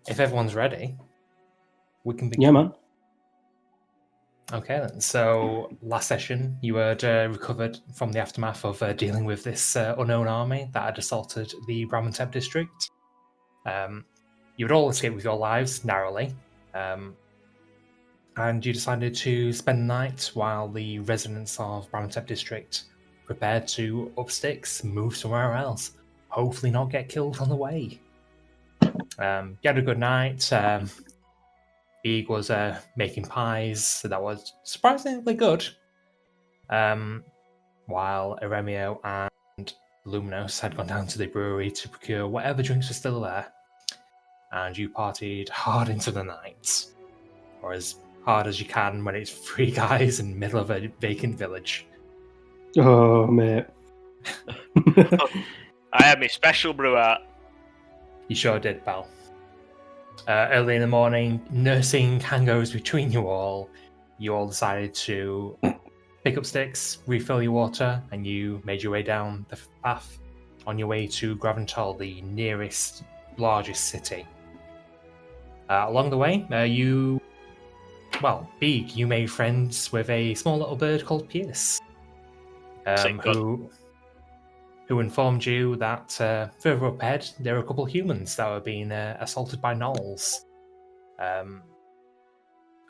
if everyone's ready, we can begin. Yeah, man. Okay, then. So, last session, you had recovered from the aftermath of dealing with this unknown army that had assaulted the Bramantep district. You had all escaped with your lives narrowly, and you decided to spend the night while the residents of Bramantep district prepared to up sticks, move somewhere else, hopefully not get killed on the way. You had a good night. Big was making pies, so that was surprisingly good. While Eremio and Luminos had gone down to the brewery to procure whatever drinks were still there, and you partied hard into the night, or as hard as you can when it's 3 guys in the middle of a vacant village. Oh, mate. I had my special brew out. You sure did, pal. Early in the morning, nursing hangovers between you all decided to pick up sticks, refill your water, and you made your way down the path on your way to Graventol, the nearest, largest city. Along the way, you made friends with a small little bird called Pierce, who informed you that further up ahead there are a couple of humans that were being assaulted by gnolls.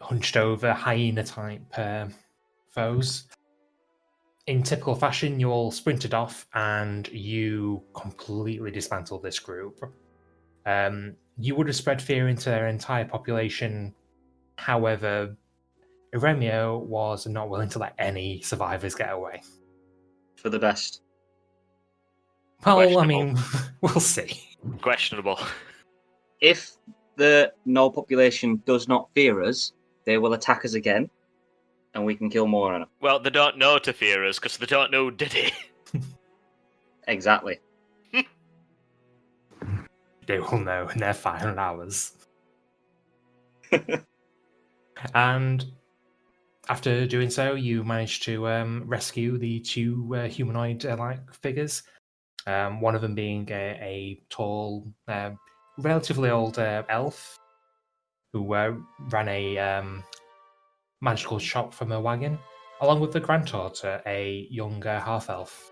Hunched over hyena-type foes. In typical fashion, you all sprinted off and you completely dismantled this group. You would have spread fear into their entire population. However, Eremio was not willing to let any survivors get away. For the best. Well, I mean, we'll see. Questionable. If the gnoll population does not fear us, they will attack us again, and we can kill more of them. Well, they don't know to fear us, because they don't know Diddy. Exactly. They will know in their final hours. And after doing so, you managed to rescue the 2 humanoid-like figures. One of them being a tall, relatively old elf who ran a magical shop from a wagon, along with the granddaughter, a younger half-elf.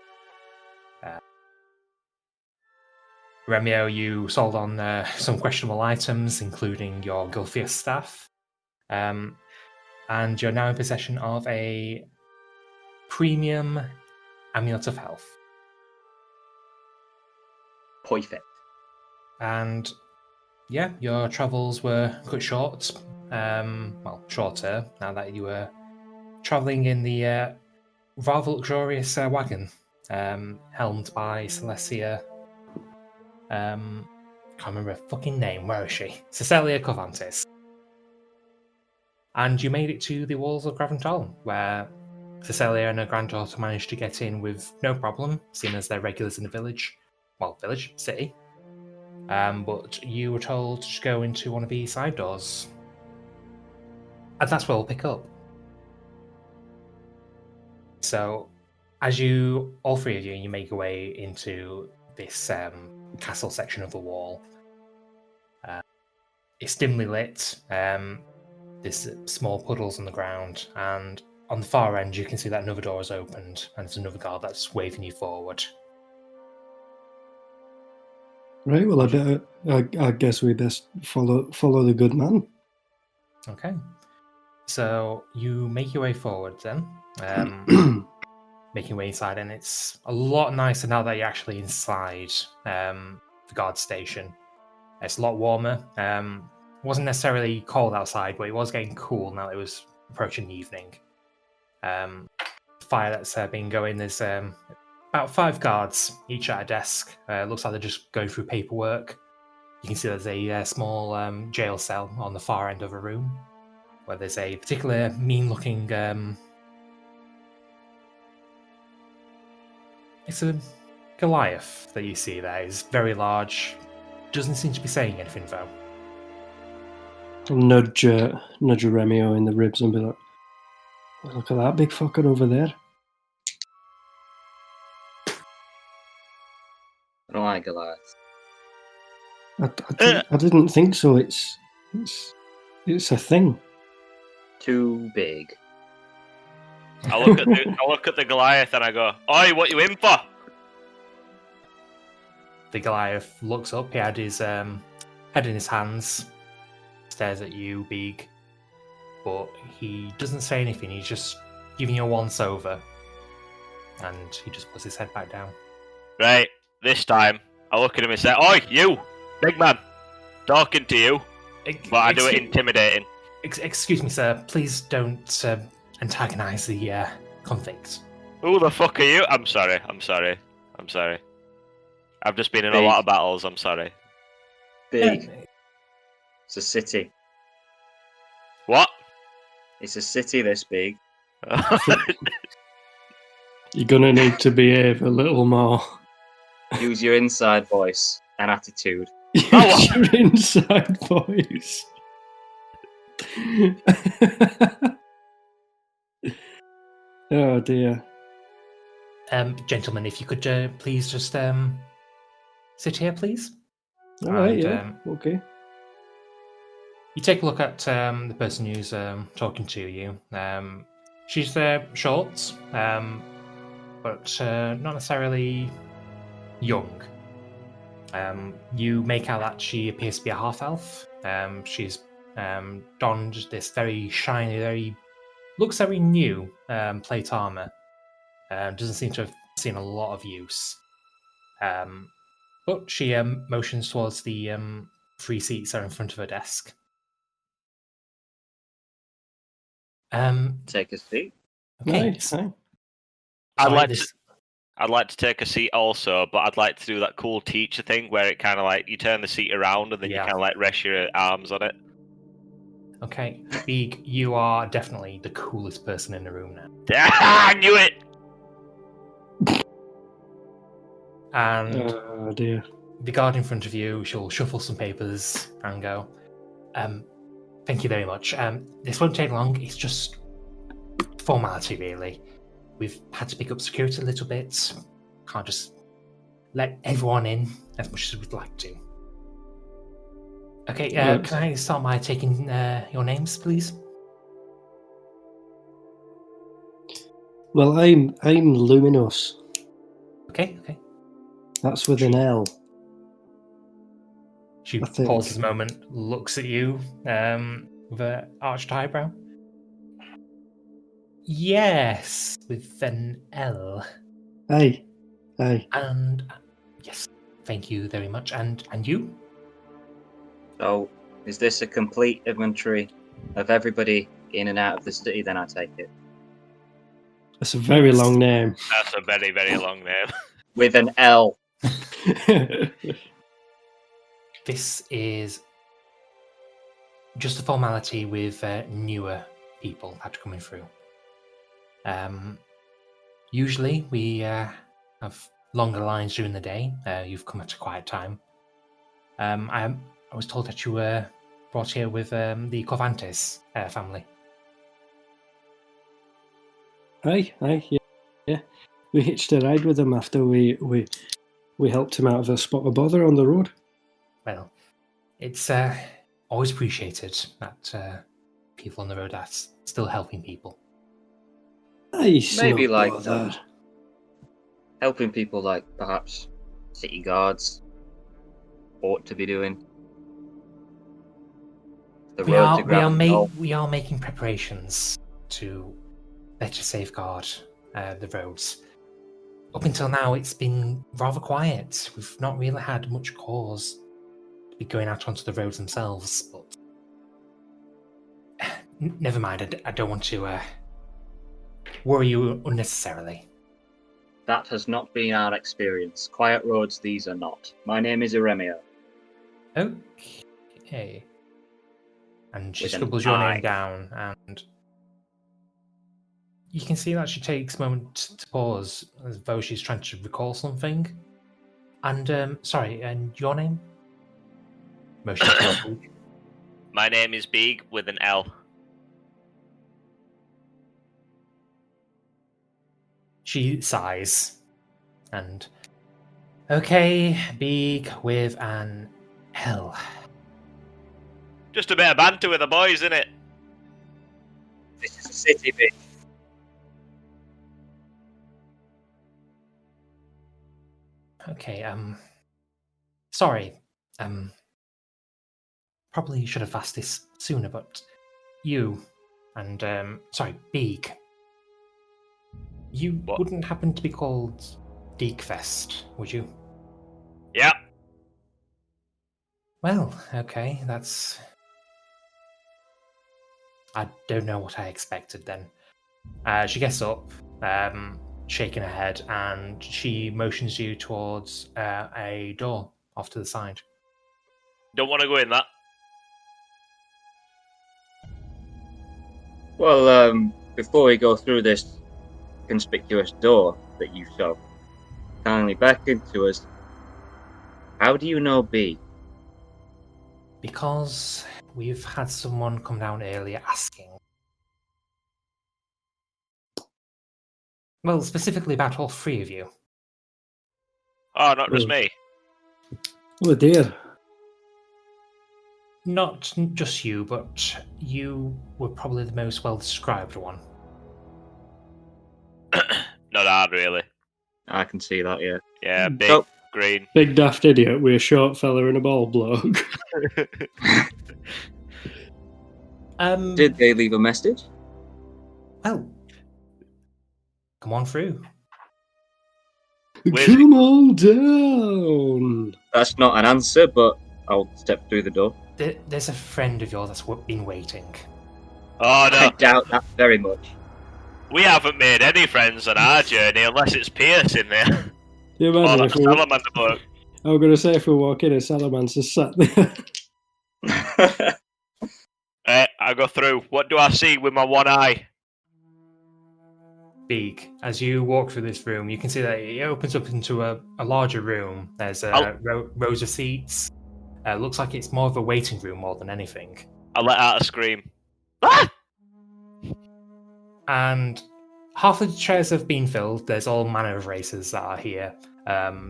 Remio, you sold on some questionable items, including your Gulfius staff, and you're now in possession of a premium amulet of health. Perfect. And yeah, your travels were cut short. Shorter now that you were traveling in the rather luxurious wagon, helmed by Celestia. Can't remember her fucking name. Where is she? Cecilia Covantes. And you made it to the walls of Graventol, where Cecilia and her granddaughter managed to get in with no problem, seeing as they're regulars in the village. Well, city. But you were told to go into one of the side doors. And that's where we'll pick up. So, as all 3 of you make your way into this castle section of the wall, it's dimly lit. There's small puddles on the ground, and on the far end you can see that another door is opened, and there's another guard that's waving you forward. Right, well, I guess we best follow the good man. Okay. So you make your way forward then, making your way inside, and it's a lot nicer now that you're actually inside the guard station. It's a lot warmer. It wasn't necessarily cold outside, but it was getting cool now that it was approaching the evening. Fire that's been going, there's about 5 guards, each at a desk. Looks like they're just going through paperwork. You can see there's a small jail cell on the far end of a room, where there's a particular mean-looking... it's a Goliath that you see there. It's very large. Doesn't seem to be saying anything, though. I'll nudge Remio in the ribs and be like, look at that big fucker over there. I don't like Goliath. I didn't think so. It's a thing. Too big. I look at the Goliath and I go, "Oi, what you in for?" The Goliath looks up. He had his head in his hands, stares at you, Beeg, but he doesn't say anything. He's just giving you a once over, and he just puts his head back down. Right, this time I look at him and say, "Oi, you, big man, talking to you." But I do it intimidating. Excuse me, sir. Please don't antagonize the convict. Who the fuck are you? I'm sorry. I've just been in a Big. lot of battles. I'm sorry. Big. It's a city. What? It's a city this big. You're gonna need to behave a little more. Use your inside voice and attitude. Use your inside voice. Oh dear. Gentlemen, if you could please just sit here, please. All right, And, yeah, okay. You take a look at the person who's talking to you. She's short, but not necessarily young. You make out that she appears to be a half-elf. She's donned this very shiny, looks very new plate armor. Doesn't seem to have seen a lot of use. But she motions towards the 3 seats that are in front of her desk. Take a seat. Okay. Nice. Hi. I'd like to take a seat also, but I'd like to do that cool teacher thing where it kind of like you turn the seat around and then you kind of like rest your arms on it. Okay, Beeg, you are definitely the coolest person in the room now. I knew it. And Oh dear. the guard in front of you, she'll shuffle some papers and go, thank you very much. This won't take long. It's just formality, really. We've had to pick up security a little bit. Can't just let everyone in as much as we'd like to. Okay, Right. can I start by taking your names, please? Well, I'm Luminous. Okay. That's with an L. She I think. pauses a moment, looks at you with an arched eyebrow. Yes, with an L. Aye. And yes, thank you very much. And you? So, is this a complete inventory of everybody in and out of the city? Then I take it. That's a very long name. That's a very, very long name. With an L. This is just a formality with newer people that are coming through. Usually we have longer lines during the day. You've come at a quiet time. I was told that you were brought here with the Corvantes family. Aye, yeah. We hitched a ride with him after we helped him out of a spot of bother on the road. Well, it's always appreciated that people on the road are still helping people. Aye, Maybe no like bother. helping people like perhaps city guards ought to be doing. The We road are to Gravenhall. we are making preparations to better safeguard the roads. Up until now, it's been rather quiet. We've not really had much cause to be going out onto the roads themselves. But never mind. I don't want to worry you unnecessarily. That has not been our experience. Quiet roads, these are not. My name is Iremio. Okay. And she With an scribbles your I. name down, and you can see that she takes a moment to pause, as though she's trying to recall something. And sorry, and your name? Motion to speak. My name is Beeg with an L. She sighs, and okay, Beeg with an Hell. Just a bit of banter with the boys, isn't it? This is a city, bitch. Okay, sorry, probably should have asked this sooner, but you and, sorry, Beak, you What? wouldn't happen to be called Deekfest, would you? Yeah. Well, okay, that's... I don't know what I expected then. She gets up, shaking her head, and she motions you towards a door off to the side. Don't want to go in that. Well, before we go through this conspicuous door that you saw, kindly back into us. How do you know B? Because we've had someone come down earlier asking. Well, specifically about all three of you. Oh, not just me. Oh dear. Not just you, but you were probably the most well-described one. Not hard, really. I can see that, yeah. Yeah, big, So- green. Big daft idiot with a short fella and a bald bloke. Did they leave a message? Well, come on through. Where's Come on down. That's not an answer, but I'll step through the door. There's a friend of yours that's been waiting. Oh, I no. doubt that very much. We haven't made any friends on our journey unless it's Pierce in there. Can you Oh, imagine that's if we, Salamander bloke. I was going to say if we walk in and Salamancer's sat there. I go through. What do I see with my one eye? Beak, as you walk through this room, you can see that it opens up into a larger room. There's rows of seats. Looks like it's more of a waiting room more than anything. I let out a scream. Ah! And half of the chairs have been filled. There's all manner of races that are here.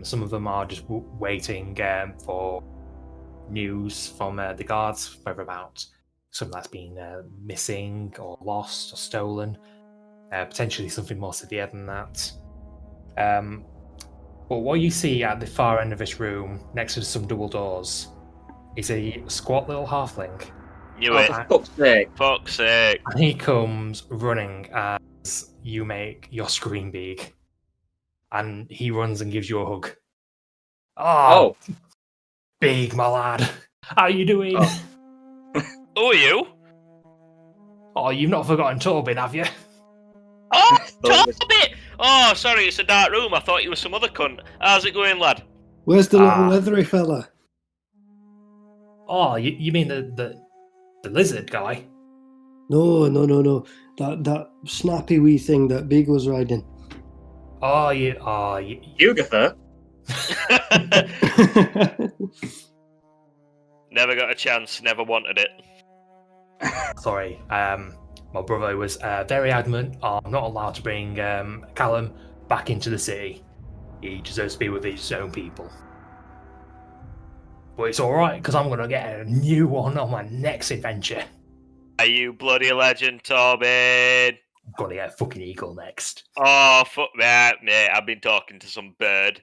Some of them are just waiting for news from the guards, whether about something that's been missing or lost or stolen. Potentially something more severe than that. But what you see at the far end of this room, next to some double doors, is a squat little halfling. Knew it. For fuck's sake. Fuck's sake. And he comes running as you make your scream big. And he runs and gives you a hug. Oh, Big, my lad. How you doing? Who are you? Oh, you've not forgotten Tobin, have you? Oh, thought it Toby! Oh, sorry, it's a dark room. I thought you were some other cunt. How's it going, lad? Where's the little leathery fella? Oh, you mean the lizard guy? No. That snappy wee thing that Big was riding. Oh, you. Hugatha? Never got a chance, never wanted it. Sorry. My brother was very adamant. I'm not allowed to bring Callum back into the city. He deserves to be with his own people. But it's alright, because I'm going to get a new one on my next adventure. Are you bloody legend, Tobin? I'm going to get a fucking eagle next. Oh, fuck that, mate. I've been talking to some bird,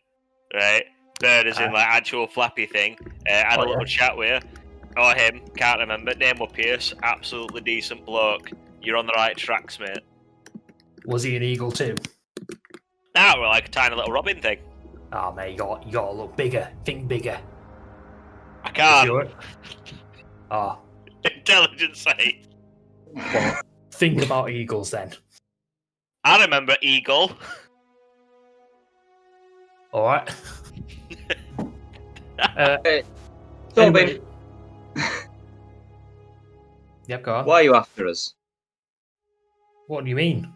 right? Bird is in like actual flappy thing. Had a little chat with her. Or him, can't remember. Name was Pierce. Absolutely decent bloke. You're on the right tracks, mate. Was he an eagle too? That were like a tiny little robin thing. Oh, mate, you got to look bigger. Think bigger. I can't. Sure. Oh, Intelligence sake. well, think about eagles then. I remember Eagle. Alright. Tobin, Anyway. Yep, go on. why are you after us? What do you mean?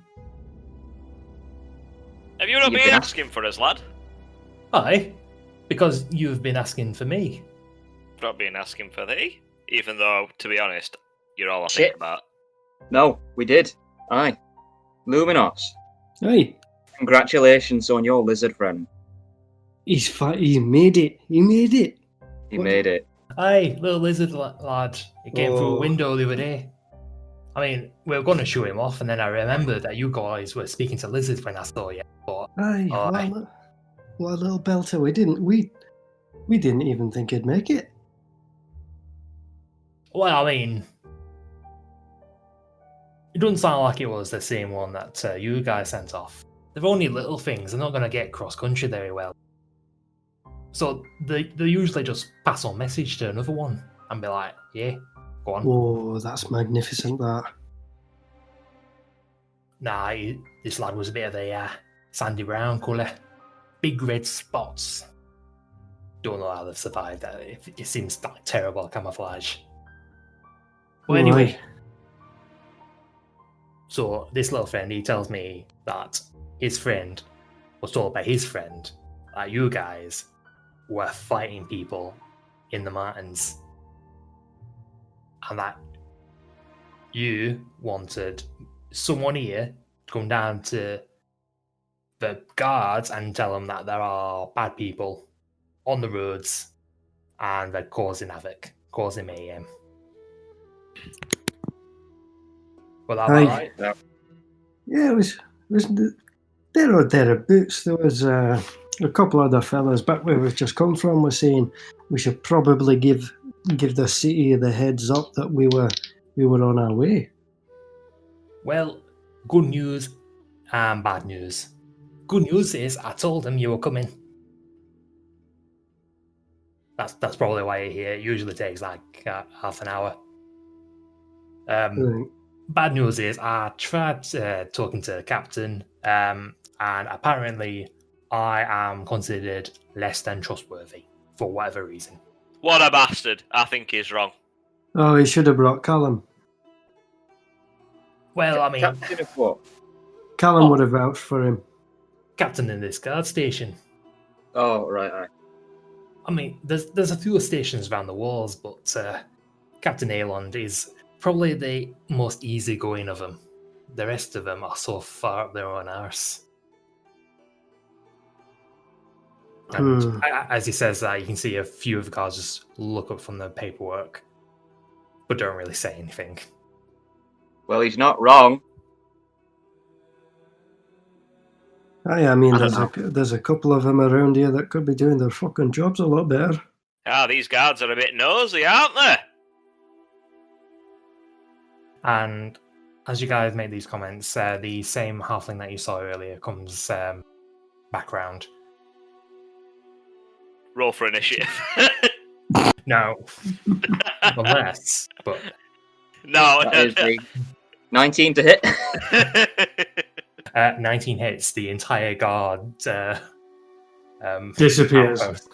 Have you not You've been been asking for us, lad? Aye, because you've been asking for me. Not been asking for thee. Even though, to be honest, you're all I Shit. think about. No, we did. Aye. Luminos, Hey, congratulations on your lizard friend. he's made it. He made it. He What? made it. Hey, little lizard lad. It came through a Oh. window the other day. I mean, we were going to show him off, and then I remembered that you guys were speaking to lizards when I saw you. But, Aye, Oh, what a little belter. We didn't even think he'd make it. well, I mean, it doesn't sound like it was the same one that you guys sent off. They're only little things. They're not going to get cross-country very well. So they usually just pass on message to another one and be like, yeah, go on. Whoa, that's magnificent, that. Nah, this lad was a bit of a sandy brown colour. Big red spots. Don't know how they've survived that. It seems like terrible camouflage. Well, anyway, Right. so this little friend, he tells me that his friend was told by his friend that you guys were fighting people in the mountains. And that you wanted someone here to come down to the guards and tell them that there are bad people on the roads and they're causing havoc, causing mayhem. Well, that Aye. right? Yeah, it was there or thereabouts. There was a couple other fellas back where we've just come from were saying we should probably give the city the heads up that we were on our way. Well, good news and bad news. Good news is I told them you were coming. That's probably why you're here. It usually takes like half an hour. Right. Bad news is I tried talking to the captain, and apparently I am considered less than trustworthy for whatever reason. What a bastard. I think he's wrong. Oh, he should have brought Callum. Well, I mean, Captain of what? Callum Oh. would have vouched for him. captain in this guard station. Oh, right. I mean, there's a few stations around the walls, but Captain Aeland is probably the most easygoing of them. The rest of them are so far up their own arse. And as he says that, you can see a few of the guards just look up from the paperwork, but don't really say anything. Well, he's not wrong. Aye, I mean, I don't there's a couple of them around here that could be doing their fucking jobs a lot better. These guards are a bit nosy, aren't they? And as you guys make these comments, the same halfling that you saw earlier comes back round. Roll for initiative. No, unless, but no. That is the 19 to hit. 19 hits, the entire guard Disappears. outpost.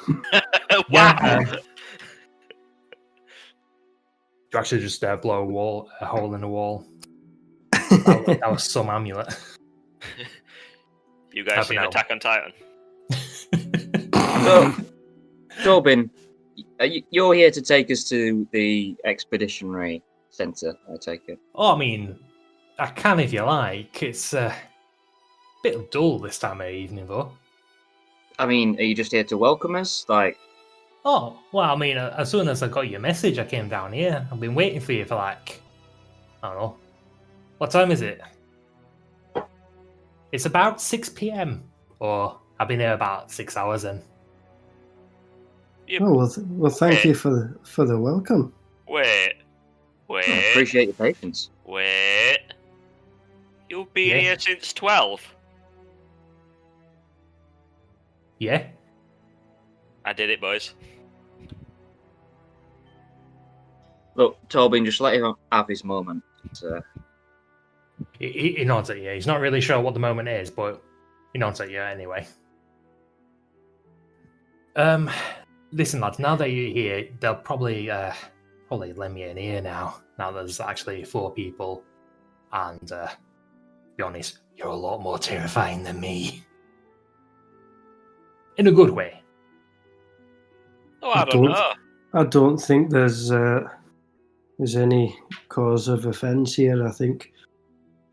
Wow. Yeah, you actually just blow a hole in the wall. That was some amulet. You guys Half seen an hour. Attack on Titan? So, Tobin, you're here to take us to the expeditionary centre, I take it. Oh, I mean, I can if you like. It's a bit dull this time of evening, though. I mean, are you just here to welcome us? Like, Oh, well, I mean, as soon as I got your message, I came down here. I've been waiting for you for like, I don't know. What time is it? It's about 6 p.m. Or I've been here about 6 hours in. Oh, well, thank you for the welcome. Wait. I appreciate your patience. Wait. You've been Yeah. here since 12? Yeah? I did it, boys. Look, Tobin, just let him have his moment. He nods at you. He's not really sure what the moment is, but he nods at you anyway. Listen, lads. Now that you're here, they'll probably lend me an ear now. Now there's actually 4 people, and to be honest, you're a lot more terrifying than me. In a good way. Oh, I don't know. I don't think there's any cause of offence here. I think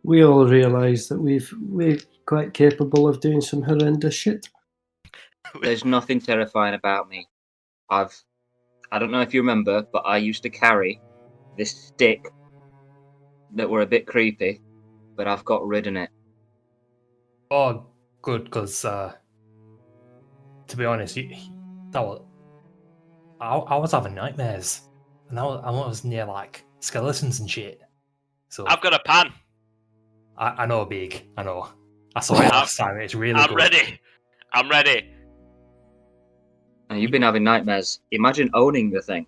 we all realise that we're quite capable of doing some horrendous shit. There's nothing terrifying about me. I've I don't know if you remember, but I used to carry this stick that were a bit creepy, but I've got rid of it. Oh, good, because to be honest, I was having nightmares, and I was near like skeletons and shit. So I've got a pan. I know, big. I know. I saw it last time. It's really I'm good. ready. I'm ready. And you've been having nightmares. Imagine owning the thing.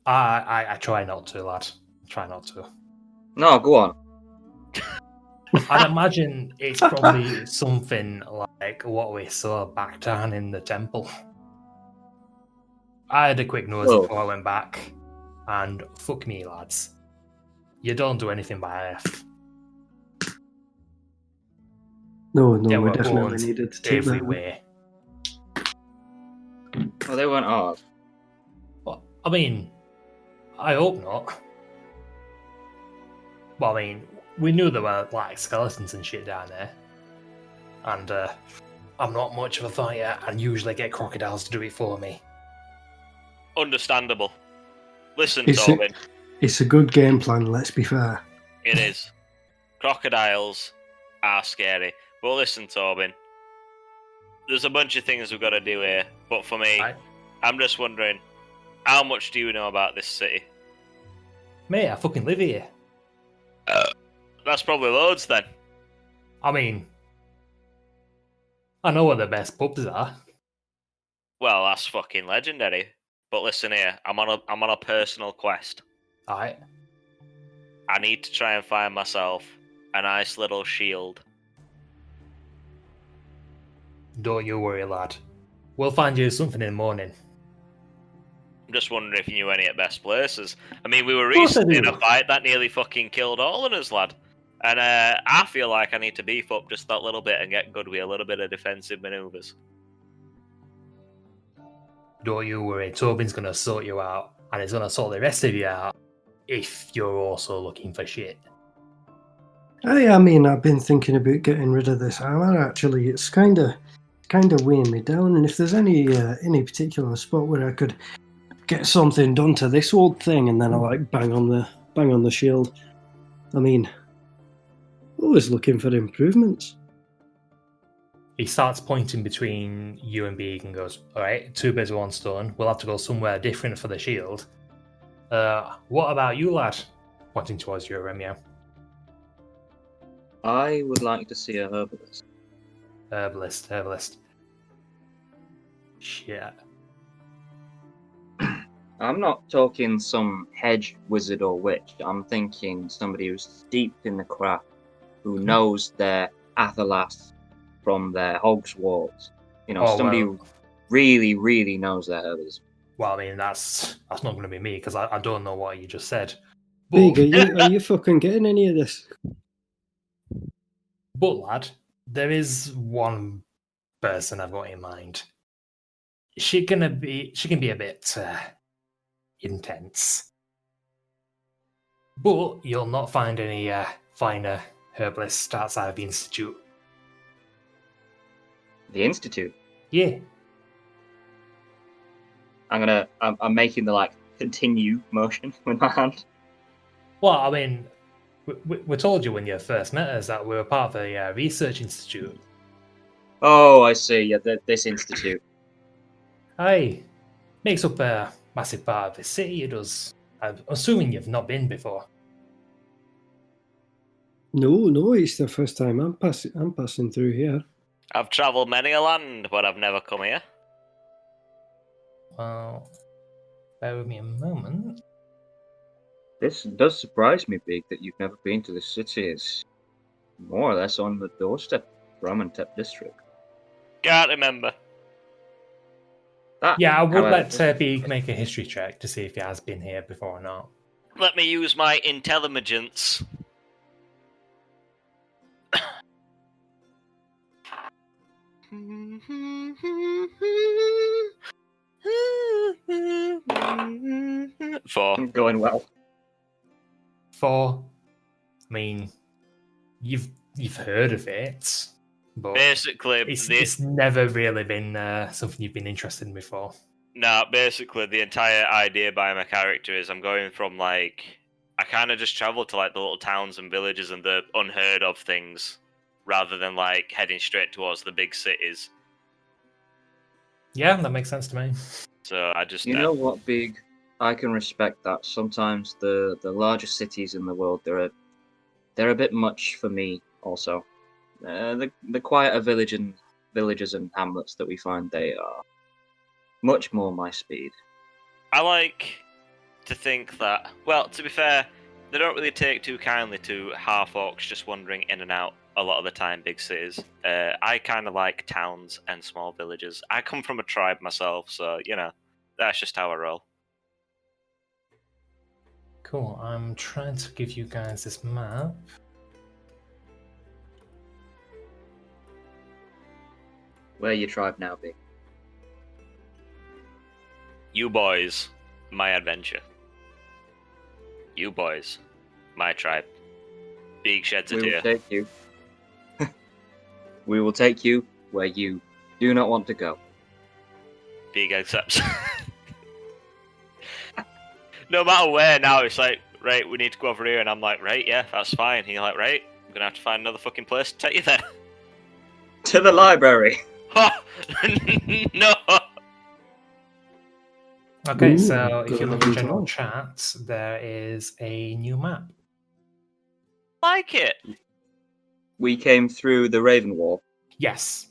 I try not to, lad. Try not to. No, go on. I'd imagine it's probably something like what we saw back down in the temple. I had a quick nosy Whoa. before I went back, and fuck me, lads. You don't do anything by F. No, There we were definitely bones needed to take that. everywhere. Well, they weren't ours. Well, I mean, I hope not. Well, I mean, we knew there were like skeletons and shit down there, and I'm not much of a fighter, and usually get crocodiles to do it for me. Understandable. Listen, It's Tobin. It's a good game plan, let's be fair. It is. Crocodiles are scary. But listen, Tobin. There's a bunch of things we've got to do here. But for me, Right? I'm just wondering, how much do you know about this city? Mate, I fucking live here. That's probably loads then. I mean, I know where the best pubs are. Well, that's fucking legendary. But listen here, I'm on a personal quest. Alright. I need to try and find myself a nice little shield. Don't you worry, lad. We'll find you something in the morning. I'm just wondering if you knew any at best places. I mean, we were course I recently in do. a fight that nearly fucking killed all of us, lad. And I feel like I need to beef up just that little bit and get good with a little bit of defensive manoeuvres. Don't you worry, Tobin's gonna sort you out, and he's gonna sort the rest of you out if you're also looking for shit. I mean, I've been thinking about getting rid of this armor. Actually, it's kind of weighing me down. And if there's any particular spot where I could get something done to this old thing, and then I like bang on the shield. I mean, always looking for improvements. He starts pointing between you and Beeg and goes, Alright, 2 birds with 1 stone. We'll have to go somewhere different for the shield. What about you, lad? Pointing towards you, Remio. I would like to see a herbalist. Herbalist. Shit. I'm not talking some hedge wizard or witch. I'm thinking somebody who's steeped in the craft, who knows their Athalas from their Hogswart. You know, somebody who really, really knows their herbalism. Well, I mean, that's not going to be me, because I don't know what you just said. Big, are you fucking getting any of this? But, lad, there is one person I've got in mind. She can be a bit intense. But you'll not find any finer herbalists outside of the Institute. The Institute. Yeah. I'm making the like continue motion with my hand. Well, I mean, we told you when you first met us that we were part of a research institute. Oh, I see. Yeah, this institute. Aye. Makes up a massive part of the city, it does. I'm assuming you've not been before. No, it's the first time I'm passing through here. I've travelled many a land, but I've never come here. Well, bear with me a moment. This does surprise me, Big, that you've never been to this city. It's more or less on the doorstep of Ramantep district. Can't remember. That, Yeah, I would however, let Beeg make a history check to see if he has been here before or not. Let me use my intelligence. Four. going well. 4. I mean, you've heard of it, but Basically, it's never really been something you've been interested in before. No, basically the entire idea by my character is I'm going from like I kind of just travel to like the little towns and villages and the unheard of things, rather than like heading straight towards the big cities. Yeah, that makes sense to me. So I just You know what, Big? I can respect that. Sometimes the largest cities in the world they're a bit much for me. Also, the quieter villages and hamlets that we find, they are much more my speed. I like to think that, well, to be fair, they don't really take too kindly to half orcs just wandering in and out a lot of the time, big cities. I kind of like towns and small villages. I come from a tribe myself, so, you know, that's just how I roll. Cool. I'm trying to give you guys this map. Where your tribe now, Big? You boys, my adventure. You boys, my tribe. Big sheds a We will tear. take you. We will take you where you do not want to go. Big accepts. No matter where now, it's like, right, we need to go over here, and I'm like, right, yeah, that's fine. And you're like, right, I'm gonna have to find another fucking place to take you there. To the library. No. Okay, Ooh, so if good you look at enough general control. chat, there is a new map. Like it. We came through the Raven Wall. Yes.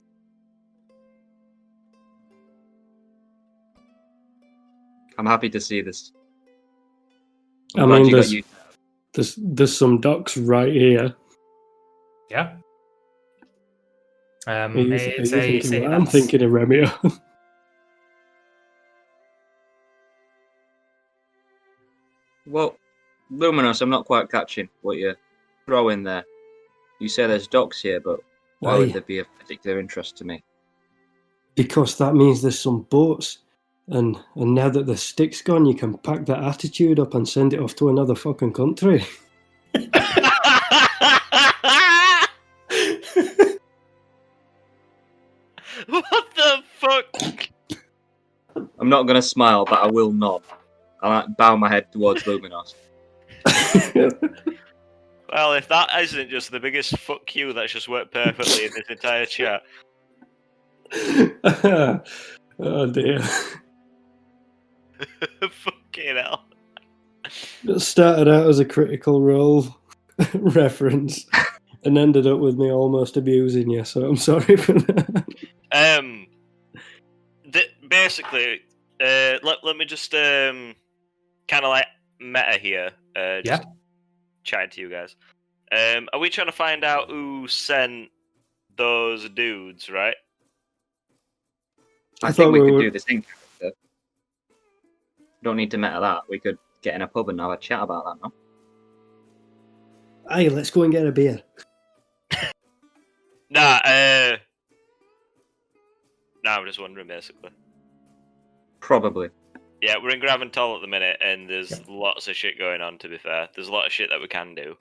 I'm happy to see this. I I'm glad mean, you got used. there's some docks right here. Yeah. Are you It's a thinking city what I'm that's- thinking of, Remio? Well, Luminous, I'm not quite catching what you're throwing there. You say there's docks here, but why would Aye, there be of particular interest to me? because that means there's some boats, and now that the stick's gone, you can pack that attitude up and send it off to another fucking country. What the fuck? I'm not going to smile, but I will nod. I like bow my head towards Luminous. Well, if that isn't just the biggest fuck you that's just worked perfectly in this entire chat. Oh dear. Fucking hell. It started out as a Critical Role reference and ended up with me almost abusing you, so I'm sorry for that. Basically, let me just kind of like meta here. Just chatting to you guys. Are we trying to find out who sent those dudes, right? I I think thought we we could were- do this in character. Don't need to meta that. We could get in a pub and have a chat about that, no? Aye, let's go and get a beer. Nah, I'm just wondering, basically. Probably. Yeah, we're in Graventoll at the minute, and there's lots of shit going on, to be fair. There's a lot of shit that we can do.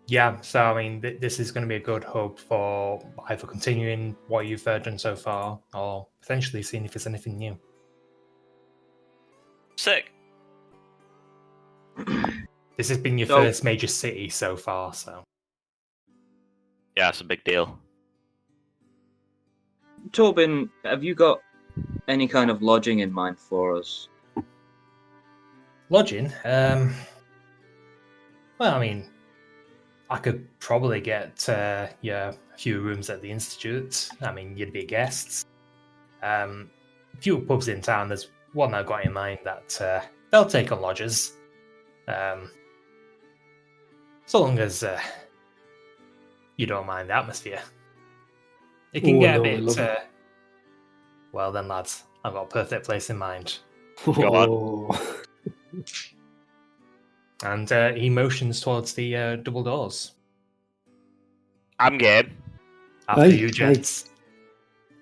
Yeah, so I mean, this is going to be a good hub for either continuing what you've done so far, or potentially seeing if there's anything new. Sick. This has been your So- first major city so far, so Yeah, it's a big deal. Tobin, have you got any kind of lodging in mind for us? lodging. Well, I mean, I could probably get a few rooms at the institute. I mean, you'd be guests. A few pubs in town. There's one I've got in mind that they'll take on lodgers. So long as you don't mind the atmosphere. It can Oh, get no, a I bit. love it. Well then, lads, I've got a perfect place in mind. Go on. Oh. And he motions towards the double doors. I'm game. After Aye, you, aye. gents.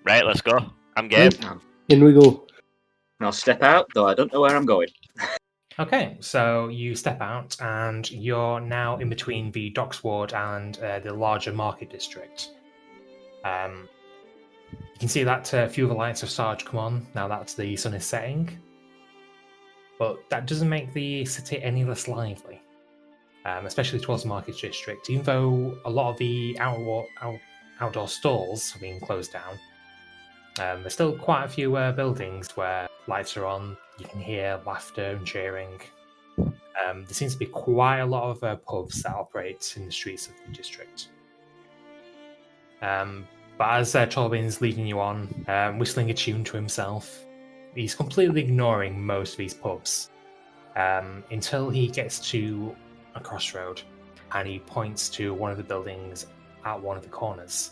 Right, let's go. I'm game. In we go. I'll step out, though I don't know where I'm going. Okay, so you step out and you're now in between the docks ward and the larger market district. You can see that a few of the lights have started to come on now that the sun is setting, but that doesn't make the city any less lively, especially towards the market district. Even though a lot of the outdoor stalls have been closed down, there's still quite a few buildings where lights are on. You can hear laughter and cheering. There seems to be quite a lot of pubs that operate in the streets of the district. But as Torbin's leading you on, whistling a tune to himself, he's completely ignoring most of these pubs until he gets to a crossroad and he points to one of the buildings at one of the corners.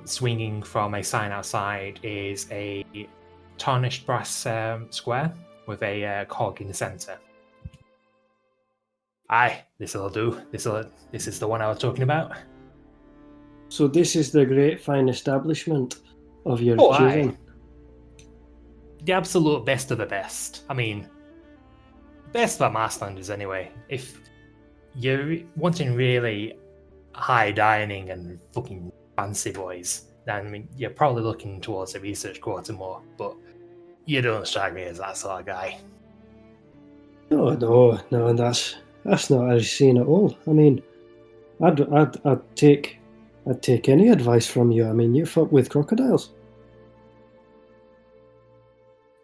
Swinging from a sign outside is a tarnished brass square with a cog in the centre. Aye, this'll do. This is the one I was talking about. So this is the great fine establishment of your Oh, choosing. aye. The absolute best of the best. I mean, best of my standards anyway. If you're wanting really high dining and fucking fancy boys, then I mean, you're probably looking towards a research quarter more, but you don't strike me as that sort of guy. No, that's not as seen at all. I mean, I'd take any advice from you. I mean, you fought with crocodiles.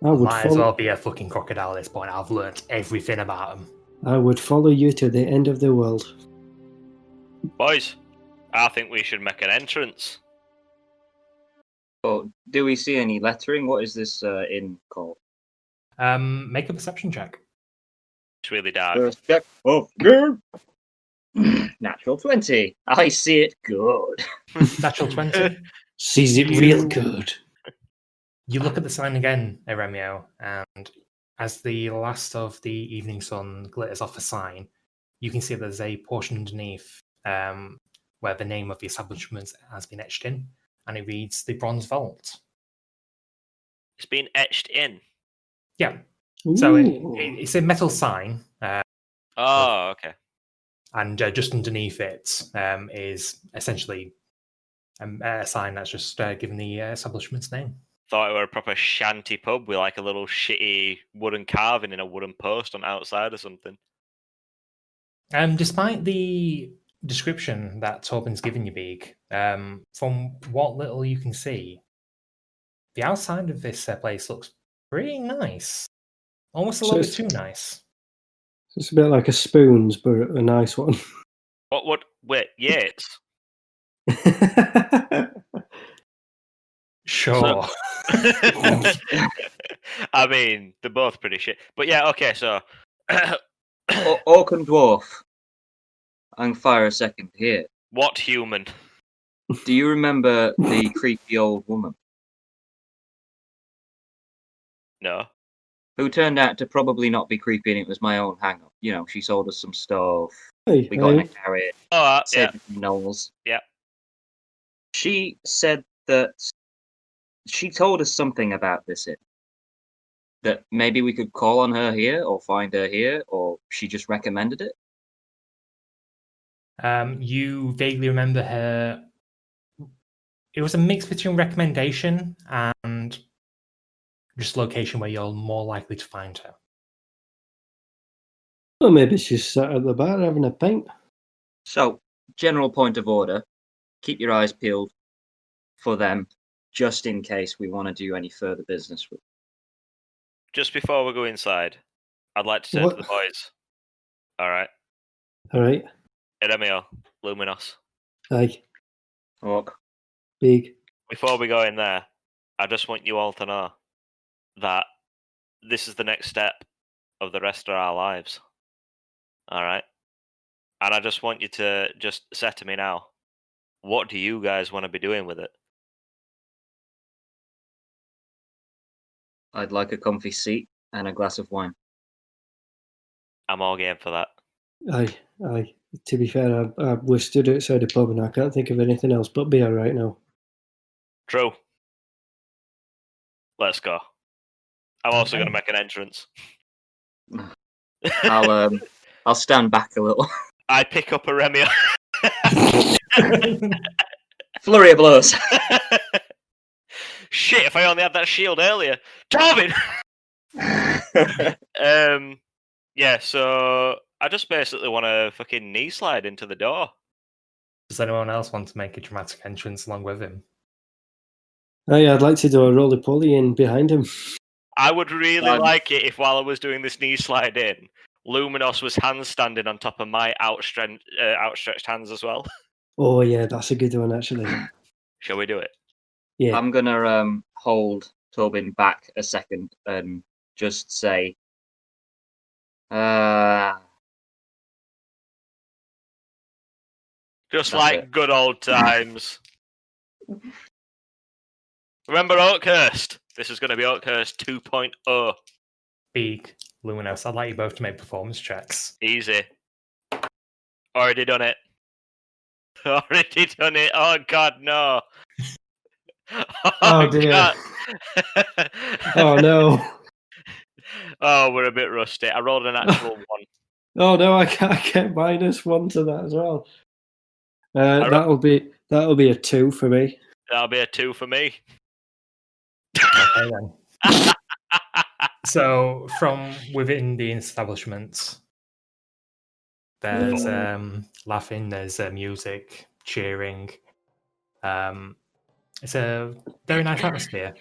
I would Might as well be a fucking crocodile at this point. I've learnt everything about him. I would follow you to the end of the world. Boys, I think we should make an entrance. Oh, do we see any lettering? What is this inn called? Make a perception check. It's really dark. First check of game. Natural 20. I see it good. Natural 20. Sees it real good. You look at the sign again, Eremio, and as the last of the evening sun glitters off the sign, you can see there's a portion underneath where the name of the establishment has been etched in, and it reads the Bronze Vault. It's been etched in. Yeah. So Ooh. it's a metal sign. Oh, okay. And just underneath it is essentially a sign that's just given the establishment's name. Thought it were a proper shanty pub with like a little shitty wooden carving in a wooden post on the outside or something. Despite the description that Torbin's given you, Beeg, from what little you can see, the outside of this place looks pretty nice. Almost a little bit too nice. It's a bit like a Spoons, but a nice one. What? Wait, Yates? Sure. I mean, they're both pretty shit. But yeah, okay, so... Orc and Dwarf. I can fire a second here. What human? Do you remember the creepy old woman? No. Who turned out to probably not be creepy, and it was my own hang-up. You know, she sold us some stuff. Hey, We got in a carriage. Oh, yeah. Saved from Knowles. Yeah. She said that she told us something about this inn. That maybe we could call on her here, or find her here, or she just recommended it. You vaguely remember her. It was a mix between recommendation and just location where you're more likely to find her. Well, maybe she's sat at the bar having a pint. So, general point of order, keep your eyes peeled for them, just in case we want to do any further business with them. Just before we go inside, I'd like to turn to the boys. Alright. Alright. Eremio, Luminos. Aye. Orc. Big. Before we go in there, I just want you all to know that this is the next step of the rest of our lives. Alright? And I just want you to just say to me now, what do you guys want to be doing with it? I'd like a comfy seat and a glass of wine. I'm all game for that. Aye. To be fair, we stood outside a pub and I can't think of anything else but beer right now. True. Let's go. I'm also Okay. going to make an entrance. I'll stand back a little. I pick up a Remio. Flurry of blows. Shit, if I only had that shield earlier. Torvin! Yeah, so I just basically want to fucking knee slide into the door. Does anyone else want to make a dramatic entrance along with him? Oh yeah, I'd like to do a roly-poly in behind him. I would really Um, like it if while I was doing this knee slide in, Luminos was handstanding on top of my outstretched hands as well. Oh yeah, that's a good one actually. Shall we do it? Yeah. I'm gonna hold Tobin back a second and just say, Just That's like it. good old times. Remember Oakhurst? This is going to be Oakhurst 2.0. Beak, Luminos, I'd like you both to make performance checks. Easy. Already done it. Already done it. Oh god, no. Oh, dear. God. Oh no. Oh, we're a bit rusty. I rolled a natural one. Oh no, I get -1 to that as well. ro- That'll be a 2 for me. That'll be a 2 for me. Okay then. So from within the establishment, there's laughing, there's music, cheering. It's a very nice atmosphere.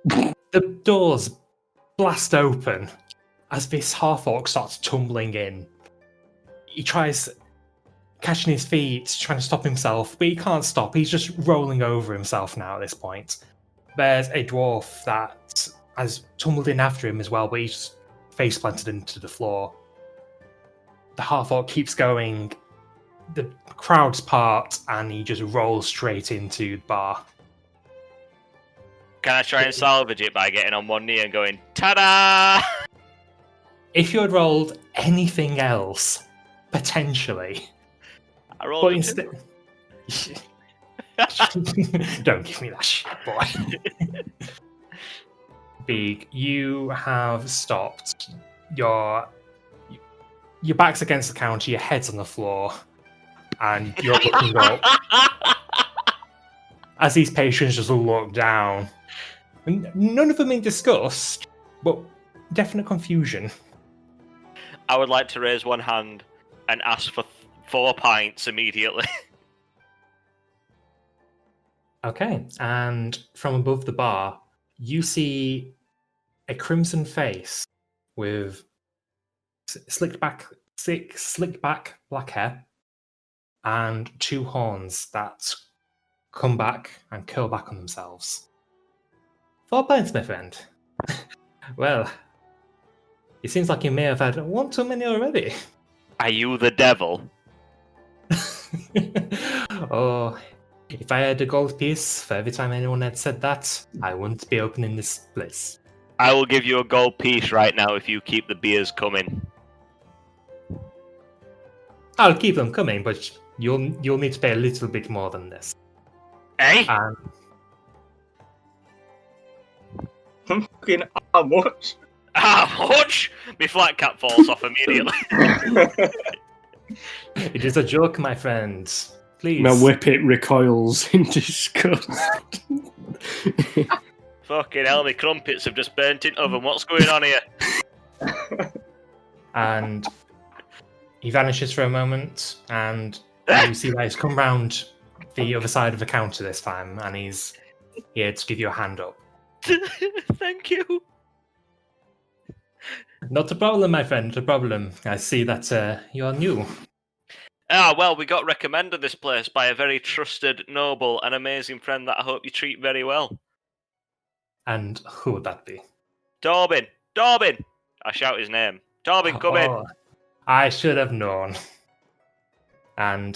The doors blast open as this half-orc starts tumbling in. He tries catching his feet, trying to stop himself, but he can't stop. He's just rolling over himself now at this point. There's a dwarf that has tumbled in after him as well, but he's just face planted into the floor. The half-orc keeps going. The crowd's part, and he just rolls straight into the bar. Can I try and salvage it by getting on one knee and going, ta-da! If you had rolled anything else, potentially. I rolled But a instead... Don't give me that shit, boy. Big, you have stopped. Your back's against the counter, your head's on the floor, and you're looking up as these patrons just look down. And none of them in disgust, but definite confusion. I would like to raise one hand and ask for 4 pints immediately. Okay, and from above the bar, you see a crimson face with slicked back black hair and 2 horns that come back and curl back on themselves. 4 pints, my friend. Well, it seems like you may have had one too many already. Are you the devil? Oh, if I had a gold piece for every time anyone had said that, I wouldn't be opening this place. I will give you a gold piece right now if you keep the beers coming. I'll keep them coming, but you'll need to pay a little bit more than this. Eh? Fucking how much? Ah, much? My flat cap falls off immediately. It is a joke, my friend. Please. My whippet recoils in disgust. Fucking hell, my crumpets have just burnt in oven. What's going on here? And he vanishes for a moment, and you see that he's come round the other side of the counter this time, and he's here to give you a hand up. Thank you. Not a problem, my friend, not a problem. I see that you're new. Ah, well, we got recommended this place by a very trusted, noble, and amazing friend that I hope you treat very well. And who would that be? Dorbin! Dorbin! I shout his name. Dorbin, come in! Oh, I should have known. And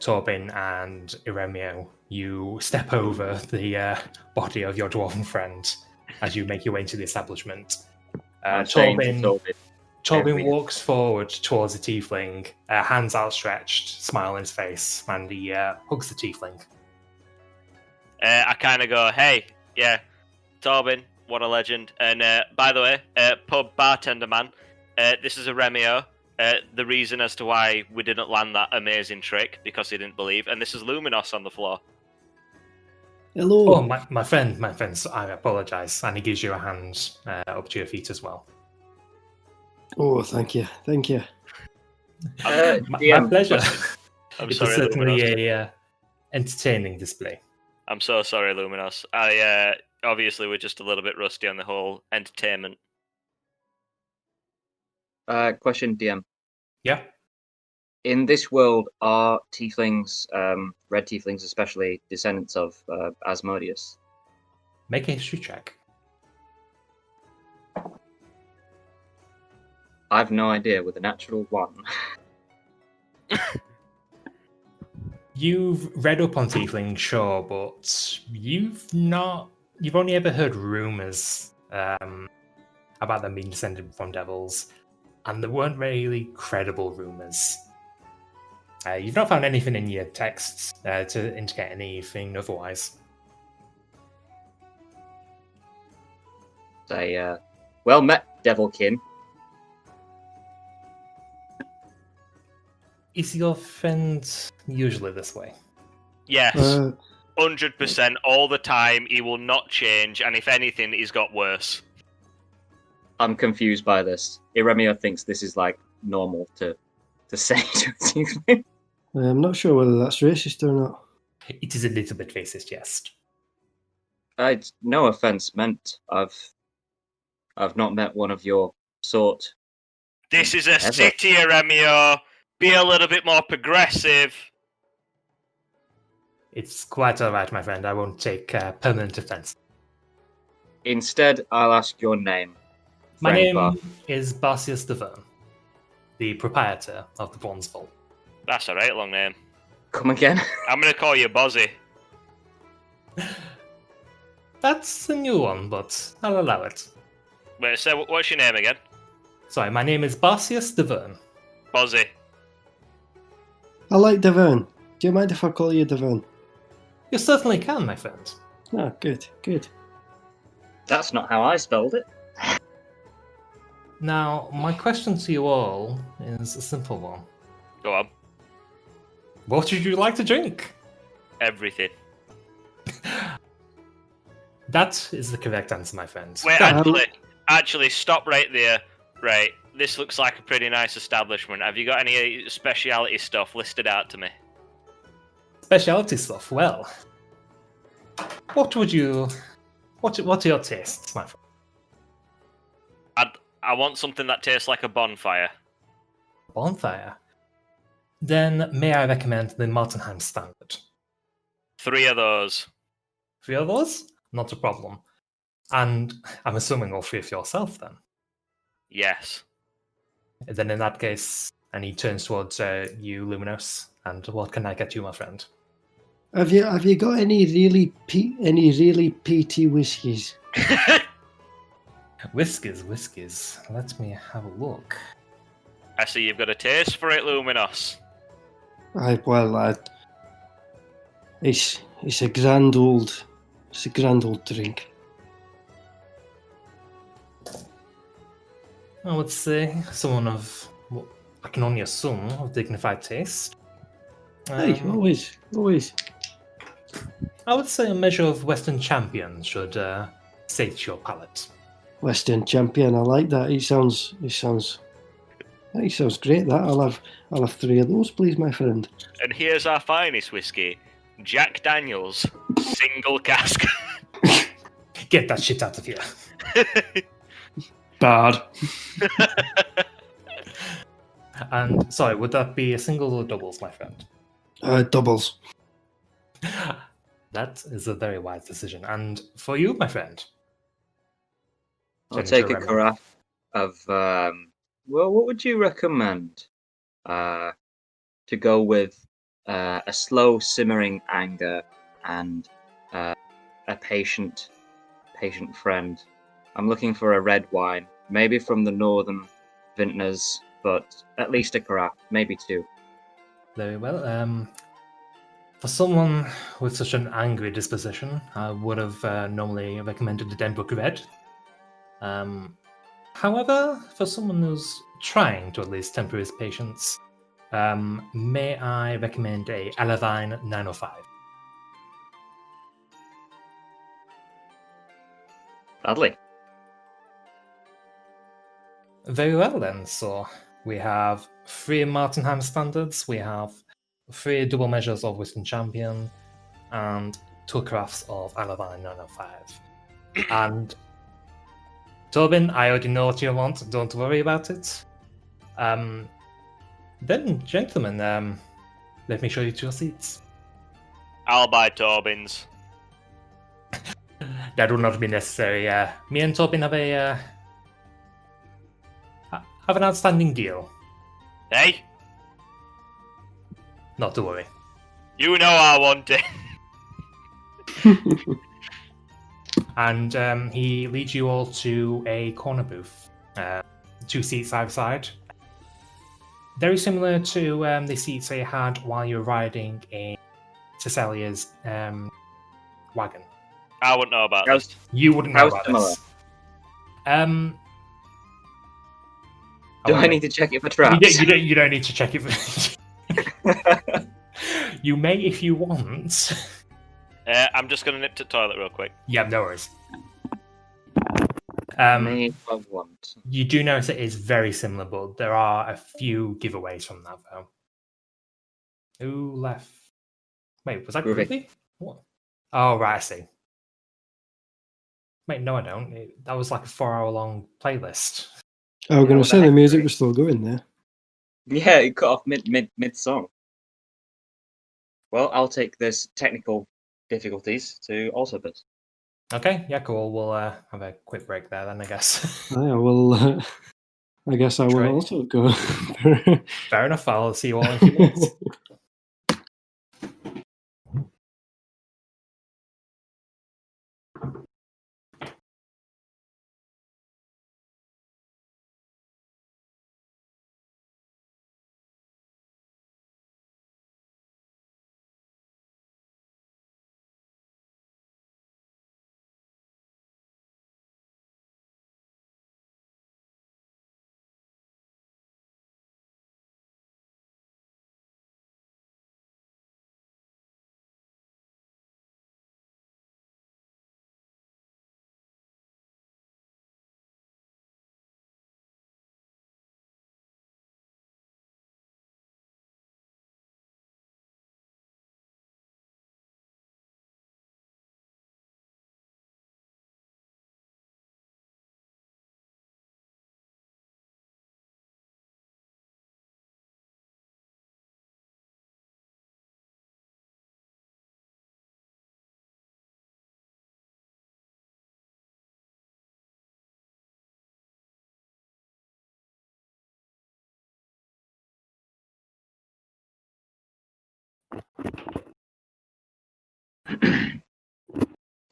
Torbin and Iremio, you step over the body of your dwarven friend as you make your way into the establishment. Torbin walks forward towards the tiefling, hands outstretched, smile on his face, and he hugs the tiefling. I kind of go, hey, yeah, Torbin, what a legend. And by the way, pub bartender man, this is Iremio. The reason as to why we didn't land that amazing trick, because he didn't believe. And this is Luminos on the floor. Hello. Oh, my friend, I apologize. And he gives you a hand up to your feet as well. Oh, thank you. Thank you. My DM, pleasure. I'm It sorry, is certainly Luminos. a entertaining display. I'm so sorry, Luminos. I obviously we're just a little bit rusty on the whole entertainment. question, DM. Yeah. In this world, are tieflings, red tieflings especially, descendants of Asmodeus? Make a history check. I've no idea. With a natural 1. You've read up on tiefling, sure, but you've only ever heard rumors about them being descended from devils, and they weren't really credible rumors. You've not found anything in your texts to indicate anything otherwise. Say, well met, Devilkin. Is your friend usually this way? Yes, Uh, 100% all the time. He will not change, and if anything, he's got worse. I'm confused by this. Iremio thinks this is like normal to say to a tiefling. I'm not sure whether that's racist or not. It is a little bit racist, yes. It's no offense meant. I've not met one of your sort. This is a Ever. city, Aremio. Be a little bit more progressive. It's quite all right, my friend. I won't take permanent offense. Instead, I'll ask your name. My friend name Bar. is Barcius de Verne, the proprietor of the Bronze Vault. That's a right long name. Come again? I'm gonna call you Bozzy. That's a new one, but I'll allow it. Wait, so what's your name again? Sorry, my name is Barcius de Verne. Bozzy. I like Devon. Do you mind if I call you Devon? You certainly can, my friend. Ah, good, good. That's not how I spelled it. Now, my question to you all is a simple one. Go on. What would you like to drink? Everything. That is the correct answer, my friend. Wait, Um, actually, stop right there. Right, this looks like a pretty nice establishment. Have you got any speciality stuff listed out to me? Specialty stuff, well. What are your tastes, my friend? I want something that tastes like a bonfire. Bonfire? Then may I recommend the Martenheim Standard? 3 of those. 3 of those? Not a problem. And I'm assuming all 3 of yourself then. Yes. Then in that case, and he turns towards you, Luminos, and what can I get you, my friend? Have you got any really peaty whiskies? Whiskies. Let me have a look. I see you've got a taste for it, Luminos. It's a grand old drink. I would say someone of, well, I can only assume, of dignified taste. Hey, always. I would say a measure of Western Champion should sate your palate. Western Champion, I like that. It sounds great. That I'll have 3 of those, please, my friend. And here's our finest whiskey, Jack Daniels, single cask. Get that shit out of here. Bad. And sorry, would that be a single or doubles, my friend? Doubles. That is a very wise decision. And for you, my friend? I'll Turning take to a Remy. carafe of. Well, what would you recommend? To go with a slow simmering anger and a patient friend. I'm looking for a red wine, maybe from the northern vintners, but at least a carafe, maybe 2. Very well. For someone with such an angry disposition, I would have normally recommended the Denbrook Red. However, for someone who's trying to at least temper his patience, may I recommend a Alavine 905? Gladly. Very well then. So we have 3 Martinheim standards. We have 3 double measures of Wisdom Champion, and 2 crafts of Alavine 905. And Tobin, I already know what you want. Don't worry about it. Then, gentlemen, let me show you to your seats. I'll buy Tobin's. That will not be necessary. Me and Tobin have a have an outstanding deal. Hey, Not to worry. you know I want it. And he leads you all to a corner booth, 2 seats side by side. Very similar to the seats they had while you were riding in Cecilia's wagon. I wouldn't know about How's- this. You wouldn't know How about similar? this. Do I wait. need to check it for You traps? you don't need to check it. You may if you want. I'm just going to nip to the toilet real quick. Yeah, no worries. May if I want. You do notice it is very similar, but there are a few giveaways from that, though. Who left? Wait, was that Groovy. Groovy? What? Oh, right, I see. Wait, no, I don't. That was like a 4-hour-long playlist. I was going what to say the the heck, music Rick? was still going there. Yeah, it cut off mid song. Well, I'll take this technical difficulties to also bits. Okay, yeah, cool. We'll have a quick break there then, I guess. Yeah, well, I guess I will Right. also go. Fair enough. I'll see you all in a few minutes.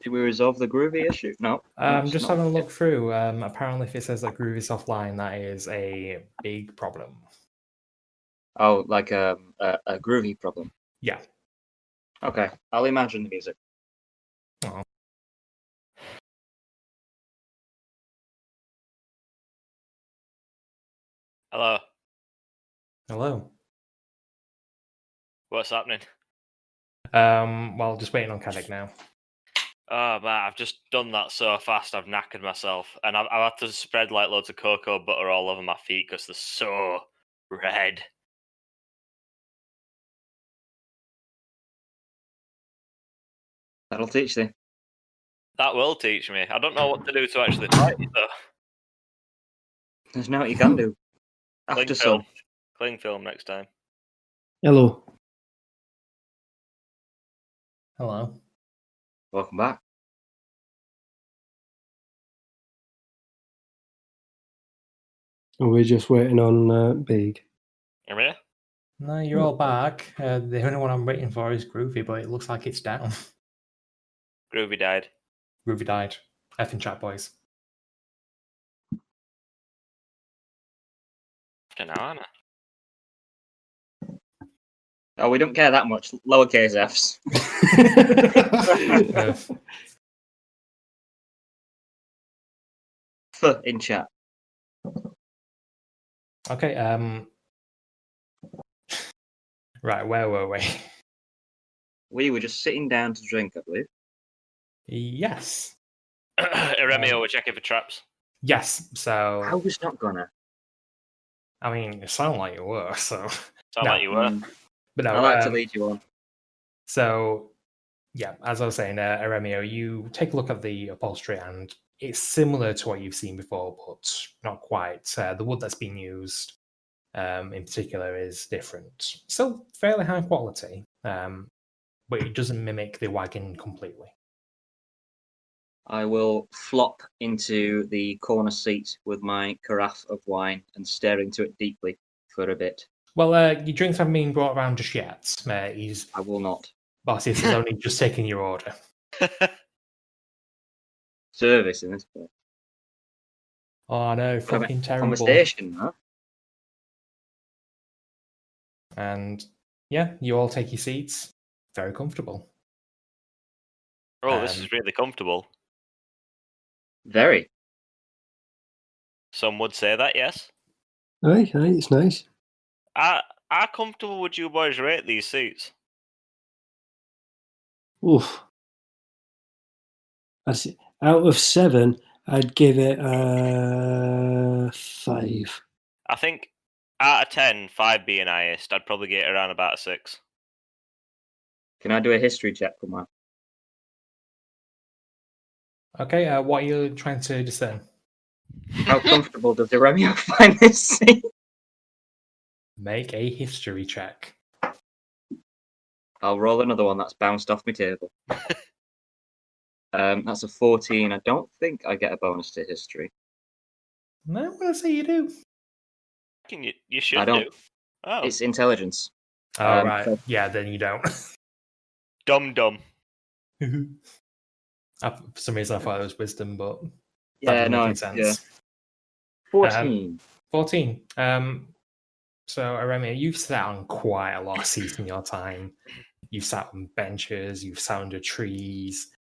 Did we resolve the groovy issue? No. Just it's not. having a look through. Apparently, if it says that Groove is offline, that is a big problem. Oh, like a groovy problem. Yeah. Okay, I'll imagine the music. Oh. Hello. Hello. What's happening? Well, just waiting on Caddick now. Oh man, I've just done that so fast. I've knackered myself, and I've had to spread like loads of cocoa butter all over my feet because they're so red. That'll teach you. That will teach me. I don't know what to do to actually fight it though. There's no what you can do. Cling After film. some. Cling film next time. Hello. Hello. Welcome back. We're just waiting on Big. You here? No, you're all back. The only one I'm waiting for is Groovy, but it looks like it's down. Groovy died. Groovy died. Effing chat, boys. After now, Anna. Oh, we don't care that much. Lowercase f's. F in chat. Okay. Right, where were we? We were just sitting down to drink, I believe. Yes. Eremio, we're checking for traps. Yes, I so was not gonna. I mean, it sounded like you were. So Sound No. like you were. but no. I like to lead you on. So yeah, as I was saying, Eremio, you take a look at the upholstery, and it's similar to what you've seen before, but not quite. The wood that's been used, in particular, is different. Still fairly high quality, but it doesn't mimic the wagon completely. I will flop into the corner seat with my carafe of wine and stare into it deeply for a bit. Well, your drinks haven't been brought around just yet. I will not. Barsius has only just taken your order. Service in this bit. Oh no, fucking terrible. Conversation, huh? And yeah, you all take your seats. Very comfortable. Oh, this is really comfortable. Very. Some would say that, yes. Aye, it's nice. How comfortable would you boys rate these seats? Oof. Out of 7, I'd give it a 5. I think out of 10, 5 being highest, I'd probably get around about a 6. Can I do a history check for my? Okay, what are you trying to discern? How comfortable does Eremio find this seat? Make a history check. I'll roll another one that's bounced off my table. That's a 14. I don't think I get a bonus to history. No, I'm gonna say you do. You should I don't. do. Oh, It's intelligence. Oh right, so- yeah. Then you don't. dumb. For some reason, I thought it was wisdom, but that Yeah, doesn't no, make sense. yeah. 14. 14. So Aremia, you've sat on quite a lot of seats in your time. You've sat on benches. You've sat under trees.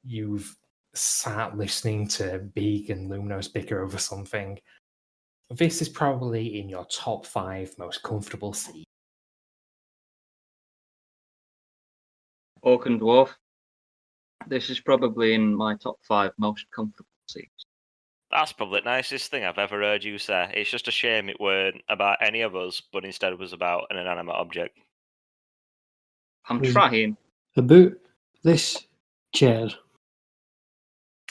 You've sat listening to Beak and Luminos bicker over something. This is probably in your top 5 most comfortable seats. Orc and Dwarf. This is probably in my top 5 most comfortable seats. That's probably the nicest thing I've ever heard you say. It's just a shame it weren't about any of us, but instead it was about an inanimate object. I'm Was- trying. About this chair.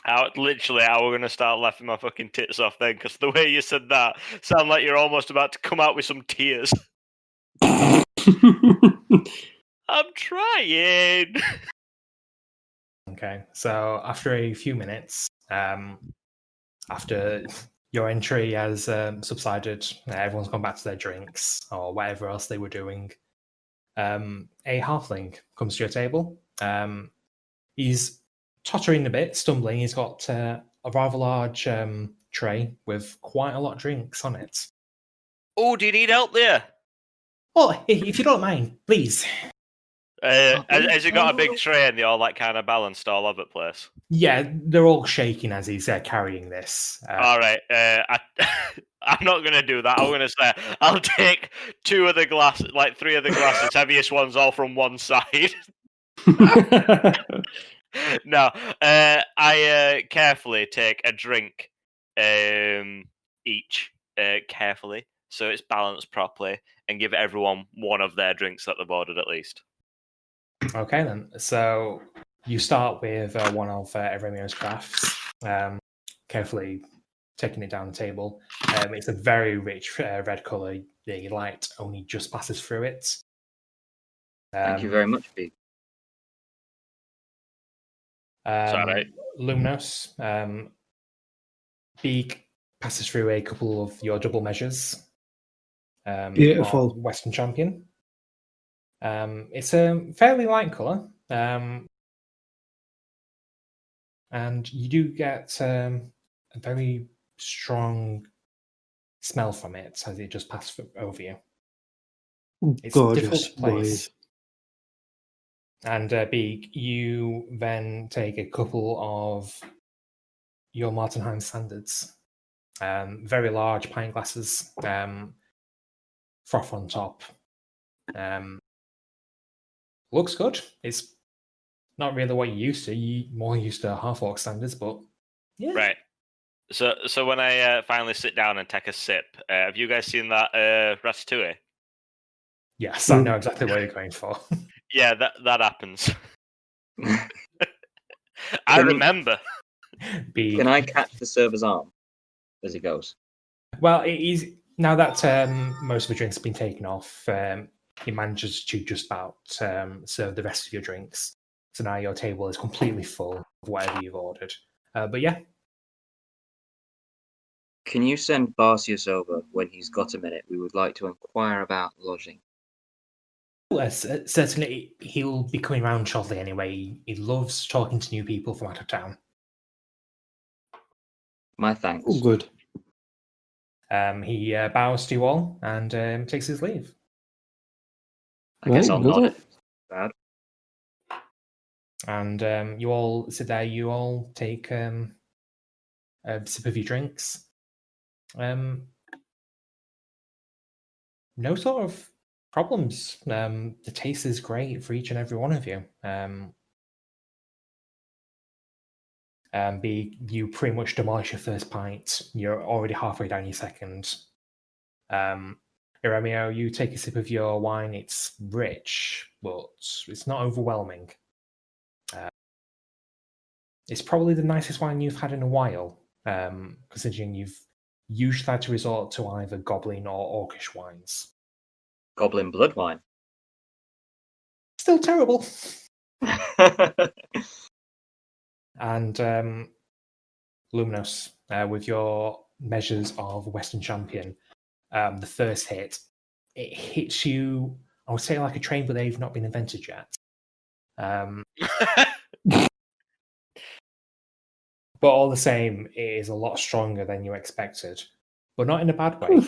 I was going to start laughing my fucking tits off then, because the way you said that sounded like you're almost about to come out with some tears. I'm trying. Okay, so after a few minutes, after your entry has subsided, everyone's gone back to their drinks or whatever else they were doing. A halfling comes to your table. He's tottering a bit, stumbling. He's got a rather large tray with quite a lot of drinks on it. Oh, do you need help there? Oh, if you don't mind, please. Has he got a big tray and they all like kind of balanced all over the place? Yeah, they're all shaking as he's carrying this. All right, I'm not going to do that. I'm going to say I'll take 2 of the glasses, like 3 of the glasses, heaviest ones all from one side. No, I carefully take a drink each, carefully, so it's balanced properly, and give everyone one of their drinks that they've ordered at least. Okay, then. So you start with one of Eremio's crafts, carefully taking it down the table. It's a very rich red colour. The light only just passes through it. Thank you very much, Pete. Sorry. Luminos, Beak passes through a couple of your double measures. Beautiful. Western Champion. It's a fairly light colour. And you do get a very strong smell from it as it just passes over you. It's difficult Gorgeous to place. boys. And Beak, you then take a couple of your Martinheim standards, very large pint glasses, froth on top. Looks good. It's not really what you're used to. You're more used to half-orc standards, but Yeah. Right. So when I finally sit down and take a sip, have you guys seen that ratatouille? Yes, I know exactly what you're going for. Yeah, that happens. I Can- remember. Can I catch the server's arm as he goes? Well, it is now that most of the drinks have been taken off. He manages to just about serve the rest of your drinks. So now your table is completely full of whatever you've ordered. But yeah, Can you send Barcius over when he's got a minute? We would like to inquire about lodging. yes, certainly he'll be coming around shortly anyway. He loves talking to new people from out of town. My thanks. Oh, good. He bows to you all and takes his leave. I guess Right, I'll good nod. it. Bad. And you all sit there. You all take a sip of your drinks. No sort of problems. The taste is great for each and every one of you. You pretty much demolish your first pint. You're already halfway down your second. Romeo, you take a sip of your wine. It's rich, but it's not overwhelming. It's probably the nicest wine you've had in a while, considering you've usually had to resort to either Goblin or Orcish wines. Goblin blood wine. Still terrible. And Luminos, with your measures of Western Champion, the first hit, it hits you, I would say like a train, but they've not been invented yet. But all the same, it is a lot stronger than you expected, but not in a bad way.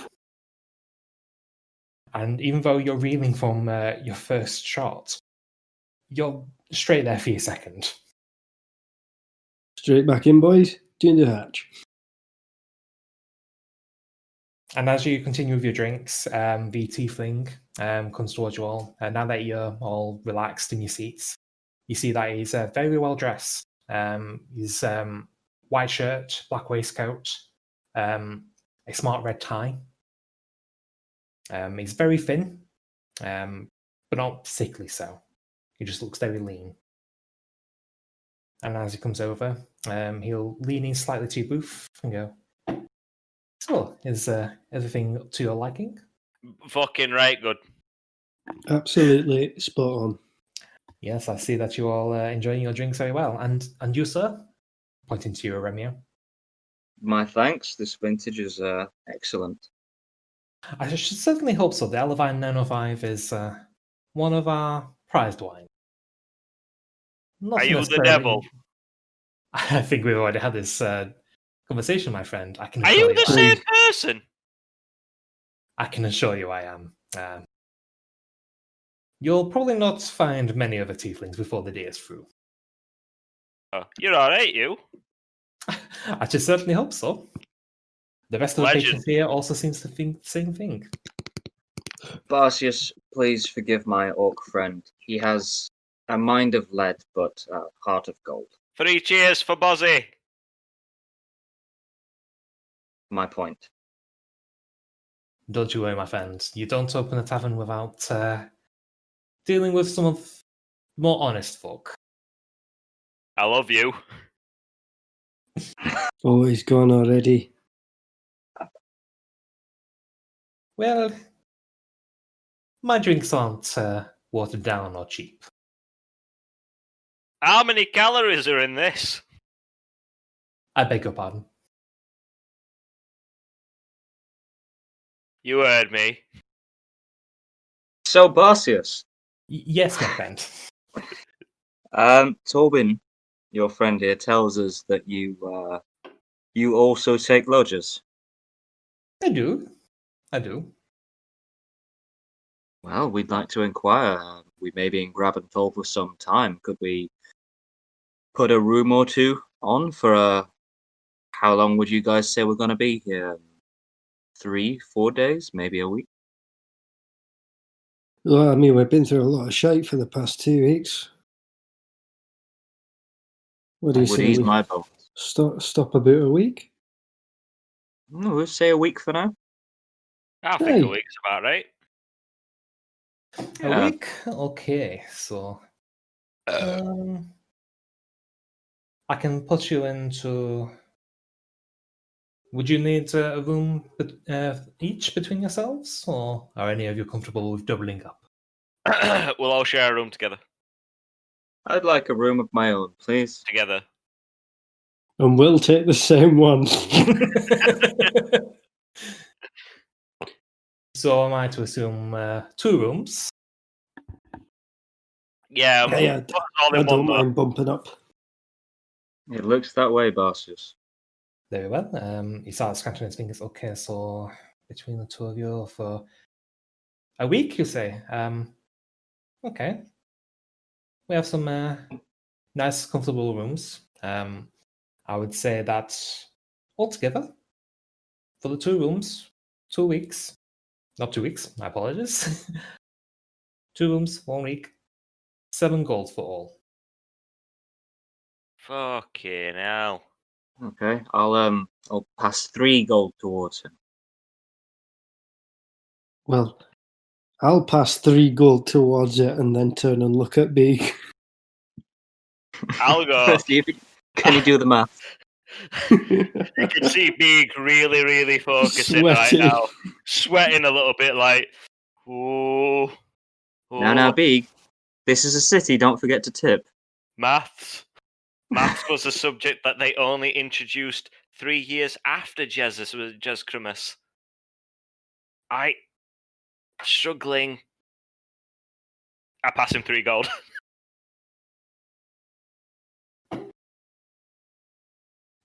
And even though you're reeling from your first shot, you're straight there for your second. Straight back in, boys. Change the hatch. And as you continue with your drinks, the tiefling comes towards you all. Now that you're all relaxed in your seats, you see that he's very well dressed. He's white shirt, black waistcoat, a smart red tie. He's very thin, but not sickly so. He just looks very lean. And as he comes over, he'll lean in slightly to your booth and go, "So, is everything to your liking?" Fucking right, good. Absolutely spot on. Yes, I see that you all enjoying your drinks very well. And you, sir? Pointing to you, Romeo. My thanks. This vintage is excellent. I should certainly hope so. The Elevine 905 is one of our prized wines. Not Are you the necessarily- devil? I think we've already had this conversation, my friend. I can Are assure you the I same am. person? I can assure you I am. You'll probably not find many other tieflings before the day is through. Oh, you're alright, you. I should certainly hope so. The rest of the Legend. patrons here also seems to think the same thing. Barcius, please forgive my orc friend. He has a mind of lead, but a heart of gold. 3 cheers for Bozzy. My point. Don't you worry, my friend. You don't open a tavern without dealing with some of more honest folk. I love you. Oh, he's gone already. Well, my drinks aren't watered down or cheap. How many calories are in this? I beg your pardon. You heard me. So, Barcius, Yes, my friend. Torben, your friend here, tells us that you also take lodgers. I do. I do. Well, we'd like to inquire. We may be in grab and toll for some time. Could we put a room or two on for how long would you guys say we're going to be here? 3, 4 days, maybe a week? Well, I mean, we've been through a lot of shite for the past 2 weeks. What do I you would say? ease my bones. Stop about a week. No, we'll say a week for now. I think a Aye. week's about right. A Yeah. week? Okay, so I can put you into. Would you need a room each between yourselves, or are any of you comfortable with doubling up? We'll all share a room together. I'd like a room of my own, please. Together. And we'll take the same one. So am I to assume 2 rooms? Yeah, Yeah, put us all I in don't one though. mind bumping up. It looks that way, bosses. Very well. He starts scratching his fingers. Okay, so between the 2 of you for a week, you say? Okay. We have some nice, comfortable rooms. I would say that altogether, for the 2 rooms, 2 weeks. Not 2 weeks, my apologies. 2 rooms, 1 week, 7 gold for all. Fucking hell. Okay, I'll pass 3 gold towards him. Well, I'll pass 3 gold towards it and then turn and look at Big. I'll go. See if can you do the math? You can see Big really, really focusing right Sweaty. now. Sweating a little bit like, ooh. Now, Big. This is a city, don't forget to tip. Maths. Maths was a subject that they only introduced 3 years after Jez Christmas. Struggling. I pass him 3 gold.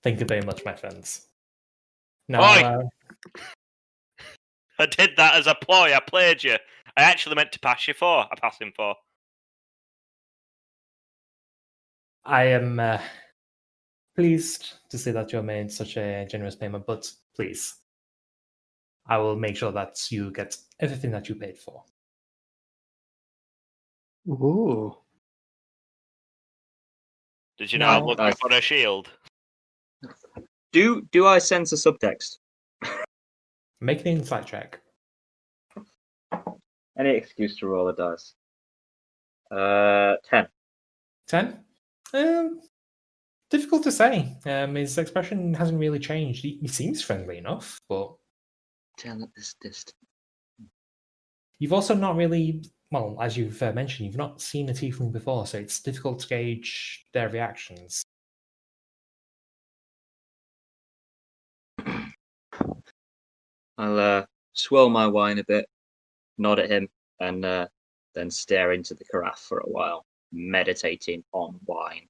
Thank you very much, my friends. Now, Oi! I did that as a ploy. I played you. I actually meant to pass you 4. I passed him 4. I am pleased to see that you made such a generous payment, but please, I will make sure that you get everything that you paid for. Oh. Did you know I'm Now- looking for a shield? Do I sense a subtext? Make an insight check. Any excuse to roll a dice. 10. 10? Difficult to say. His expression hasn't really changed. He seems friendly enough, but 10 at this distance. you've also not really, well, as you've mentioned, you've not seen a tiefling before, so it's difficult to gauge their reactions. I'll swirl my wine a bit, nod at him, and then stare into the carafe for a while, meditating on wine.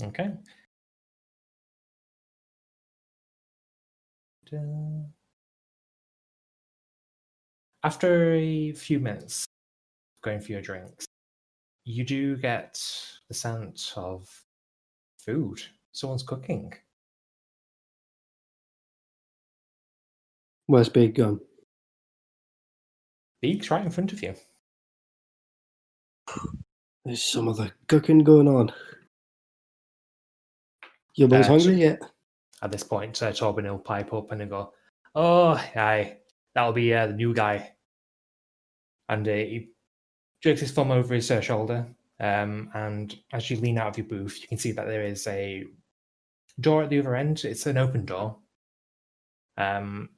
Okay. After a few minutes going for your drinks, you do get the scent of food. Someone's cooking. Where's Big gone? Beak's right in front of you. There's some other cooking going on. You boys hungry yet? At this point, Torben will pipe up and he'll go, "Oh, aye, that'll be the new guy." And he jerks his thumb over his shoulder. And as you lean out of your booth, you can see that there is a door at the other end. It's an open door. And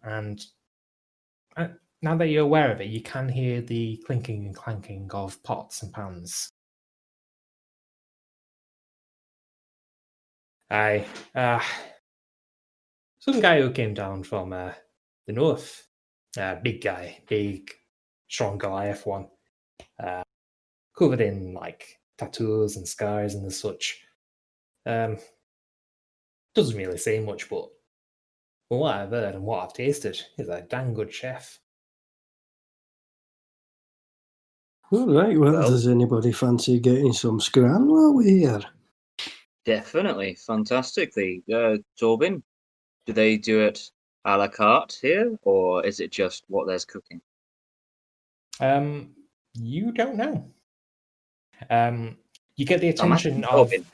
now that you're aware of it, you can hear the clinking and clanking of pots and pans. Aye. Some guy who came down from the north. Big guy. Big, strong Goliath one. Covered in, like, tattoos and scars and such. Doesn't really say much, but from what I've heard and what I've tasted, he's a dang good chef. All right, well, Well- does anybody fancy getting some scran while we're here? Definitely, fantastically. Torben, do they do it a la carte here, or is it just what there's cooking? You don't know. You get the I'm asking attention of Torben.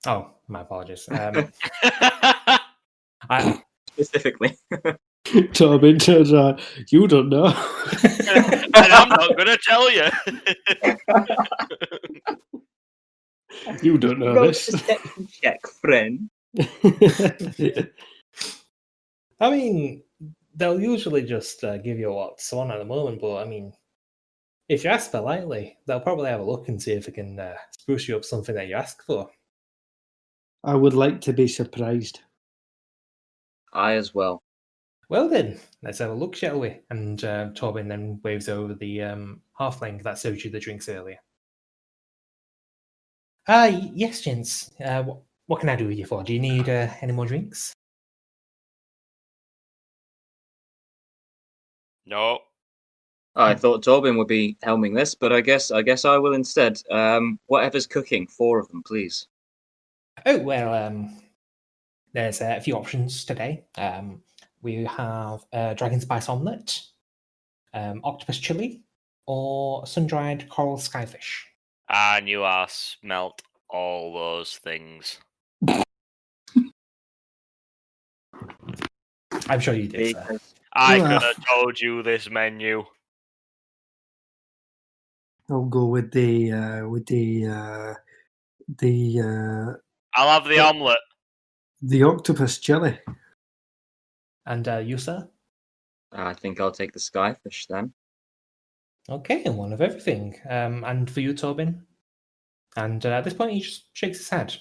Oh, my apologies. I, Specifically. Tobin turns around. You don't know. And I'm not going to tell you. You don't know Roll a this. perception check, friend. I mean, they'll usually just give you what's on at the moment, but I mean, if you ask politely, they'll probably have a look and see if they can spruce you up something that you ask for. I would like to be surprised. I as well. Well then, let's have a look, shall we? And Tobin then waves over the halfling that served you the drinks earlier. Yes, gents. What can I do with you for? Do you need any more drinks? No. I thought Tobin would be helming this, but I guess I will instead. Whatever's cooking, 4 of them, please. Oh, well, there's a few options today. We have dragon spice omelette, octopus chili, or sun-dried coral skyfish. I knew I smelt all those things. I'm sure you did, sir. Because I Well, could have told you this menu. I'll go with the I'll have the omelette. octopus chili. And you, sir? I think I'll take the skyfish then. Okay, and one of everything. And for you, Tobin? And at this point, he just shakes his head.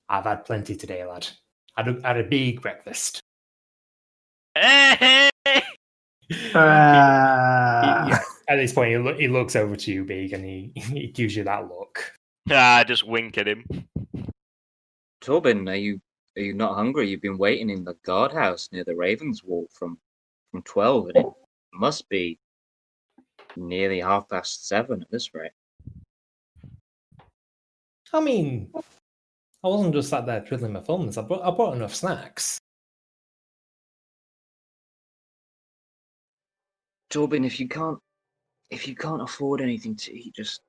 I've had plenty today, lad. Had a big breakfast. Hey! Ah. At this point, he looks over to you, Big, and he gives you that look. I just wink at him. Tobin, are you not hungry? You've been waiting in the guardhouse near the Ravens' Wall from 12, and it must be nearly 7:30 at this rate. I mean, I wasn't just sat there twiddling my thumbs. I brought enough snacks. Tobin, if you can't afford anything to eat, just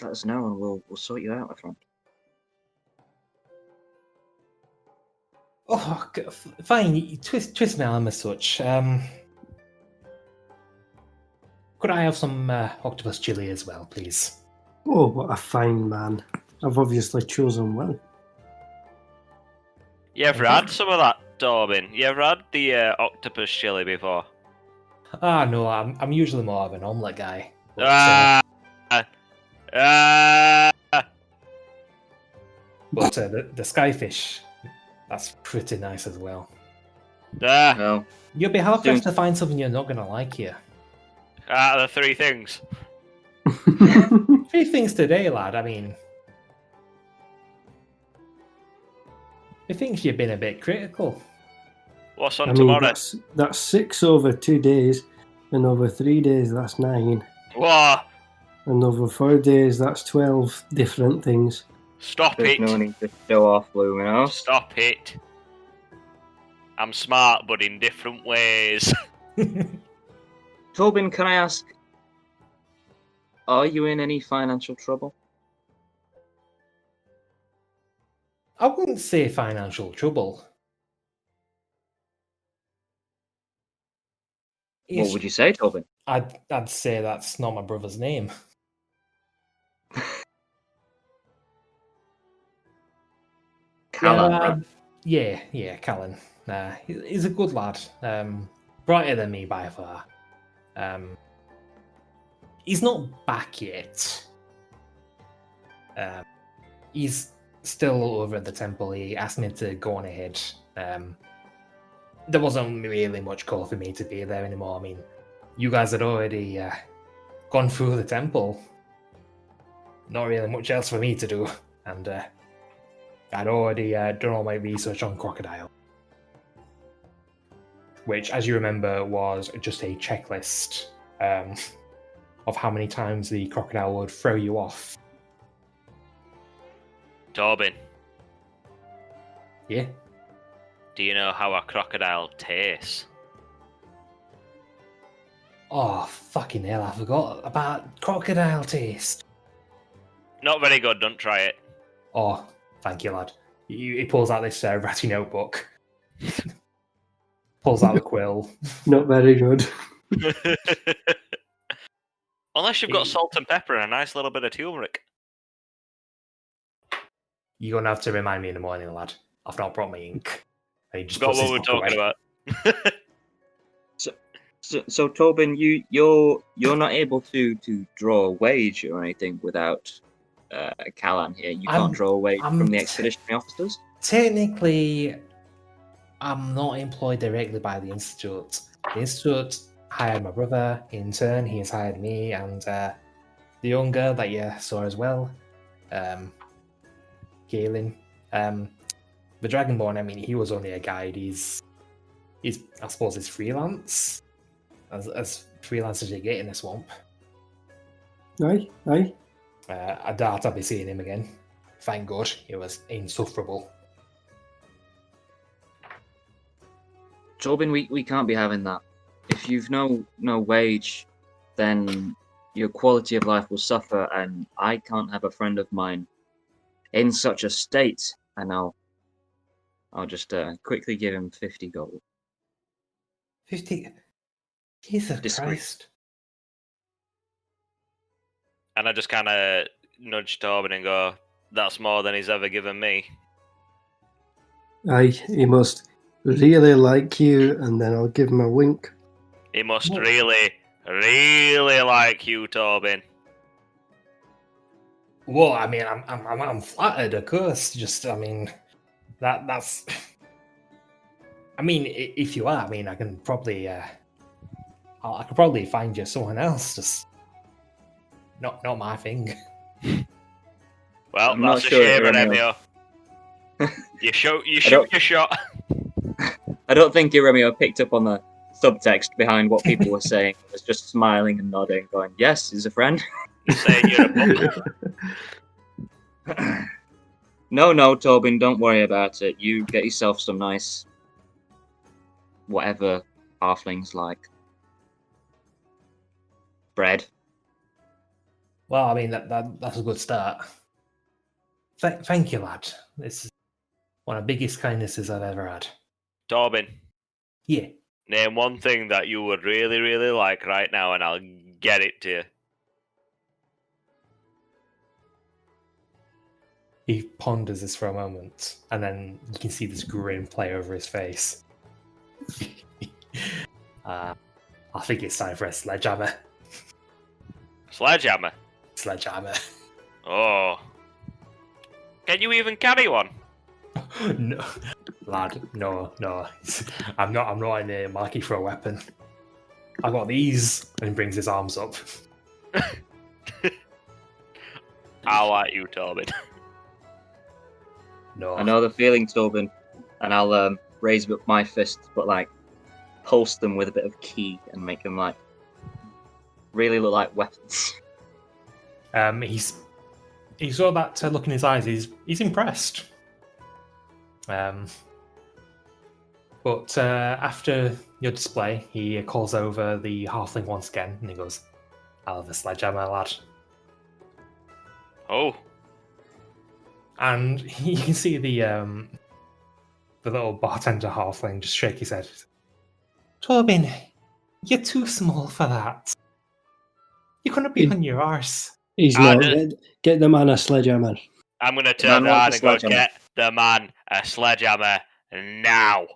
let us know and we'll sort you out, my friend. Oh, fine. You twist my arm as such. Could I have some octopus chili as well, please? Oh, what a fine man. I've obviously chosen well. You ever had some of that, Tobin? You ever had the octopus chili before? No, I'm usually more of an omelette guy. But, the skyfish, that's pretty nice as well. No. You'll be hard Soon- pressed to find something you're not gonna like here. Out of the 3 things. 3 things today, lad. I mean, methinks you've been a bit critical. What's on I mean, tomorrow? that's 6 over 2 days, and over 3 days that's 9, What? and over 4 days that's 12 different things. Stop There's it. no need to show off, Luminos. Stop it. I'm smart, but in different ways. Tobin, can I ask, are you in any financial trouble? I wouldn't say financial trouble. What would you say, Tobin? I'd say that's not my brother's name. Callan, yeah, right? yeah, Callan. He's a good lad. Brighter than me by far. He's not back yet. He's still over at the temple. He asked me to go on ahead. There wasn't really much call for me to be there anymore. I mean, you guys had already gone through the temple. Not really much else for me to do. And I'd already done all my research on Crocodile. Which, as you remember, was just a checklist of how many times the crocodile would throw you off. Tobin, Yeah? do you know how a crocodile tastes? Oh, fucking hell, I forgot about crocodile taste. Not very good, don't try it. Oh, Thank you, lad. He pulls out this ratty notebook, pulls out the quill. Not very good. Unless you've got salt and pepper and a nice little bit of turmeric. You're gonna have to remind me in the morning, lad. I've not brought my ink. He just Forgot puts what his we were book talking away. about. So Tobin, you're not able to draw a wage or anything without Callan here. You can't draw a wage from the expeditionary officers. Technically, I'm not employed directly by the Institute. The Institute hired my brother. In turn, he has hired me and the young girl that you saw as well, Galen. The Dragonborn, I mean, he was only a guide. He's I suppose, he's freelance. As freelance as you get in the swamp. Aye. I doubt I'll be seeing him again. Thank God, he was insufferable. Tobin, we can't be having that. If you've no wage, then your quality of life will suffer, and I can't have a friend of mine in such a state. And I'll just quickly give him 50 gold. 50. Jesus Discreet. Christ. And I just kind of nudge Tobin and go, that's more than he's ever given me. Aye, he must really like you, and then I'll give him a wink. He must What? really, really like you, Tobin. Well, I mean, I'm flattered, of course. Just, I mean, that's. I mean, if you are, I mean, I can probably, I could probably find you someone else. Just not my thing. Well, I'm not that's sure a shame, Iremio. Remio. You shoot don't- your shot. I don't think Iremio picked up on the subtext behind what people were saying. He was just smiling and nodding, going, "Yes, he's a friend." Saying you're a bum. No, Tobin, don't worry about it. You get yourself some nice, whatever halflings like, bread. Well, I mean, that's a good start. Thank you, lad. This is one of the biggest kindnesses I've ever had. Tobin, Yeah. name one thing that you would really, really like right now, and I'll get it to you. He ponders this for a moment, and then you can see this grin play over his face. I think it's time for a sledgehammer. Sledgehammer? Sledgehammer. Oh. Can you even carry one? No, lad, no. I'm not in the market for a weapon. I got these, and he brings his arms up. I like you, Tobin. No. I know the feeling, Tobin, and I'll raise up my fists, but like pulse them with a bit of key and make them like really look like weapons. He saw that look in his eyes. He's impressed. But after your display, he calls over the halfling once again, and he goes, "I'll have a sledgehammer, lad." Oh. And you can see the little bartender halfling just shake his head. Tobin, you're too small for that. You're gonna be on your arse. He's Ah, not. no. Get the man a sledgehammer. I'm going to Man turn wants around a and go, sledgehammer. get the man a sledgehammer now.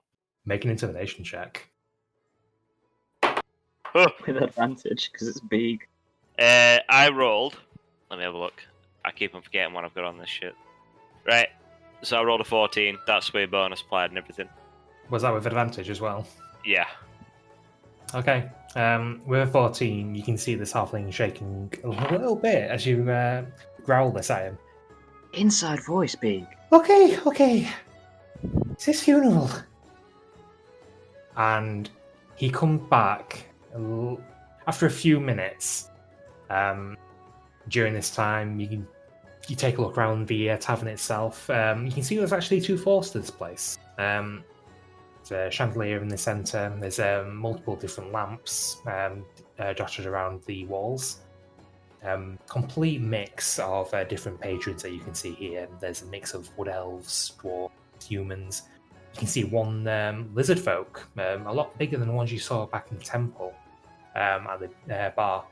Make an intimidation check. With advantage, because it's big. I rolled. Let me have a look. I keep on forgetting what I've got on this shit. Right. So I rolled a 14. That's with bonus applied and everything. Was that with advantage as well? Yeah. Okay. With a 14, you can see this halfling shaking a little bit as you growl this at him. Inside voice, big. Okay. It's his funeral. And he comes back after a few minutes. During this time, you take a look around the tavern itself. You can see there's actually two floors to this place. There's a chandelier in the centre. There's multiple different lamps dotted around the walls. Complete mix of different patrons that you can see here. There's a mix of wood elves, dwarves, humans. You can see one lizard folk, a lot bigger than the ones you saw back in the temple at the bar.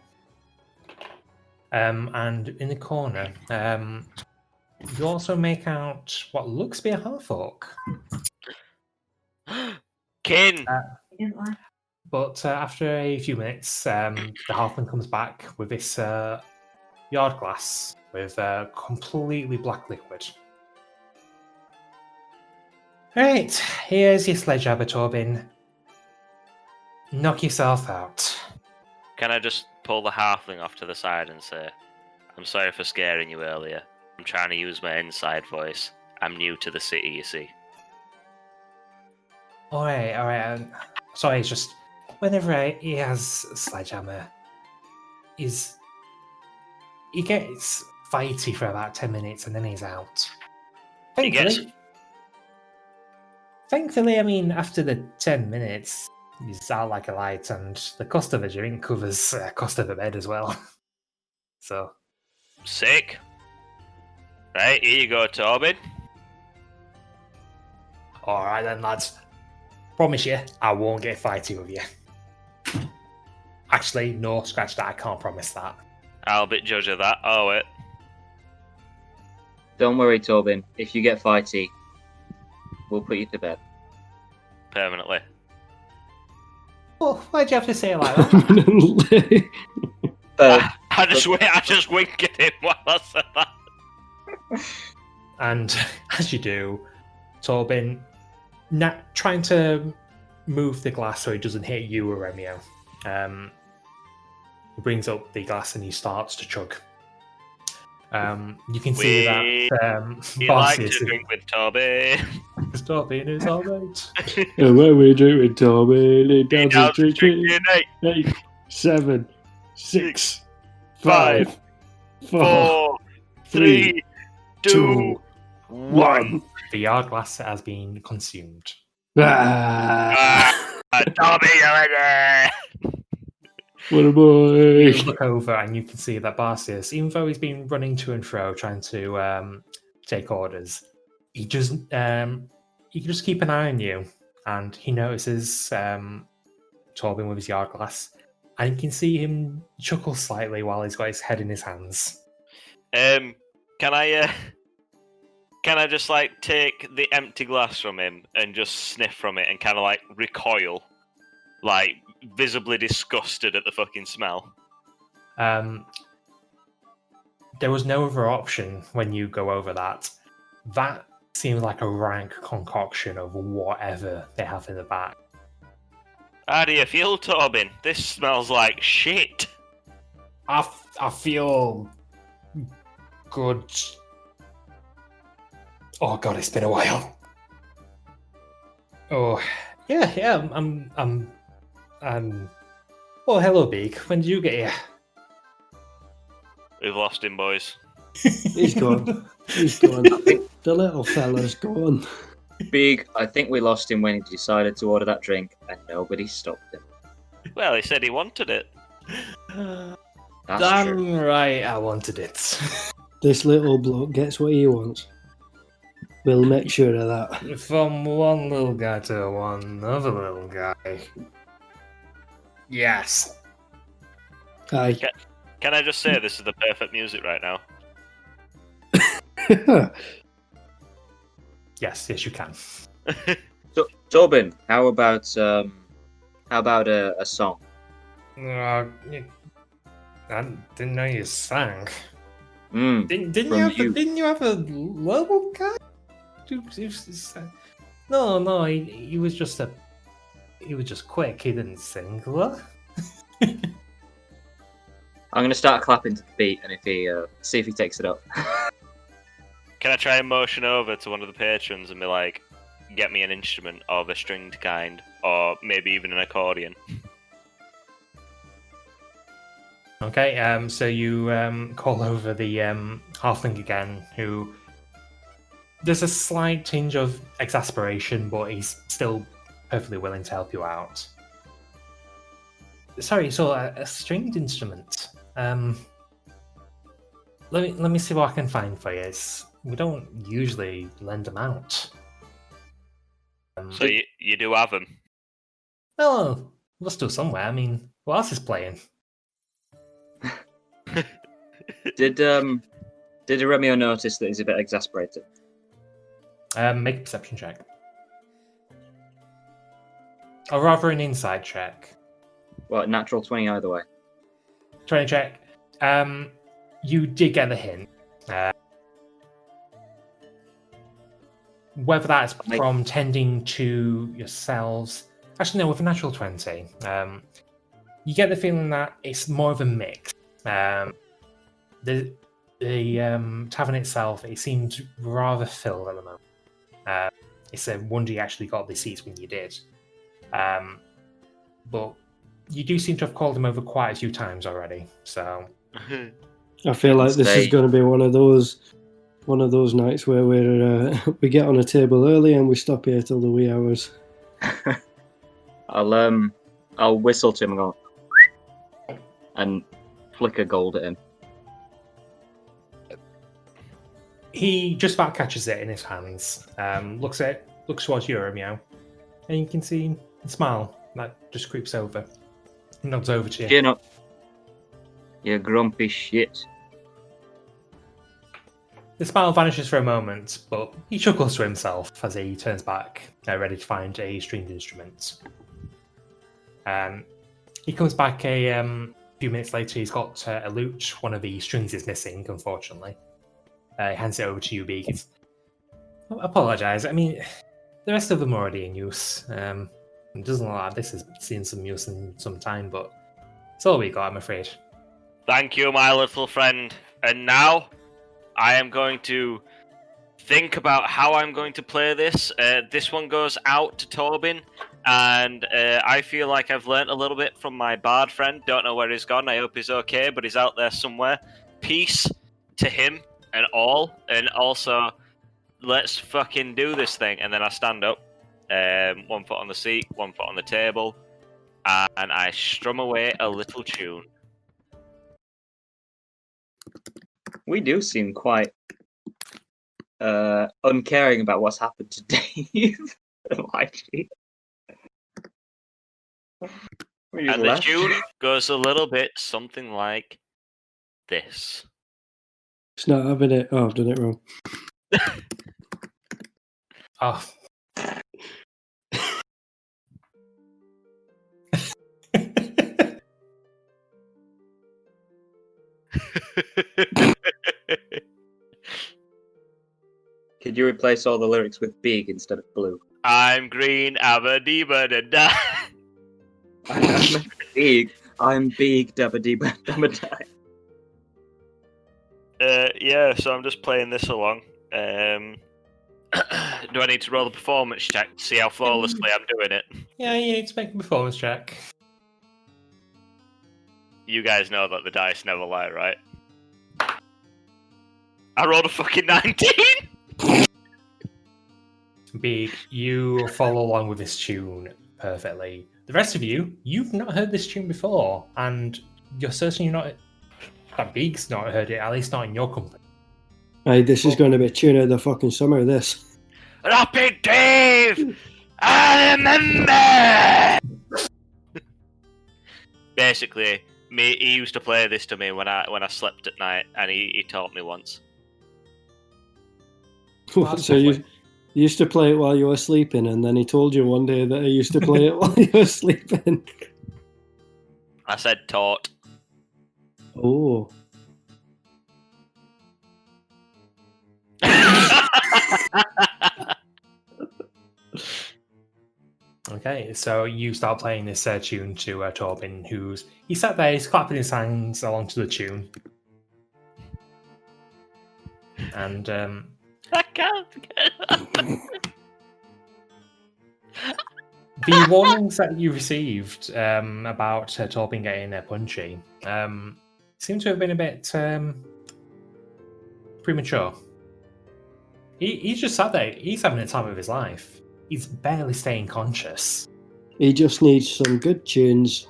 And in the corner, you also make out what looks to be a half-orc. Kin! But after a few minutes, the halfling comes back with this yard glass with completely black liquid. Right, here's your sledgehammer, Torbin. Knock yourself out. Can I just pull the halfling off to the side and say, I'm sorry for scaring you earlier. I'm trying to use my inside voice. I'm new to the city, you see. Alright. Sorry, it's just whenever he has a sledgehammer, he gets fighty for about 10 minutes and then he's out. Thankfully, I mean, after the 10 minutes, he's out like a light, and the cost of a drink covers the cost of a bed as well. So. Sick. Right, here you go, Torbin. Alright then, lads. Promise you, I won't get fighty with you. Actually, no, scratch that, I can't promise that. I'll be judge of that. Oh, wait. Don't worry, Tobin. If you get fighty, we'll put you to bed. Permanently. Oh, why'd you have to say it like that? I just winked at him while I said that. And as you do, Torbin, trying to move the glass so it doesn't hit you or Remio, he brings up the glass and he starts to chug. You can see that you like to drink with Torbin. Torbin is alright. And when we drink with Torbin, he does drinking. 8, 7, 6, 5, 4, 3, 2, 1. The yard glass has been consumed. Torbin, you're ready! What a boy! You look over and you can see that Barcius, even though he's been running to and fro trying to take orders, he can just keep an eye on you, and he notices Torbin with his yard glass, and you can see him chuckle slightly while he's got his head in his hands. Can I just like take the empty glass from him and just sniff from it and kind of like recoil, like visibly disgusted at the fucking smell? There was no other option when you go over that. That seems like a rank concoction of whatever they have in the back. How do you feel, Torbin? This smells like shit. I feel good. Oh god, it's been a while. Oh yeah. Oh, hello, Beak. When did you get here? We've lost him, boys. He's gone. The little fella's gone. Big, I think we lost him when he decided to order that drink, and nobody stopped him. Well, he said he wanted it. That's Damn true. right, I wanted it. This little bloke gets what he wants. We'll make sure of that. From one little guy to one other little guy. Yes. Aye. Can I just say this is the perfect music right now? Yes, you can. Tobin, how about a song? I didn't know you sang. Didn't you have a level guy? No, he was just quick. He didn't sing. What? I'm gonna start clapping to the beat, and see if he takes it up. Can I try and motion over to one of the patrons and be like, get me an instrument of a stringed kind, or maybe even an accordion? Okay, so you call over the halfling again, who... There's a slight tinge of exasperation, but he's still perfectly willing to help you out. Sorry, so a stringed instrument. let me see what I can find for you. We don't usually lend them out. So you do have them? Oh, we're still somewhere. I mean, what else is playing? Did Romeo notice that he's a bit exasperated? Make a perception check. Or rather, an insight check. Well, natural 20 either way. 20 check. You did get the hint. Whether that's from tending to yourselves. Actually, no, with a natural 20. You get the feeling that it's more of a mix. The tavern itself, it seems rather filled at the moment. It's a wonder you actually got the seats when you did. But you do seem to have called them over quite a few times already. So I feel like this is going to be one of those nights where we get on a table early and we stop here till the wee hours. I'll whistle to him and go and flicker gold at him. He just about catches it in his hands. Looks towards you, Romeo, and you can see a smile that just creeps over. Nods over to you. Chin up, you grumpy shit. The smile vanishes for a moment, but he chuckles to himself as he turns back, ready to find a stringed instrument. He comes back a few minutes later. He's got a lute. One of the strings is missing, unfortunately. He hands it over to you, Beak. I apologise. I mean, the rest of them are already in use. It doesn't look like this has seen some use in some time, but it's all we got, I'm afraid. Thank you, my little friend. And now, I am going to think about how I'm going to play this. This one goes out to Tobin, and I feel like I've learnt a little bit from my bard friend. Don't know where he's gone. I hope he's okay, but he's out there somewhere. Peace to him and all, and also, let's fucking do this thing. And then I stand up, 1 foot on the seat, 1 foot on the table, and I strum away a little tune. We do seem quite uncaring about what's happened to Dave. Likely. And the tune goes a little bit something like this. It's not having it. Oh, I've done it wrong. Oh. Could you replace all the lyrics with big instead of blue? I'm green, abba-dee-ba-da-da. I'm big, dabba-dee-ba-dabba-die. Yeah, so I'm just playing this along. Do I need to roll a performance check to see how flawlessly I'm doing it? Yeah, you need to make a performance check. You guys know that the dice never lie, right? I rolled a fucking 19! Big, you follow along with this tune perfectly. The rest of you've not heard this tune before, and you're certainly not. That Beak's not heard it, at least not in your company. Hey, this is going to be a tune of the fucking summer, this. Rapid Dave! I remember! Basically, he used to play this to me when I slept at night, and he taught me once. So you used to play it while you were sleeping, and then he told you one day that he used to play it while you were sleeping. I said taught. Oh. Okay, so you start playing this tune to Torben, he sat there, he's clapping his hands along to the tune. And I can't get the warnings that you received about Torben getting punchy seem to have been a bit premature. He's just sat there, he's having the time of his life. He's barely staying conscious. He just needs some good tunes,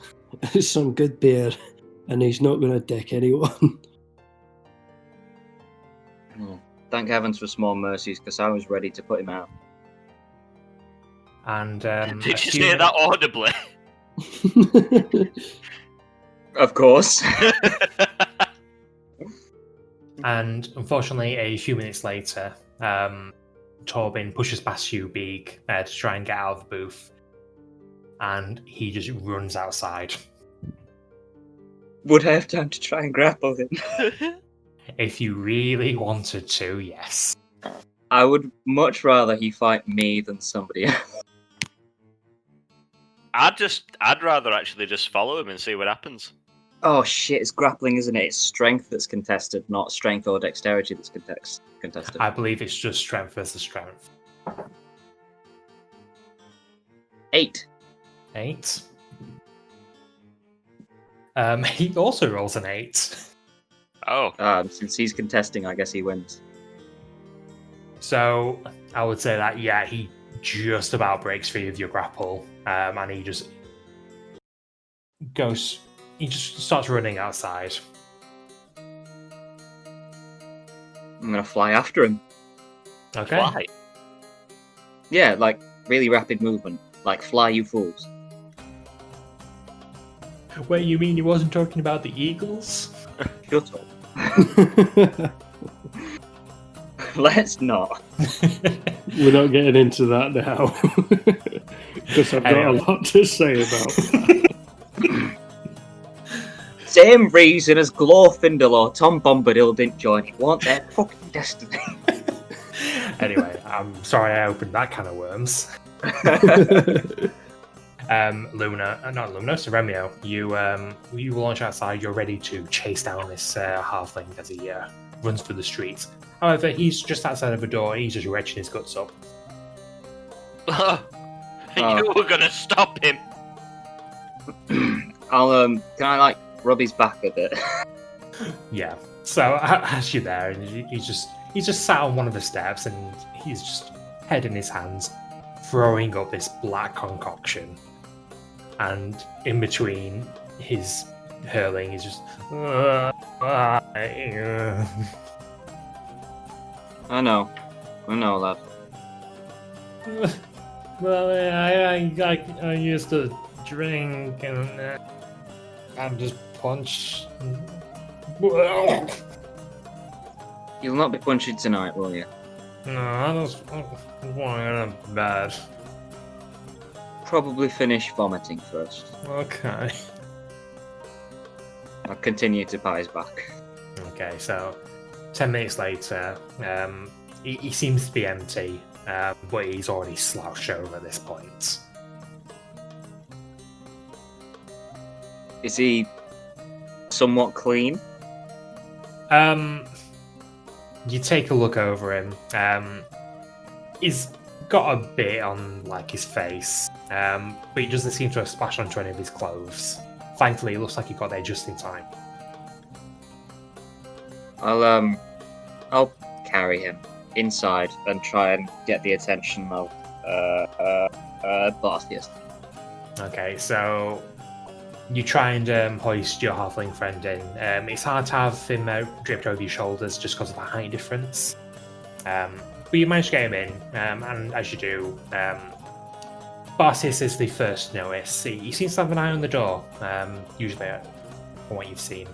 some good beer, and he's not going to dick anyone. Thank heavens for small mercies, because I was ready to put him out. And Did you say that audibly? Of course. And unfortunately, a few minutes later, Torben pushes past you, Beeg, to try and get out of the booth, and he just runs outside. Would I have time to try and grapple him? If you really wanted to, yes. I would much rather he fight me than somebody else. I'd rather actually just follow him and see what happens. Oh shit, it's grappling, isn't it? It's strength that's contested, not strength or dexterity that's contested. I believe it's just strength versus strength. 8. 8. He also rolls an 8. Oh. Since he's contesting, I guess he wins. So I would say that, yeah, he just about breaks free of your grapple, and he just starts running outside. I'm gonna fly after him. Okay. Fly. Yeah, like really rapid movement. Like fly, you fools. Wait, you mean he wasn't talking about the eagles? Shut up. Let's not. We're not getting into that now. Because I've got a lot to say about that. Same reason as Glorfindel or Tom Bombadil didn't join. It wasn't their fucking destiny. Anyway, I'm sorry I opened that can of worms. Remio, you launch outside. You're ready to chase down this halfling as he runs through the streets. However, he's just outside of a door. He's just retching his guts up. You were gonna stop him. Can I like rub his back a bit? Yeah. So as you're there, and he's just sat on one of the steps, and he's just head in his hands, throwing up this black concoction. And in between his hurling, he's just. I know, lad. Well, I used to drink and just punch. You'll not be punching tonight, will you? No, I just want bad. Probably finish vomiting first. Okay. I'll continue to pat his back. Okay, so 10 minutes later, he seems to be empty, but he's already slouched over at this point. Is he somewhat clean? You take a look over him. He's got a bit on like his face, but he doesn't seem to have splashed onto any of his clothes. Thankfully, it looks like he got there just in time. I'll carry him inside and try and get the attention of Barthius. Okay, so you try and hoist your halfling friend in. It's hard to have him draped over your shoulders just because of the height difference. But you manage to get him in, and as you do, Bartius is the first to notice. He seems to have an eye on the door, usually from what you've seen.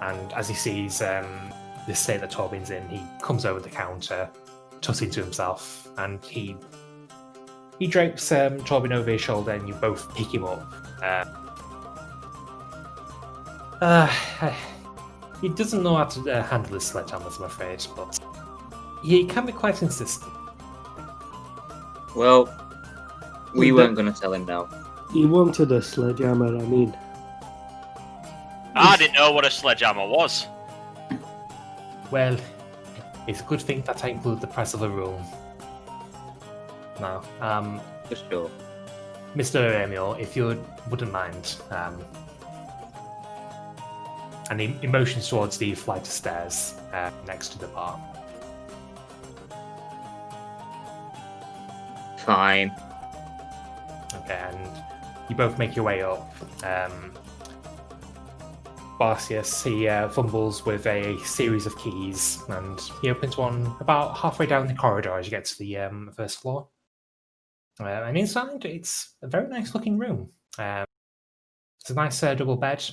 And as he sees the state that Torben's in, he comes over the counter, tutting to himself, and he drapes Torben over his shoulder, and you both pick him up. He doesn't know how to handle his sledgehammers, I'm afraid, but he can be quite insistent. Well, we weren't going to tell him no. He wanted a sledgehammer, I mean. I didn't know what a sledgehammer was. Well, it's a good thing that I include the price of a room. Now, For sure. Mr. Emil, if you wouldn't mind, and he motions towards the flight of stairs next to the bar. Fine. Okay, and you both make your way up. Barcius, he fumbles with a series of keys, and he opens one about halfway down the corridor as you get to the first floor. And inside, it's a very nice looking room. It's a nice double bed,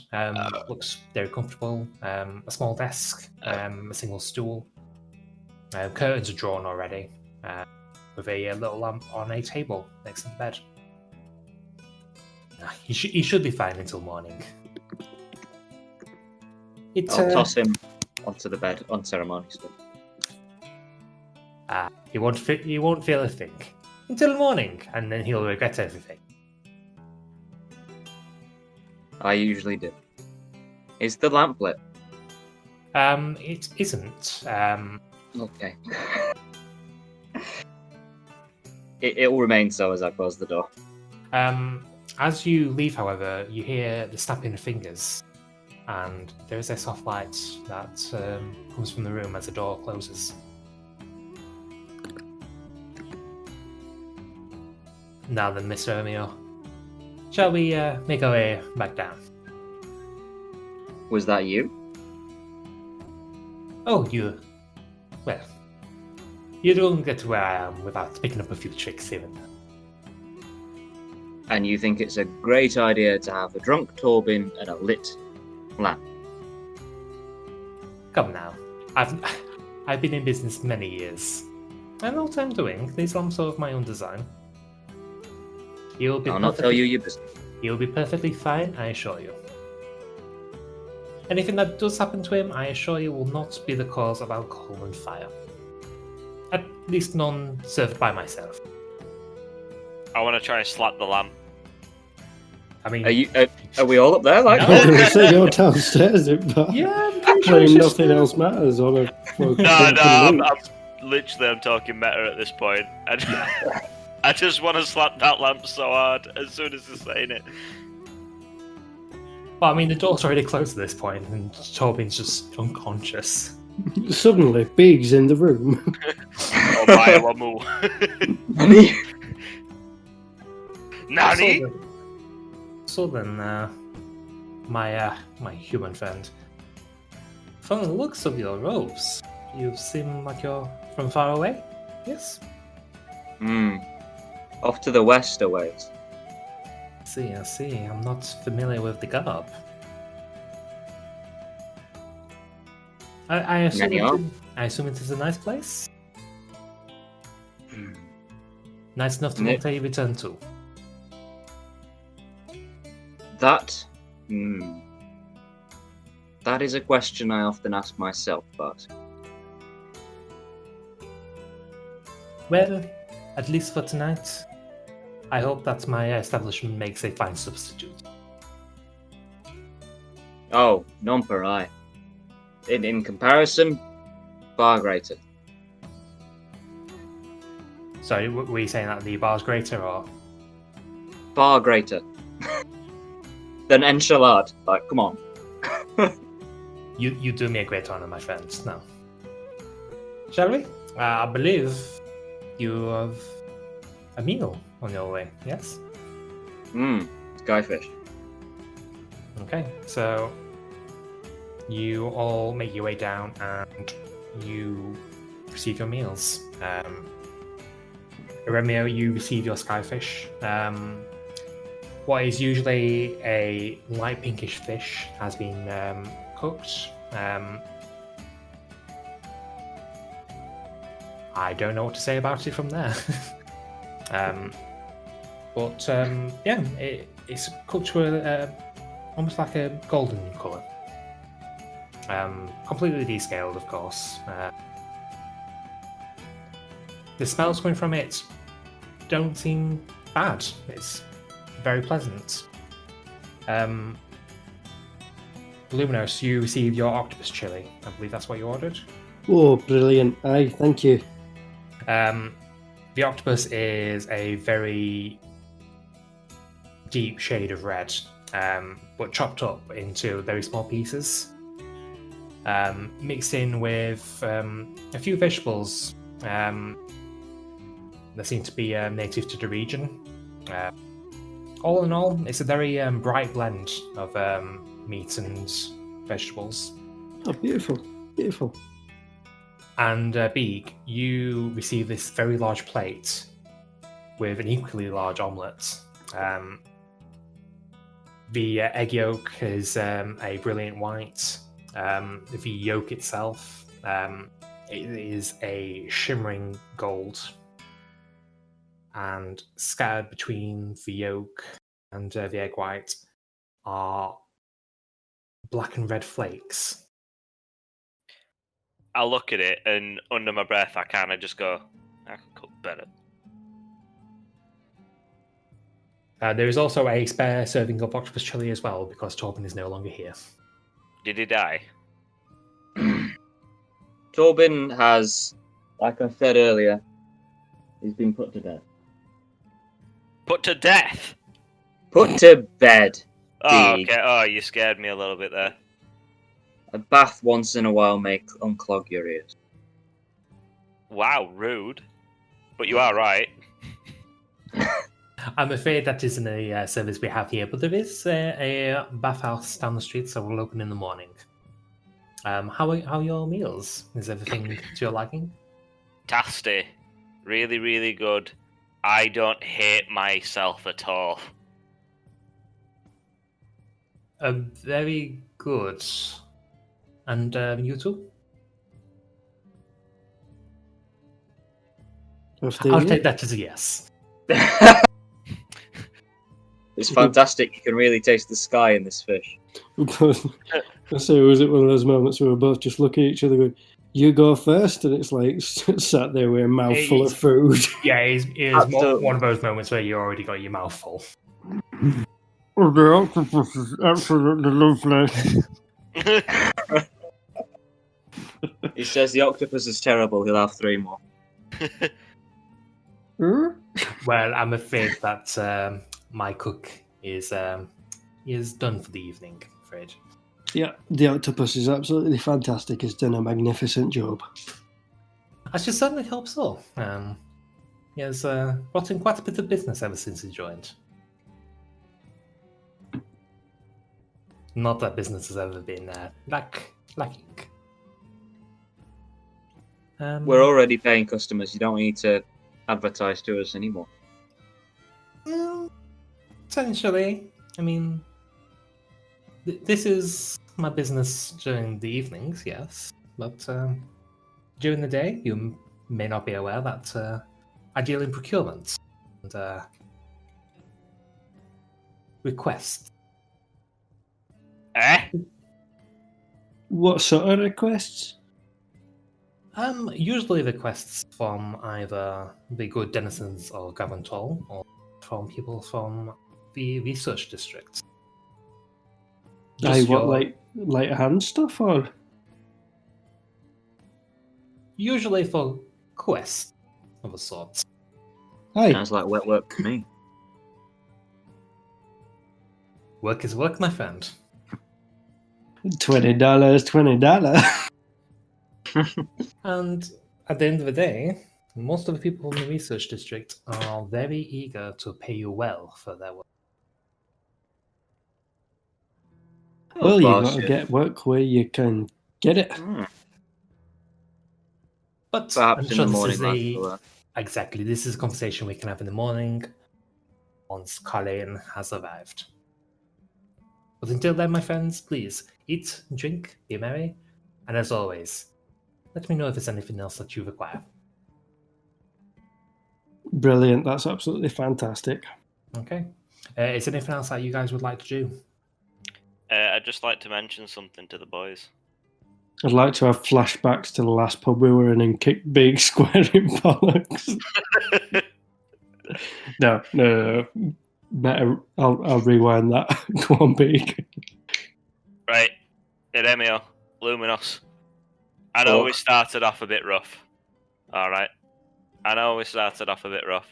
looks very comfortable, a small desk, a single stool. Curtains are drawn already, with a little lamp on a table next to the bed. He should be fine until morning. I'll toss him onto the bed unceremoniously. He won't feel a thing until morning, and then he'll regret everything. I usually do. Is the lamp lit? It isn't. Okay. It'll remain so as I close the door. As you leave, however, you hear the snapping of fingers, and there is a soft light that comes from the room as the door closes. Now then, Miss Romeo, shall we make our way back down? Was that you? Oh, you. Well, you don't get to where I am without picking up a few tricks here and there. And you think it's a great idea to have a drunk Torben and a lit lamp? Come now, I've been in business many years. I know what I'm doing. These lamps are of my own design. I'll not tell you your business. He'll be perfectly fine, I assure you. Anything that does happen to him, I assure you, will not be the cause of alcohol and fire. At least none served by myself. I want to try and slap the lamp. I mean, Are we all up there? Like, I was going to say you're downstairs, but yeah, I'm pretty sure it's just, nothing else matters on a. No, I'm talking meta at this point. I just want to slap that lamp so hard as soon as you're saying it. Well, I mean, the door's already closed at this point, and Tobin's just unconscious. Suddenly, Big's in the room. Oh, my wamu. Nani? So then, my human friend, from the looks of your robes, you seem like you're from far away. Yes. Off to the west a ways. I see. I'm not familiar with the garb. I assume it is a nice place. Nice enough to want to return to. That is a question I often ask myself, but Well, at least for tonight, I hope that my establishment makes a fine substitute. oh, none per eye. In comparison, far greater. Sorry, were you saying that the bar's greater, or? Far greater than enchilada. Like, come on. You do me a great honor, my friend. Now, shall we? I believe you have a meal on your way, yes? Skyfish. Okay, so you all make your way down and you receive your meals. Romeo, you receive your skyfish. What is usually a light pinkish fish has been cooked. I don't know what to say about it from there. It's cooked to almost like a golden colour. Completely descaled, of course. The smells coming from it don't seem bad. It's very pleasant. Luminos, you received your octopus chili. I believe that's what you ordered. Oh, brilliant. Aye, thank you. The octopus is a very deep shade of red, but chopped up into very small pieces. Mixed in with a few vegetables that seem to be native to the region. All in all, it's a very bright blend of meat and vegetables. Oh, beautiful, beautiful. And Beeg, you receive this very large plate with an equally large omelette. The egg yolk is a brilliant white. The yolk itself it is a shimmering gold. And scattered between the yolk and the egg white are black and red flakes. I look at it, and under my breath, I kind of just go, I can cook better. There is also a spare serving of octopus chili as well, because Torben is no longer here. Did he die? Tobin has, like I said earlier, he's been put to death. Put to death? Put to bed. Oh, Big. okay. Oh, you scared me a little bit there. A bath once in a while may unclog your ears. Wow, rude. But you are right. I'm afraid that isn't a service we have here, but there is a bathhouse down the street, so we'll open in the morning. How are your meals? Is everything to your liking? Tasty. Really, really good. I don't hate myself at all. Very good. And you too? I'll take that as a yes. It's fantastic. You can really taste the sky in this fish. So was it one of those moments where we both just look at each other going, you go first? And it's like sat there with a mouth full of food. Yeah, it's one of those moments where you already got your mouth full. Oh, the octopus is absolutely lovely. He says the octopus is terrible. He'll have 3 more. Well, I'm afraid that my cook is done for the evening, I'm afraid. Yeah, the octopus is absolutely fantastic. He's done a magnificent job. I should certainly hope so. He has brought in quite a bit of business ever since he joined. Not that business has ever been lacking. We're already paying customers. You don't need to advertise to us anymore. Potentially. I mean, this is my business during the evenings, yes. But during the day, you may not be aware that I deal in procurement and requests. Eh? What sort of requests? Usually requests from either the good denizens of Goblin or from people from the research district. Like hand stuff or? Usually for quests of a sort. Aye. Sounds like wet work to me. Work is work, my friend. $20. And at the end of the day, most of the people in the research district are very eager to pay you well for their work. Well, you got to get work where you can get it. But Perhaps I'm in sure the this morning. is exactly. This is a conversation we can have in the morning once Colleen has arrived. But until then, my friends, please eat, drink, be merry, and as always, let me know if there's anything else that you require. Brilliant. That's absolutely fantastic. Okay. Is there anything else that you guys would like to do? I'd just like to mention something to the boys. I'd like to have flashbacks to the last pub we were in and kick big square in bollocks. No. Better. I'll rewind that. Go on, Big. Right. Edemio, Luminos. I know we started off a bit rough. Alright. I know we started off a bit rough.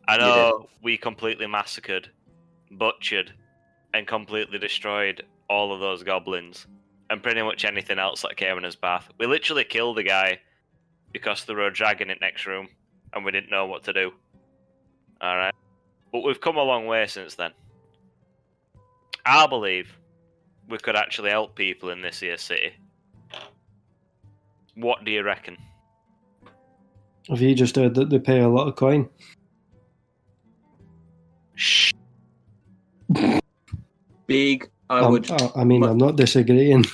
I know we completely massacred, butchered, and completely destroyed all of those goblins. And pretty much anything else that came in his path. We literally killed a guy because there were a dragon in next room and we didn't know what to do. Alright. But we've come a long way since then. I believe we could actually help people in this here city. What do you reckon? Have you just heard that they pay a lot of coin? Shh. Big, I I'm would. not disagreeing.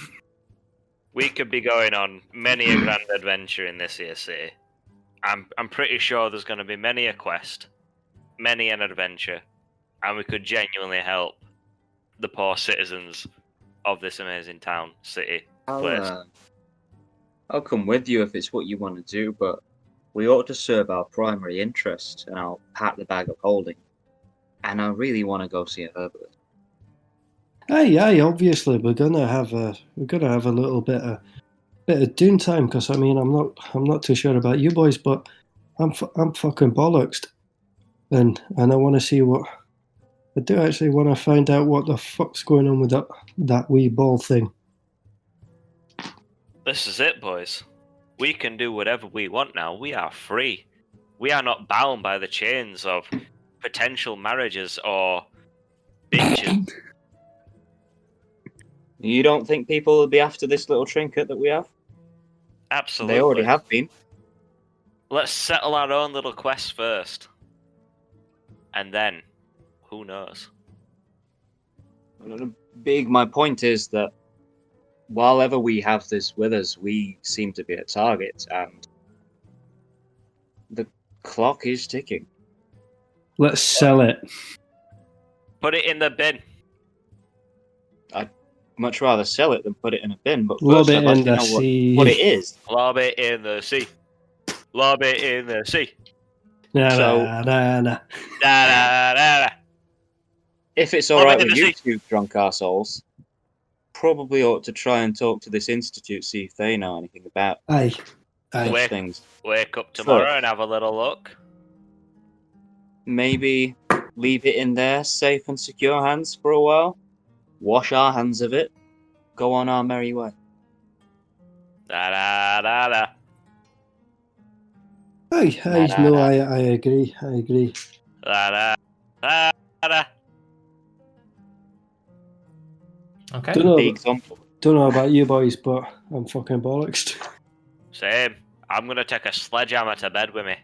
We could be going on many a grand adventure in this here city. I'm pretty sure there's going to be many a quest, many an adventure, and we could genuinely help the poor citizens of this amazing town, city, place. I'll come with you if it's what you want to do, but we ought to serve our primary interest, and I'll pat the bag of holding. And I really want to go see a herbalist. Aye, obviously we're gonna have a little bit of doom time, because I'm not too sure about you boys, but I'm fucking bollocksed, and I want to see what. I do actually want to find out what the fuck's going on with that wee ball thing. This is it, boys. We can do whatever we want now. We are free. We are not bound by the chains of potential marriages or bitches. You don't think people will be after this little trinket that we have? Absolutely. They already have been. Let's settle our own little quest first. And then, who knows? My point is that while ever we have this with us, we seem to be a target, and the clock is ticking. Let's sell it. Put it in the bin. I'd much rather sell it than put it in a bin, but Lob first it I'd like in to the know sea. what it is. Lob it in the sea. Lob it in the sea. Nah. Da, da, da, da. If it's Lob alright it in with the you sea. two drunk arseholes, probably ought to try and talk to this institute, see if they know anything about Aye. such things. Wake up tomorrow and have a little look. Maybe leave it in their safe and secure hands for a while, wash our hands of it, go on our merry way. Da, da, da, da. Aye. No, I agree. Da, da, da, da. Okay. Don't know about you boys, but I'm fucking bollocks. Same. I'm gonna take a sledgehammer to bed with me.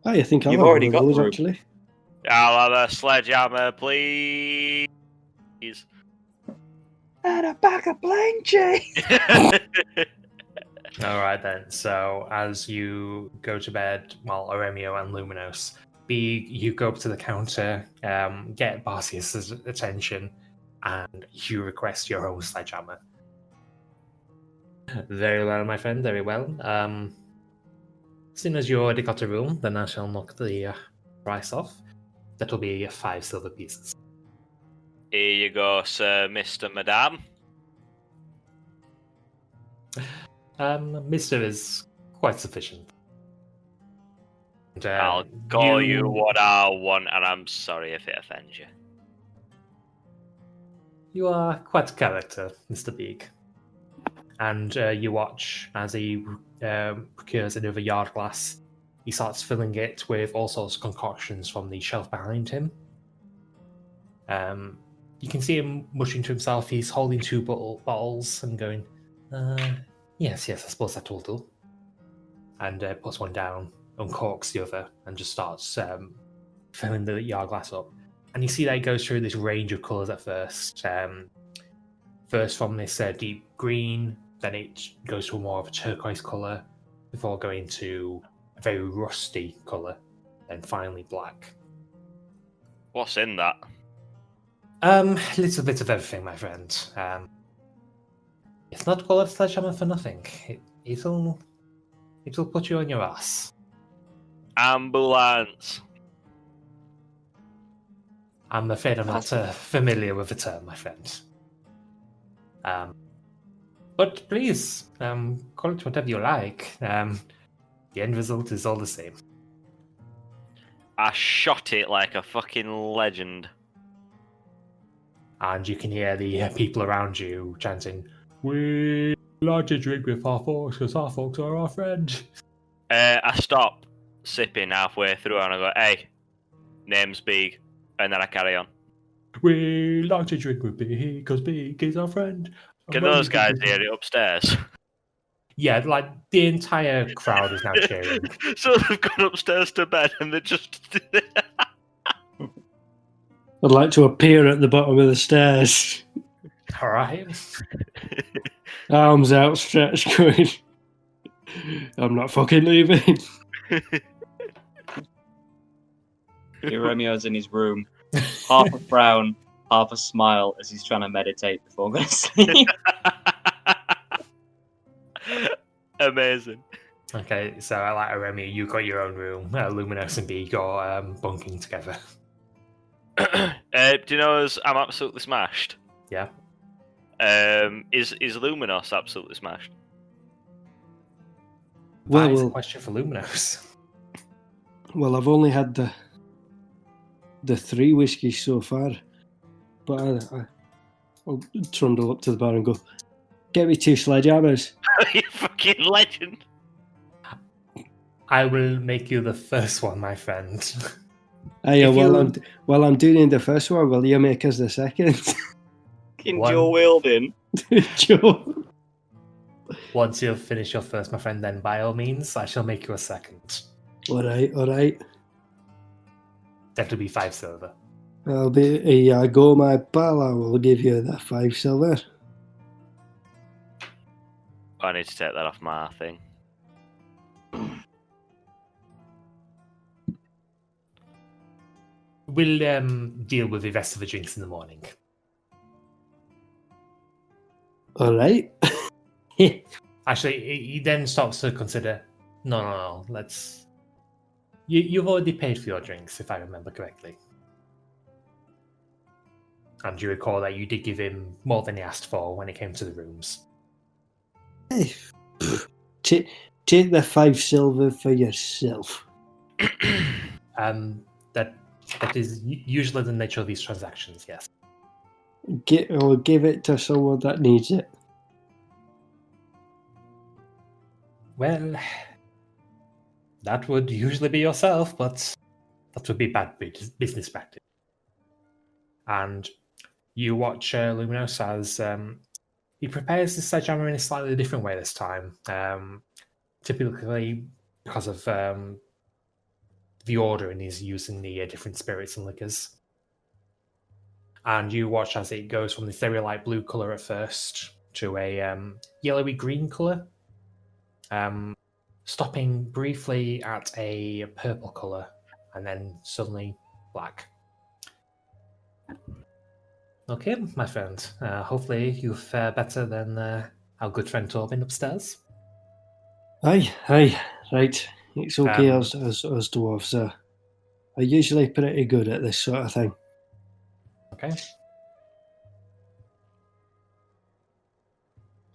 I think I'll You've have already one of got those, the room. actually. I'll have a sledgehammer, please. And a bag of plain cheese. All right then. So as you go to bed, while Aremio and Luminos, you go up to the counter, get Barcius's attention, and you request your own sledgehammer. Very well, my friend. Very well. As soon as you already got a room, then I shall knock the price off. That'll be 5 silver pieces. Here you go, sir, Mr. Madame. Mister is quite sufficient. And, I'll call you what I want, and I'm sorry if it offends you. You are quite a character, Mr. Beak. And you watch as he procures another yard glass. He starts filling it with all sorts of concoctions from the shelf behind him. You can see him muttering to himself. He's holding 2 bottles and going, yes, I suppose that will do. And puts one down, uncorks the other, and just starts filling the yard glass up. And you see that it goes through this range of colours at first. First from this deep green, then it goes to more of a turquoise colour, before going to a very rusty colour, then finally black. What's in that? Little bit of everything, my friend. It's not called a sledgehammer for nothing. It'll put you on your ass. Ambulance. I'm afraid I'm not familiar with the term, my friend. But please, call it whatever you like. The end result is all the same. I shot it like a fucking legend. And you can hear the people around you chanting, "We like to drink with our folks because our folks are our friend." I stop sipping halfway through and I go, hey, name's Big, and then I carry on. We like to drink with Big because Big is our friend. Can those guys hear it upstairs? Yeah, like the entire crowd is now cheering. So they've gone upstairs to bed and they're just. I'd like to appear at the bottom of the stairs, All right. arms outstretched, going, I'm not fucking leaving. Romeo's in his room, half a frown, half a smile as he's trying to meditate before going to sleep. Amazing. Okay, so I like Remy, you got your own room. Luminos and B got bunking together. Do you know as I'm absolutely smashed? Yeah. Is Luminos absolutely smashed? That is a Well, question for Luminos. well, I've only had the 3 whiskies so far, but I'll trundle up to the bar and go, get me 2 sledgehammers. You fucking legend. I will make you the first one, my friend. Hey, If while I'm doing the first one, will you make us the second? Fucking One. Joe Wielding. Joe. Once you've finished your first, my friend, then by all means, I shall make you a second. All right. That will be 5 silver. I'll be go, my pal. I will give you the 5 silver. I need to take that off my thing. We'll deal with the rest of the drinks in the morning. All right. Actually, he then starts to consider, no, let's... You've already paid for your drinks, if I remember correctly. And you recall that you did give him more than he asked for when it came to the rooms. Hey, take the 5 silver for yourself. That is usually the nature of these transactions, yes. Give it to someone that needs it. Well, that would usually be yourself, but that would be bad business practice. And you watch Luminos as he prepares the sledgehammer in a slightly different way this time. Typically, because of the order, and he's using the different spirits and liquors. And you watch as it goes from this very light blue colour at first to a yellowy green colour, stopping briefly at a purple colour, and then suddenly black. Okay, my friend. Hopefully you fare better than our good friend Torvin upstairs. Aye, right. It's okay as dwarves are usually pretty good at this sort of thing. Okay.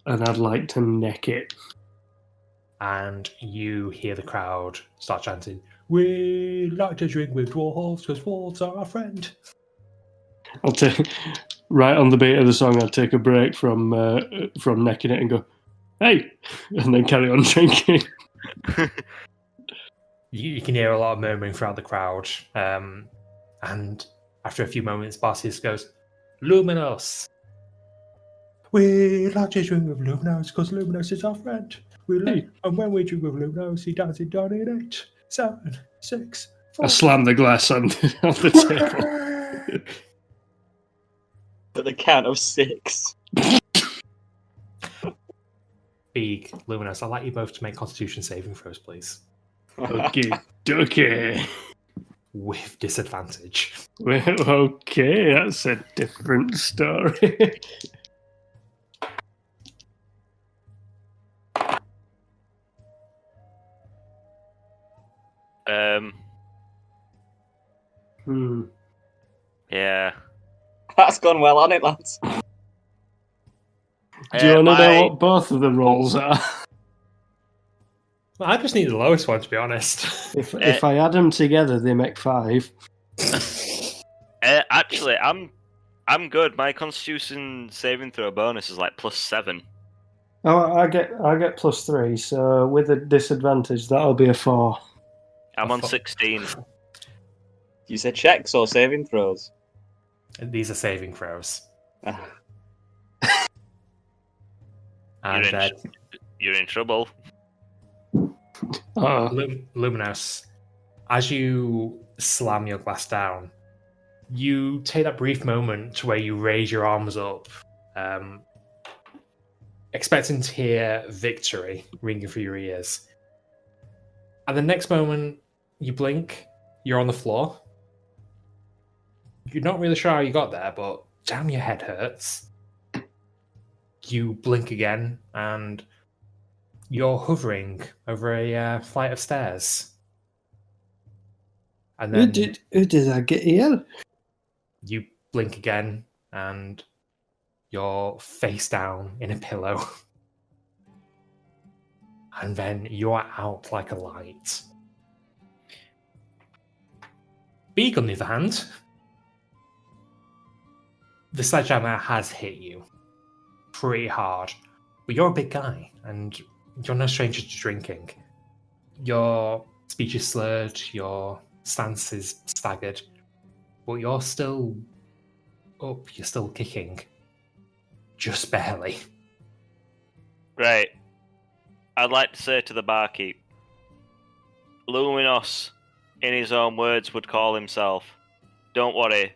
And I'd like to neck it. And you hear the crowd start chanting, "We like to drink with dwarves because dwarves are our friend." I'll take right on the beat of the song. I'll take a break from necking it and go, "Hey," and then carry on drinking. You can hear a lot of murmuring throughout the crowd. And after a few moments, Barsius goes, "Luminos! We like to drink with Luminos because Luminos is our friend. And when we drink with Luminos, he does it down in 8, 7, 6, 4. I slam the glass on the table. At the count of 6. Big, Luminos, I'd like you both to make Constitution saving throws, please. Okay. With disadvantage. Well, okay, that's a different story. Yeah. That's gone well on it, lads. Do you want to know what both of the rolls are? I just need the lowest one, to be honest. If I add them together, they make 5. Actually, I'm good. My Constitution saving throw bonus is like +7. Oh, I get +3. So with a disadvantage, that'll be a 4. I'm on 16. You said checks or saving throws? These are saving throws. Ah, And You're in trouble. Oh, Luminous, as you slam your glass down, you take that brief moment where you raise your arms up, expecting to hear victory ringing through your ears. And the next moment, you blink, you're on the floor. You're not really sure how you got there, but damn, your head hurts. You blink again, and you're hovering over a flight of stairs. And who then did I get here? you blink again, and you're face down in a pillow. And then you're out like a light. Beak, on the other hand, the sledgehammer has hit you pretty hard. But you're a big guy, and you're no stranger to drinking. Your speech is slurred, your stance is staggered, but you're still up, you're still kicking. Just barely. Right. I'd like to say to the barkeep, Luminos, in his own words, would call himself, don't worry,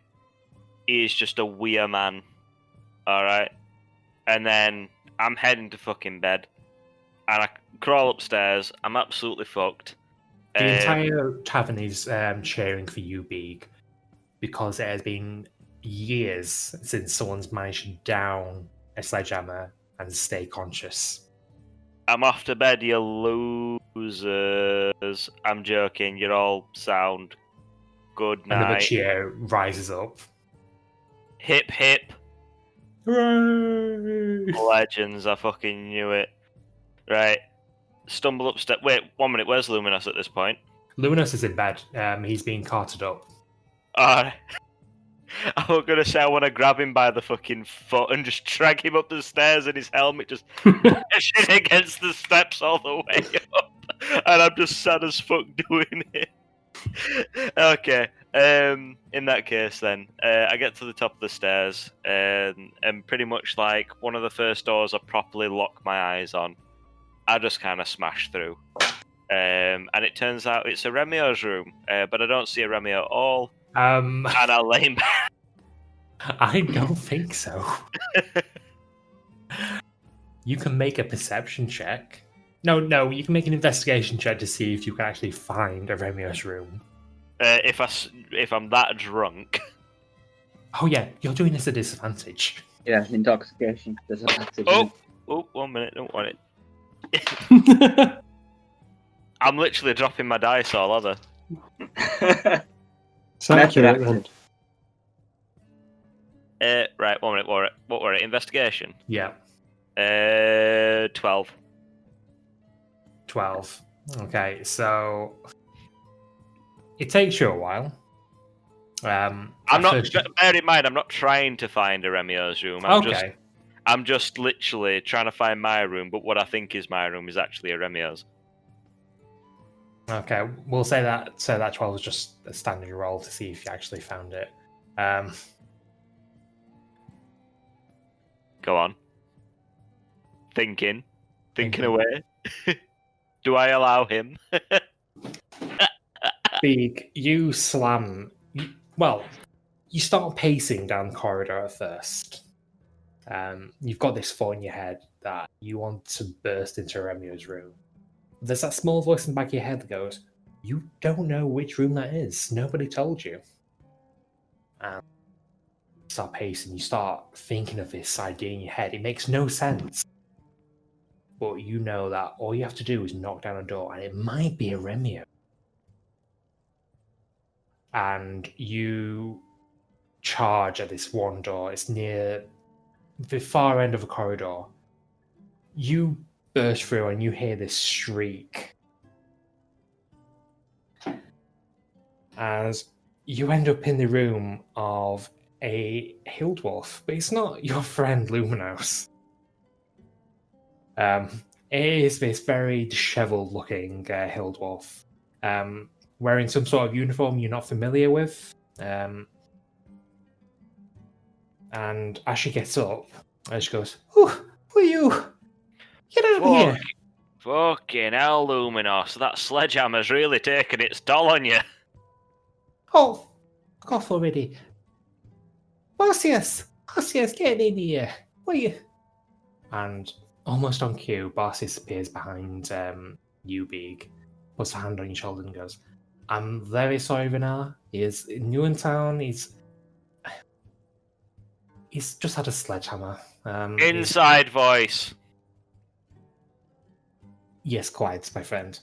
he is just a weird man. Alright? And then I'm heading to fucking bed. And I crawl upstairs. I'm absolutely fucked. The entire tavern is cheering for you, Beak, because it has been years since someone's managed to down a sledgehammer and stay conscious. I'm off to bed, you losers. I'm joking. You're all sound. Good Another night. cheer rises up. Hip hip. Hooray! Legends. I fucking knew it. Right. Stumble upstairs. Wait, 1 minute. Where's Luminous at this point? Luminous is in bed. He's being carted up. I was going to say I want to grab him by the fucking foot and just drag him up the stairs and his helmet just pushing against the steps all the way up. And I'm just sad as fuck doing it. Okay. In that case then, I get to the top of the stairs and pretty much like one of the first doors I properly lock my eyes on, I just kind of smash through. And it turns out it's a Remio's room, but I don't see a Remio at all. And I lay him back. I don't think so. You can make a perception check. No, you can make an investigation check to see if you can actually find a Remio's room. If I'm that drunk. Oh yeah, you're doing this at disadvantage. yeah, intoxication. There's a passage. Oh, 1 minute, don't want it. I'm literally dropping my dice all over. It's accurate then. Right, 1 minute, what were it? Investigation? Yeah, 12. 12. Okay, so it takes you a while. I'm not. Bear in mind, I'm not trying to find a Remio's room. I'm just literally trying to find my room. But what I think is my room is actually a Remio's. Okay, we'll say that. So that 12 was just a standard roll to see if you actually found it. Go on. Thinking away. Do I allow him? Big, you slam. Well, you start pacing down the corridor at first. You've got this thought in your head that you want to burst into Remio's room. There's that small voice in the back of your head that goes, "You don't know which room that is. Nobody told you." You start pacing. You start thinking of this idea in your head. It makes no sense. But you know that all you have to do is knock down a door, and it might be a Remio. And you charge at this one door. It's near the far end of a corridor. You burst through and you hear this shriek. As you end up in the room of a hill dwarf, but it's not your friend Luminos. It is this very disheveled looking hill dwarf. Wearing some sort of uniform you're not familiar with. And as she gets up, she goes, "Oh, who are you? Get out of here!" Fucking hell, Luminos. That sledgehammer's really taken its toll on you. Oh, fuck off already. Barcius! Barcius, get in here! What are you? And almost on cue, Barcius appears behind you, Big, puts a hand on your shoulder and goes, "I'm very sorry, Vanilla. He is new in town. He's just had a sledgehammer. Inside voice. Yes, quiet, my friend.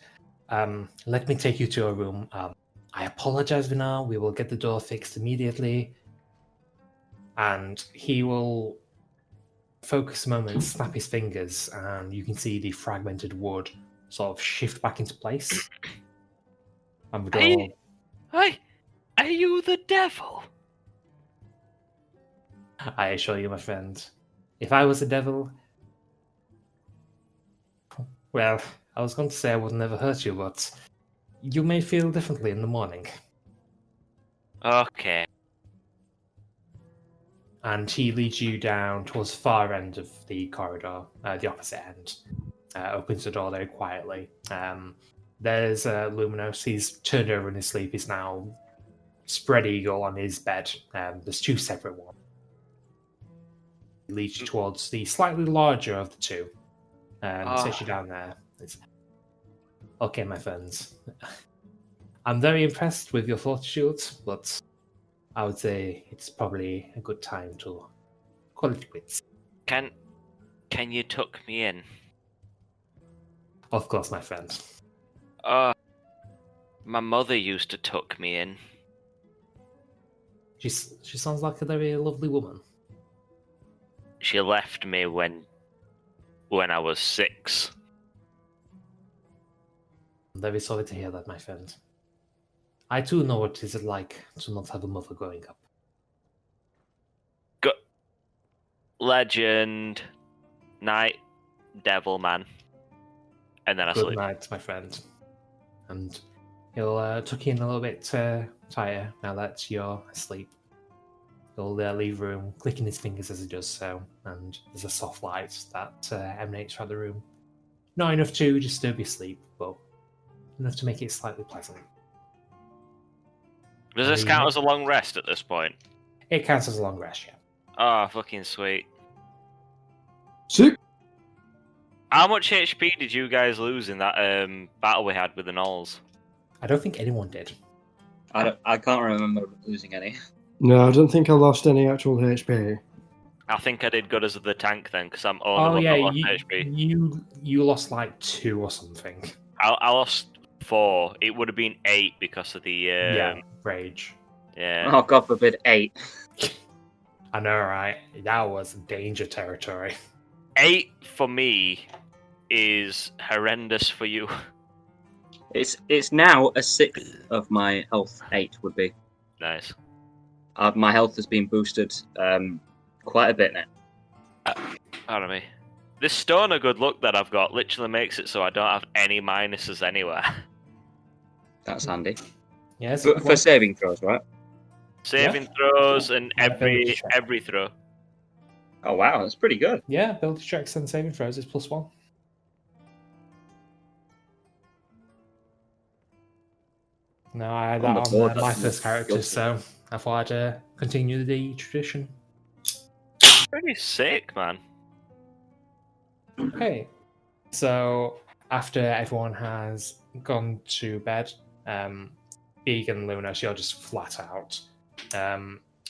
Let me take you to a room. I apologize, Vanilla. We will get the door fixed immediately." And he will focus a moment, snap his fingers, and you can see the fragmented wood sort of shift back into place. And the door. Hey, are you the devil? I assure you, my friend, if I was a devil, well, I was going to say I would never hurt you, but you may feel differently in the morning. Okay. And he leads you down towards the far end of the corridor, the opposite end. Opens the door very quietly. There's Luminos. He's turned over in his sleep. He's now spread eagle on his bed. There's two separate ones. He leads you towards the slightly larger of the two. Sits you down there. Okay, my friends. I'm very impressed with your fortitude, but I would say it's probably a good time to call it quits. Can you tuck me in? Of course, my friend. My mother used to tuck me in. She sounds like a very lovely woman. She left me when I was 6. I'm very sorry to hear that, my friend. I too know what it is like to not have a mother growing up. Legend, night, devil man, and then I Good sleep. night, my friend. And he'll tuck you in a little bit tighter now that you're asleep. He'll leave the room, clicking his fingers as he does so, and there's a soft light that emanates from the room. Not enough to disturb your sleep, but enough to make it slightly pleasant. Does this count as a long rest at this point? It counts as a long rest, yeah. Oh, fucking sweet. Sick. How much HP did you guys lose in that battle we had with the Gnolls? I don't think anyone did. I can't remember losing any. No, I don't think I lost any actual HP. I think I did good as the tank then, because I'm only lost HP. You lost like 2 or something. I lost 4. It would have been 8 because of the rage. Yeah. Oh, God forbid, 8. I know, right? That was danger territory. 8 for me is horrendous for you. It's now a 6th of my health. 8 would be. Nice. My health has been boosted quite a bit now. Pardon me. This stone of good luck that I've got literally makes it so I don't have any minuses anywhere. That's handy. Yes. But for saving throws, right? Saving throws and every throw. Oh wow, that's pretty good. Yeah, ability checks and saving throws is +1. No, I had that on my first character, so I thought I'd continue the tradition. Pretty sick, man. Okay, so after everyone has gone to bed, Big and Luna, you're just flat out.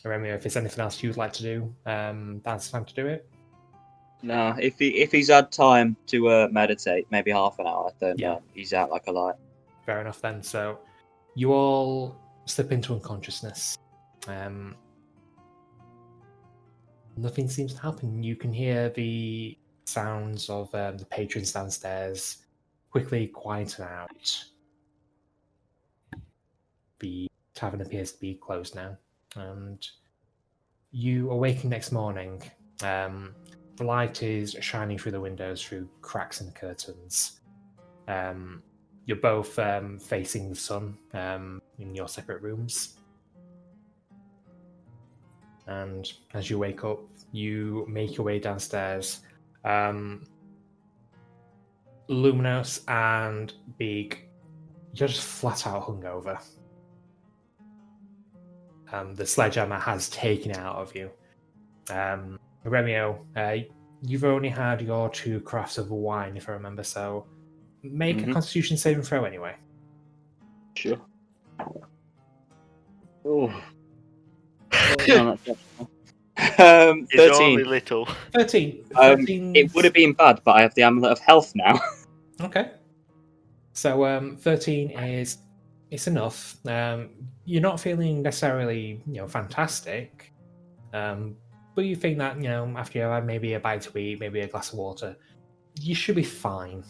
Remember, if there's anything else you'd like to do, that's the time to do it. No, if he's had time to meditate, maybe half an hour, then he's out like a light. Fair enough then. So you all slip into unconsciousness. Nothing seems to happen. You can hear the sounds of the patrons downstairs quickly quieten out. The tavern appears to be closed now, and you awaken next morning. The light is shining through the windows, through cracks in the curtains. You're both facing the sun in your separate rooms. And as you wake up, you make your way downstairs. Luminous and Beak, you're just flat out hungover. The sledgehammer has taken it out of you. Remio, you've only had your 2 crafts of wine, if I remember, so make a Constitution saving throw anyway. Sure. Oh. No, that's It's 13. only little. 13. It would have been bad, but I have the Amulet of Health now. Okay. So 13 is it's enough. You're not feeling necessarily fantastic, but you think that after you have maybe a bite to eat, maybe a glass of water, you should be fine.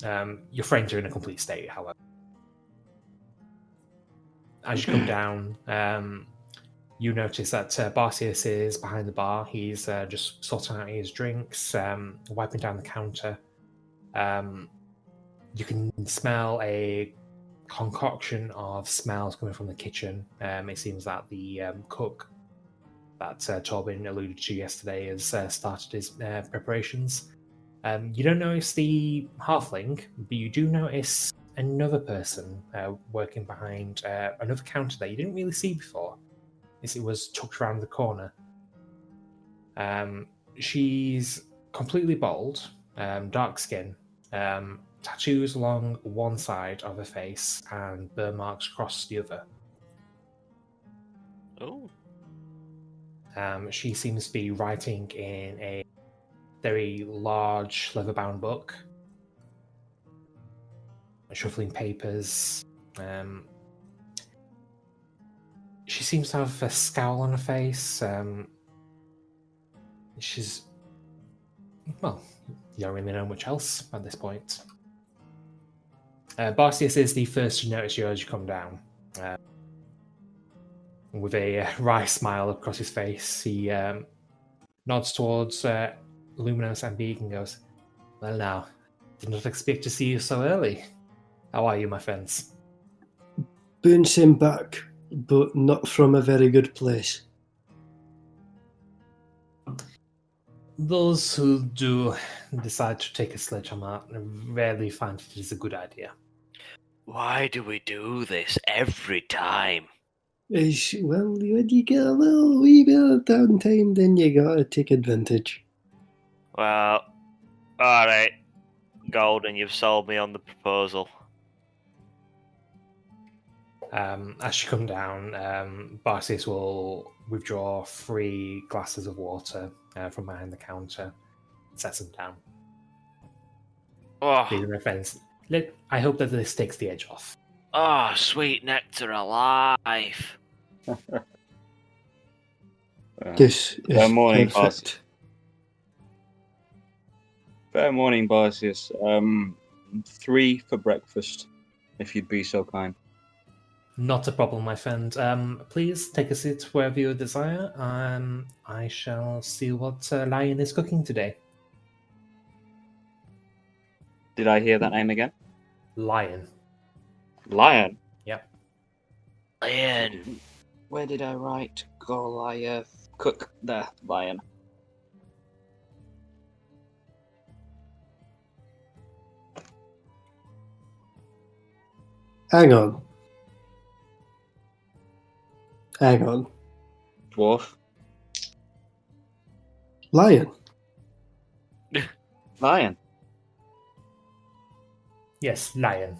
Your friends are in a complete state, however. As you come down, you notice that Barcius is behind the bar. He's just sorting out his drinks, wiping down the counter. You can smell a concoction of smells coming from the kitchen. It seems that the cook that Torben alluded to yesterday has started his preparations. You don't notice the halfling, but you do notice another person working behind another counter that you didn't really see before, as it was tucked around the corner. She's completely bald, dark skin, tattoos along one side of her face and burn marks across the other. Oh. She seems to be writing in a very large leather-bound book, shuffling papers. She seems to have a scowl on her face. She's... Well, you don't really know much else at this point. Barcius is the first to notice you as you come down. With a wry smile across his face, he nods towards Luminous and Beak and goes, "Well now, did not expect to see you so early. How are you, my friends?" Bouncing back, but not from a very good place. Those who do decide to take a sledgehammer rarely find it is a good idea. Why do we do this every time? Well, when you get a little wee bit of downtime, then you gotta take advantage. Well, alright. Golden, you've sold me on the proposal. As you come down, Barcius will withdraw 3 glasses of water from behind the counter, sets them down. Oh, These are my friends. I hope that this takes the edge off. oh, sweet nectar alive. This is Good morning, perfect. Fair morning, Barcius. 3 for breakfast, if you'd be so kind. Not a problem, my friend. Please take a seat wherever you desire. I shall see what Lion is cooking today. Did I hear that name again? Lion. Lion? Yep. Lion. Where did I write Goliath? Cook there, Lion. Hang on. Dwarf? Lion. Lion. Yes, Lion.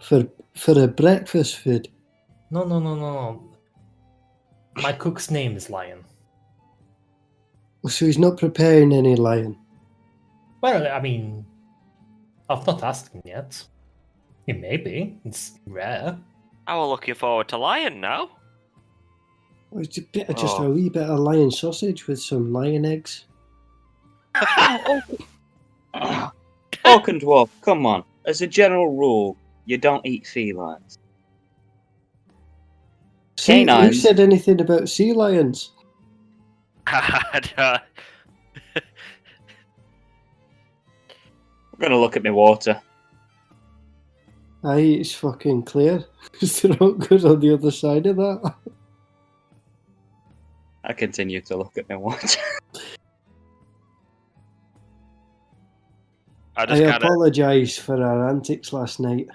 For a breakfast food. No. My cook's name is Lion. So he's not preparing any lion. Well, I mean, I've not asked him yet. He may be. It's rare. I was looking forward to Lion now. It's a bit of just a wee bit of lion sausage with some lion eggs. Orc and dwarf, come on. As a general rule, you don't eat felines. See, who Canines. said anything about sea lions? I'm gonna look at my water. Aye, it's fucking clear. Is the rock good on the other side of that? I continue to look at my watch. I I just kind of. apologise for our antics last night.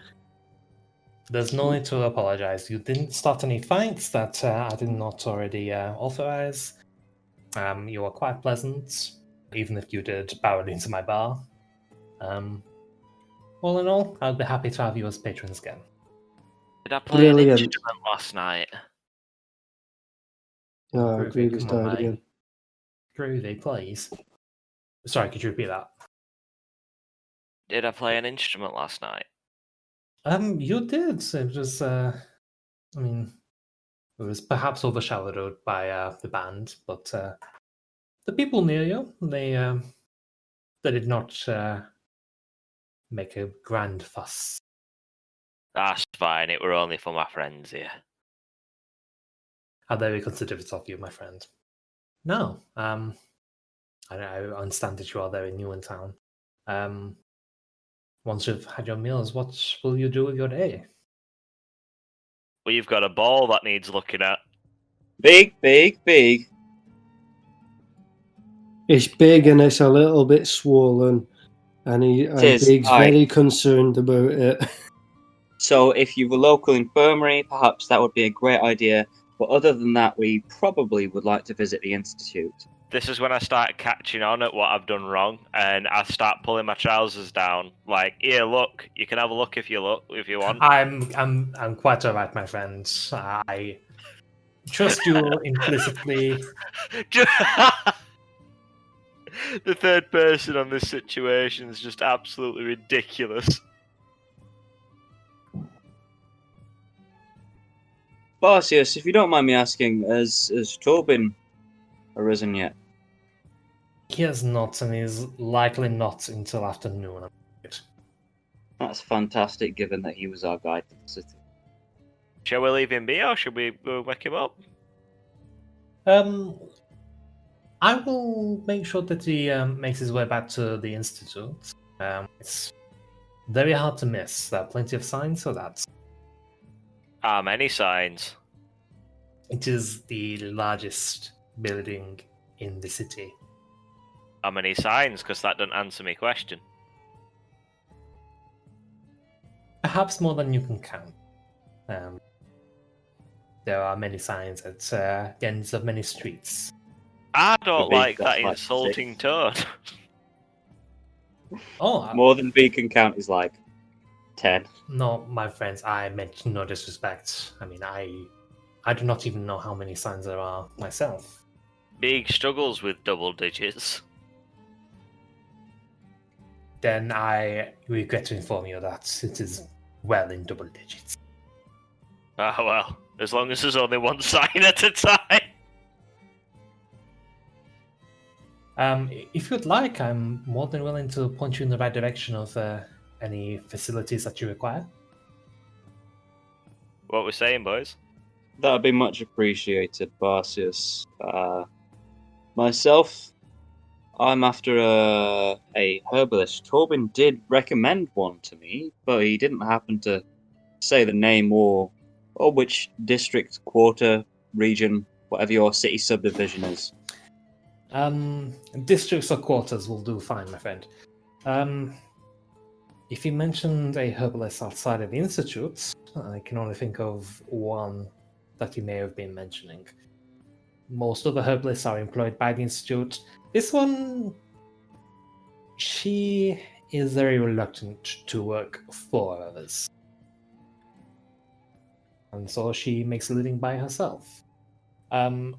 There's no need to apologize. You didn't start any fights that I did not already authorize. You were quite pleasant, even if you did barrel into my bar. All in all, I'd be happy to have you as patrons again. Did I play an Brilliant. instrument last night? Oh, Groovy, Grievy's come on, died mate. again. Groovy, please. Sorry, could you repeat that? Did I play an instrument last night? You did. It was, I mean, it was perhaps overshadowed by the band, but the people near you, they did not make a grand fuss. That's fine. It were only for my friends here. How very considerate of you, my friend. No, I understand that you are very new in town. Once you've had your meals, what will you do with your day? We've got a ball that needs looking at. Big, big, big. It's big and it's a little bit swollen, and Tis, Big's aye. very concerned about it. So if you've a local infirmary, perhaps that would be a great idea. But other than that, we probably would like to visit the institute. This is when I start catching on at what I've done wrong, and I start pulling my trousers down. Like, here, look. You can have a look if you want. I'm quite alright, my friend. I trust you implicitly. The third person on this situation is just absolutely ridiculous. Barcius, if you don't mind me asking, has Tobin arisen yet? He has not, and is likely not until afternoon. That's fantastic, given that he was our guide to the city. Shall we leave him be, or should we go wake him up? I will make sure that he makes his way back to the institute. It's very hard to miss. There are plenty of signs for that. Many signs. It is the largest building in the city. How many signs? Because that doesn't answer my question. Perhaps more than you can count. There are many signs at the ends of many streets. I don't Big, like that's that like insulting tone. Oh, More than B can count is like 10. no, my friends, I meant no disrespect. I mean, I do not even know how many signs there are myself. Big struggles with double digits. Then I regret to inform you that it is well in double digits. Ah, well, as long as there's only one sign at a time. If you'd like, I'm more than willing to point you in the right direction of any facilities that you require. What we're saying, boys? That'd be much appreciated, Barcius. Myself, I'm after a herbalist. Tobin did recommend one to me, but he didn't happen to say the name or which district, quarter, region, whatever your city subdivision is. Districts or quarters will do fine, my friend. If you mentioned a herbalist outside of the institute, I can only think of one that you may have been mentioning. Most of the herbalists are employed by the institute. This one, she is very reluctant to work for others. And so she makes a living by herself.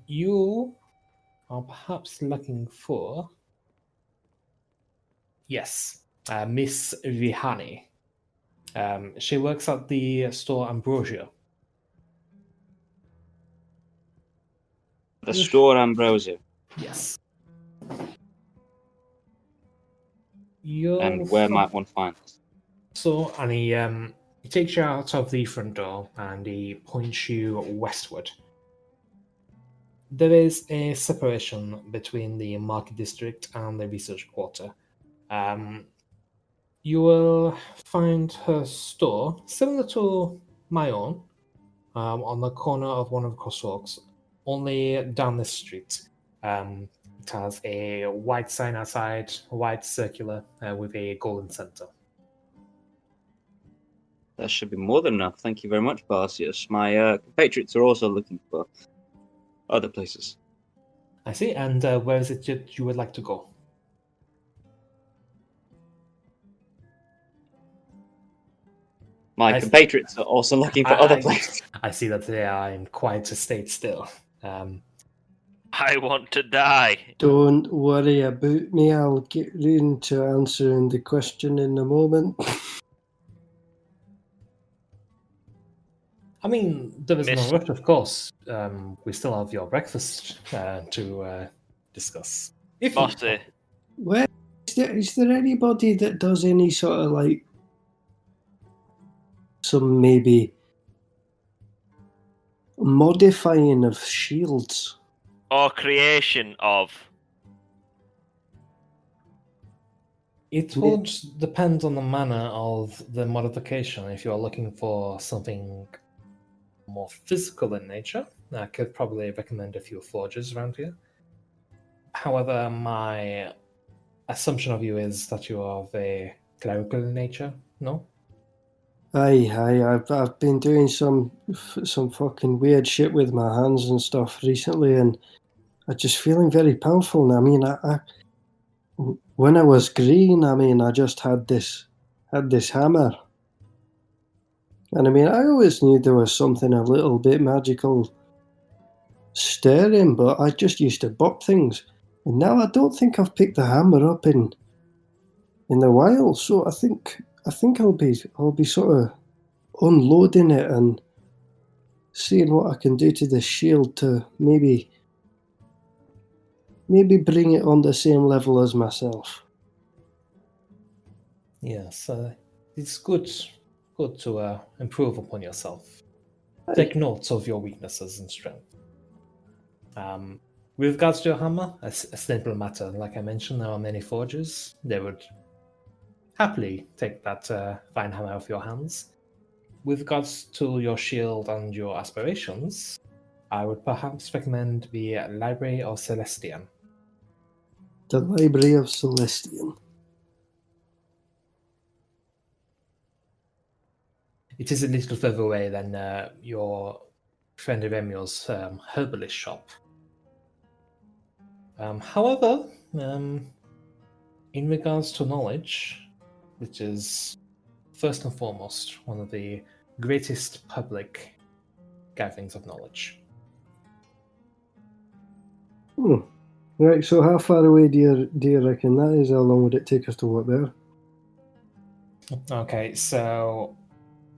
You are perhaps looking for... Yes, Miss Vihani. She works at the store Ambrosia. The store Ambrosia. Yes. And where might one find this? So, and he takes you out of the front door and he points you westward. There is a separation between the market district and the research quarter. You will find her store, similar to my own, on the corner of one of the crosswalks. only down this street. It has a white sign outside, white circular, with a golden center. That should be more than enough. Thank you very much, Barcius. My compatriots are also looking for other places. I see. And where is it that you would like to go? My I- compatriots are also looking for other places. I see that they are in quite a state still. I want to die. Don't worry about me. I'll get round to answering the question in a moment. I mean, there is no Miss- rush, of course. We still have your breakfast to discuss. If you- Bossy, Well, is there anybody that does any sort of like some maybe modifying of shields? or creation of. It would depend on the manner of the modification. If you're looking for something more physical in nature, I could probably recommend a few forges around here. However, my assumption of you is that you are of a clerical nature, no? Aye, I've been doing some fucking weird shit with my hands and stuff recently, and I'm just feeling very powerful. I mean, I when I was green, I mean, I just had this hammer, and I mean, I always knew there was something a little bit magical stirring, but I just used to bop things, and now I don't think I've picked the hammer up in a while. So I think I'll be sort of unloading it and seeing what I can do to the shield to maybe bring it on the same level as myself. Yes, it's good to improve upon yourself. Take notes of your weaknesses and strength. With regards to your hammer, a simple matter. Like I mentioned, there are many forges. They would happily take that fine hammer off your hands. With regards to your shield and your aspirations, I would perhaps recommend the Library of Celestian. The Library of Celestian. It is a little further away than your friend Remio's herbalist shop. However, in regards to knowledge, which is first and foremost one of the greatest public gatherings of knowledge. Right, so how far away do you reckon that is? How long would it take us to walk there? Okay, so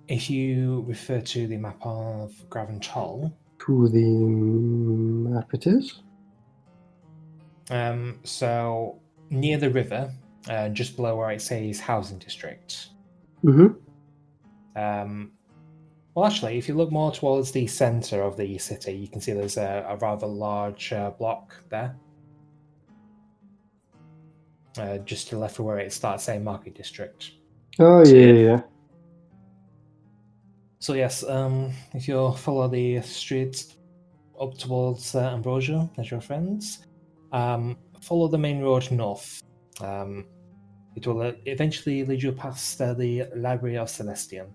if you refer to the map of Graventoll, To the map it is? so near the river, just below where it says housing district. Mm-hmm. Well, actually, if you look more towards the center of the city, you can see there's a rather large block there. Just to the left of where it starts saying Market District. Oh, yeah. So yes, if you follow the street up towards Ambrosia as your friends, follow the main road north. It will eventually lead you past the Library of Celestian.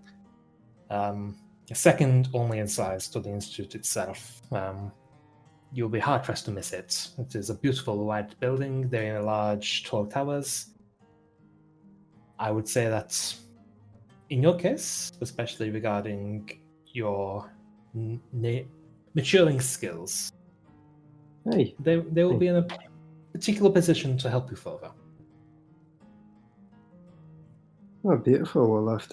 Second only in size to the Institute itself. You'll be hard-pressed to miss it. It is a beautiful white building. They're in a large 12 towers. I would say that in your case, especially regarding your maturing skills, Hey, they will be in a particular position to help you further. oh, beautiful. We'll have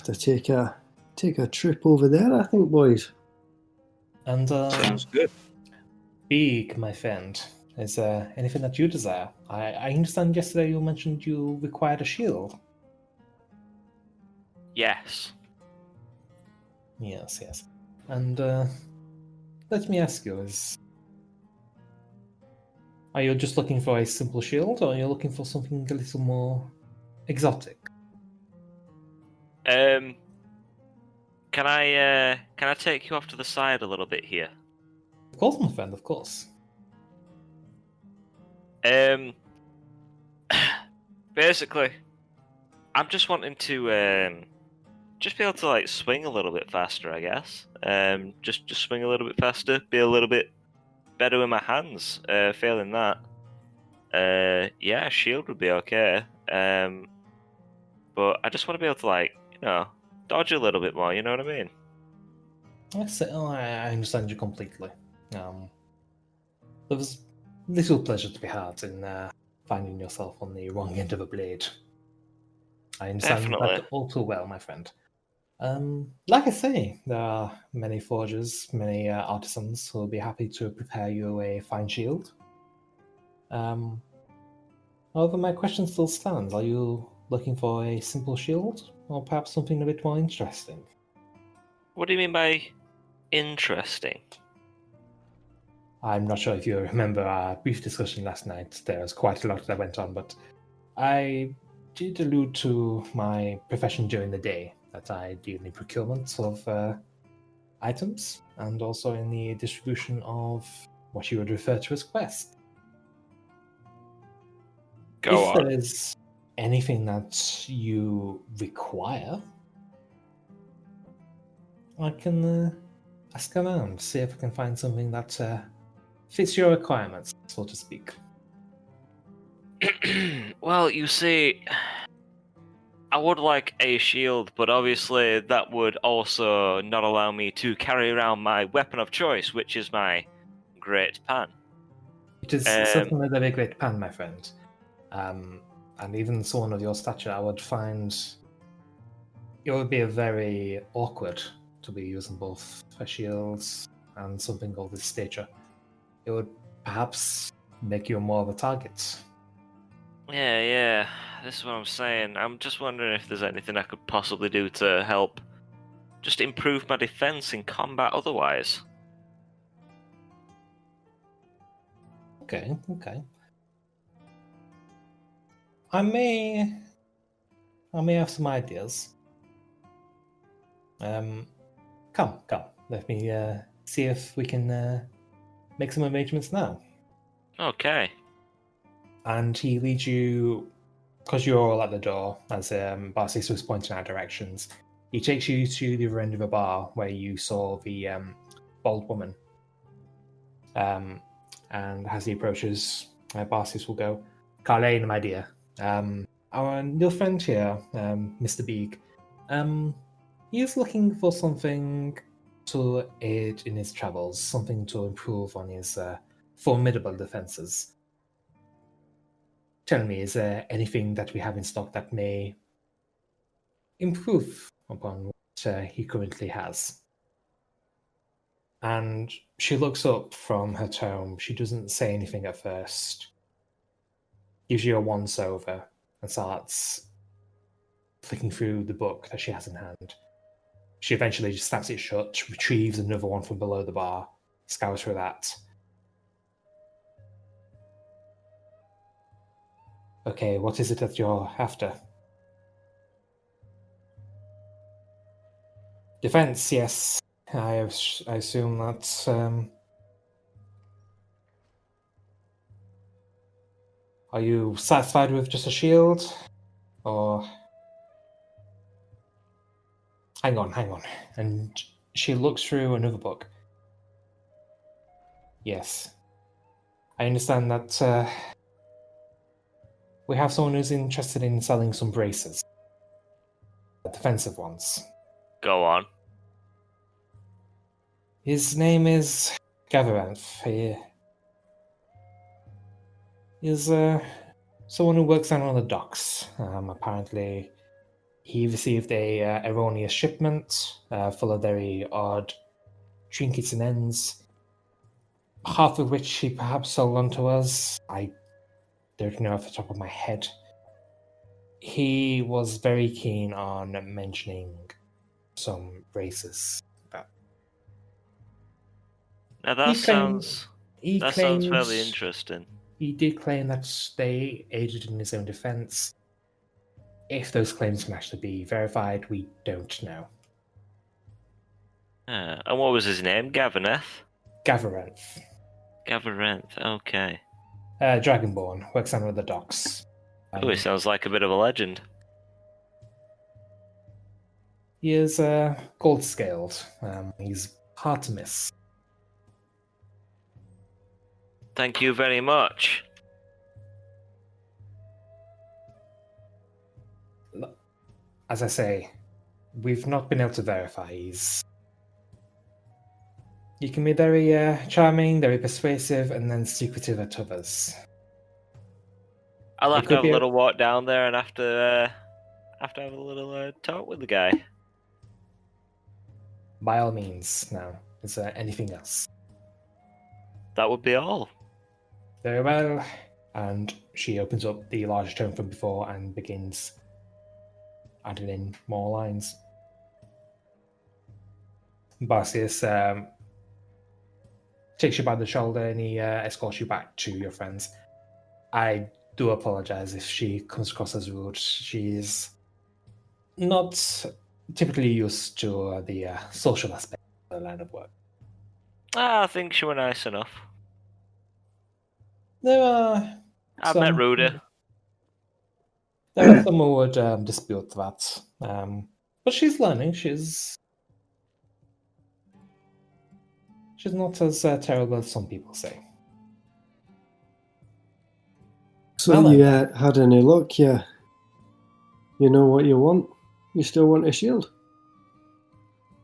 to take a trip over there, I think, boys. And Sounds good. Big, my friend, is there anything that you desire? I understand yesterday you mentioned you required a shield. Yes. Yes. And let me ask you, are you just looking for a simple shield, or are you looking for something a little more exotic? Can I take you off to the side a little bit here? Of course, my friend, of course. Basically, I'm just wanting to just be able to like swing a little bit faster, I guess. Just swing a little bit faster, be a little bit better with my hands. Failing that, yeah, shield would be okay. But I just want to be able to like, dodge a little bit more. You know what I mean? I understand you completely. There was little pleasure to be had in finding yourself on the wrong end of a blade. I understand Definitely. that all too well, my friend. Like I say, there are many forgers, many artisans who will be happy to prepare you a fine shield. However, my question still stands. Are you looking for a simple shield, or perhaps something a bit more interesting? What do you mean by interesting? I'm not sure if you remember our brief discussion last night. There was quite a lot that went on, but I did allude to my profession during the day, that I deal in procurement of items and also in the distribution of what you would refer to as quests. Go If on. there is anything that you require, I can ask around, see if I can find something that fits your requirements, so to speak. Well, you see, I would like a shield, but obviously that would also not allow me to carry around my weapon of choice, which is my great pan. It is certainly a very great pan, my friend. And even someone of your stature, I would find it would be very awkward to be using both a shield and something of this stature. It would perhaps make you more of a target. Yeah, this is what I'm saying. I'm just wondering if there's anything I could possibly do to help just improve my defense in combat otherwise. Okay. I may have some ideas. Come. Let me see if we can make some arrangements now. Okay. And he leads you, because you're all at the door, as Barsis was pointing out directions. He takes you to the other end of a bar where you saw the bald woman. And as he approaches, Barsis will go, "Carlane, my dear, our new friend here, Mr. Beeg, he is looking for something to aid in his travels, something to improve on his formidable defenses. Tell me, is there anything that we have in stock that may improve upon what he currently has?" And she looks up from her tome. She doesn't say anything at first. Gives you a once over and starts flicking through the book that she has in hand. She eventually just snaps it shut, retrieves another one from below the bar, scours through that. Okay, what is it that you're after? Defense, yes. I assume that's are you satisfied with just a shield? Or hang on. And she looks through another book. Yes. I understand that we have someone who's interested in selling some braces. Defensive ones. Go on. His name is Gavaranth. He is someone who works down on the docks. Apparently, he received a erroneous shipment full of very odd trinkets and ends, half of which he perhaps sold on to us. I don't know off the top of my head. He was very keen on mentioning some braces. Now that sounds claimed, fairly interesting. He did claim that they aided in his own defense. If those claims can actually be verified, we don't know. And what was his name? Gavaneth? Gavarenth. Gavarenth, okay. Dragonborn, works under the docks. Oh, he sounds like a bit of a legend. He is gold scaled. He's hard to miss. Thank you very much. As I say, we've not been able to verify. He can be very charming, very persuasive, and then secretive at others. I'll It have to could have a be a- little walk down there and have to have a little talk with the guy. By all means. Now, is there anything else? That would be all. Very well. And she opens up the large tome from before and begins adding in more lines. Barcius takes you by the shoulder and he escorts you back to your friends. I do apologize if she comes across as rude. She's not typically used to the social aspect of the line of work. I think she were nice enough. There are I've met Rudy. There are some who would dispute that. But she's learning. She's not as terrible as some people say. So Well then. you had any luck? You know what you want? You still want a shield?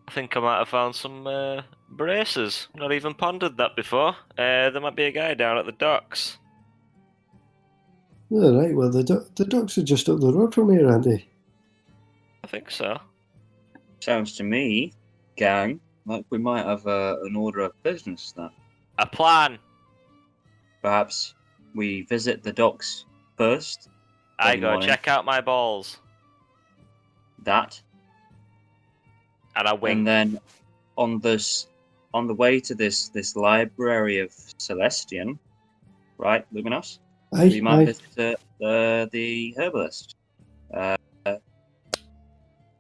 I think I might have found some braces. Not even pondered that before. There might be a guy down at the docks. All right, well, the docks are just up the road from here, aren't they? I think so. Sounds to me, gang, like we might have an order of business then. A plan. Perhaps we visit the docks first. I Good go morning. check out my balls. That, And I wink. and then on the way to this library of Celestian, right, Luminos? We might visit the herbalist,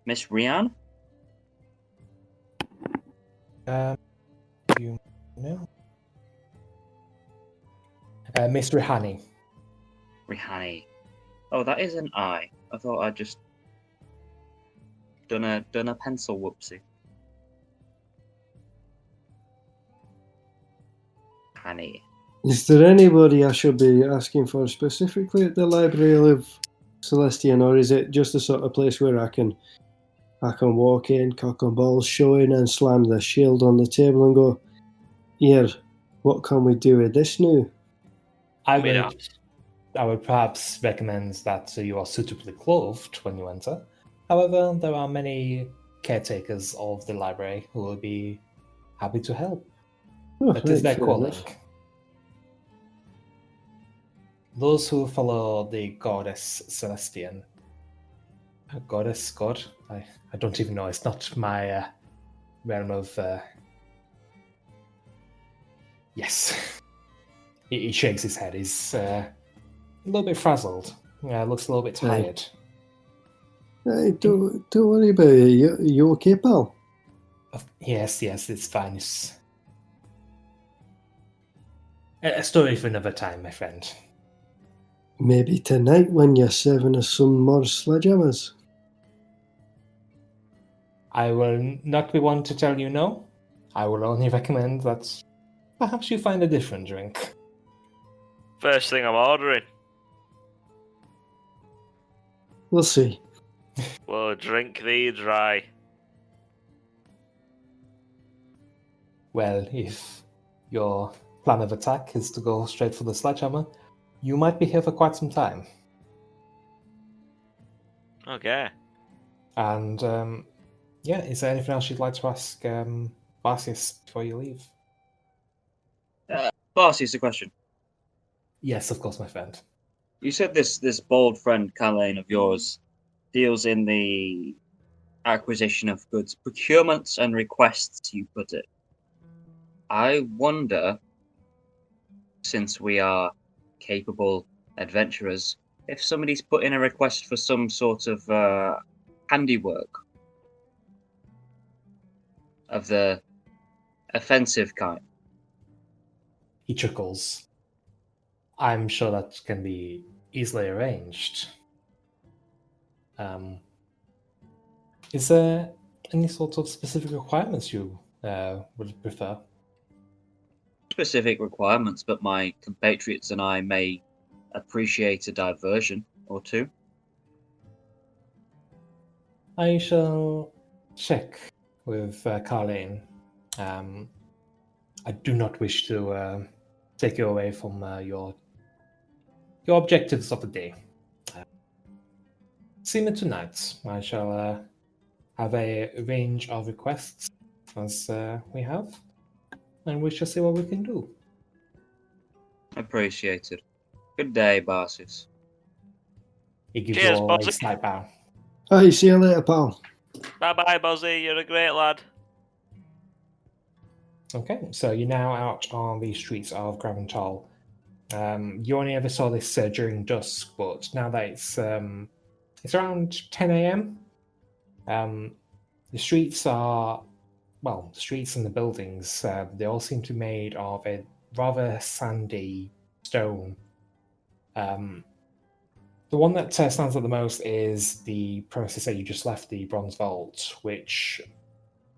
Miss Rian. You know? Miss Rihani. Rihani. Oh, that is an I. I thought I'd just done a pencil whoopsie. Honey. Is there anybody I should be asking for specifically at the Library of Celestian, or is it just the sort of place where I can walk in, cock and balls, show in, and slam the shield on the table and go, "Here, what can we do with this now?" I mean, would perhaps recommend that you are suitably clothed when you enter. However, there are many caretakers of the library who will be happy to help. Oh, That is right, their fair calling. enough. Those who follow the goddess Celestian. Goddess, God? I don't even know. It's not my realm of... Yes. He shakes his head. He's a little bit frazzled. Looks a little bit Right. tired. Hey, don't worry about it. You okay, pal? Yes, it's fine. It's a story for another time, my friend. Maybe tonight when you're serving us some more sledgehammers. I will not be one to tell you no. I will only recommend that perhaps you find a different drink. First thing I'm ordering. We'll see. We'll drink thee dry. Well, if your plan of attack is to go straight for the sledgehammer, you might be here for quite some time. Okay. And is there anything else you'd like to ask Barcius before you leave? Boss, here's a question. Yes, of course, my friend. You said this bold friend, Carlane, of yours, deals in the acquisition of goods, procurements and requests, you put it. I wonder, since we are capable adventurers, if somebody's put in a request for some sort of handiwork. of the offensive kind. He chuckles. I'm sure that can be easily arranged. Is there any sort of specific requirements you would prefer? Specific requirements, but my compatriots and I may appreciate a diversion or two. I shall check with Carlene. I do not wish to take you away from your objectives of the day. See me tonight. I shall have a range of requests as we have, and we shall see what we can do. Appreciated. Good day, bosses. He gives Cheers, you all a Bozzy. slight bow. Hey, see you later, pal. Bye-bye, Bozzy. You're a great lad. Okay, so you're now out on the streets of Gravental. You only ever saw this during dusk, but now that it's around 10 a.m. The streets are, well, the streets and the buildings, they all seem to be made of a rather sandy stone. The one that stands out the most is the premises that you just left, the Bronze Vault, which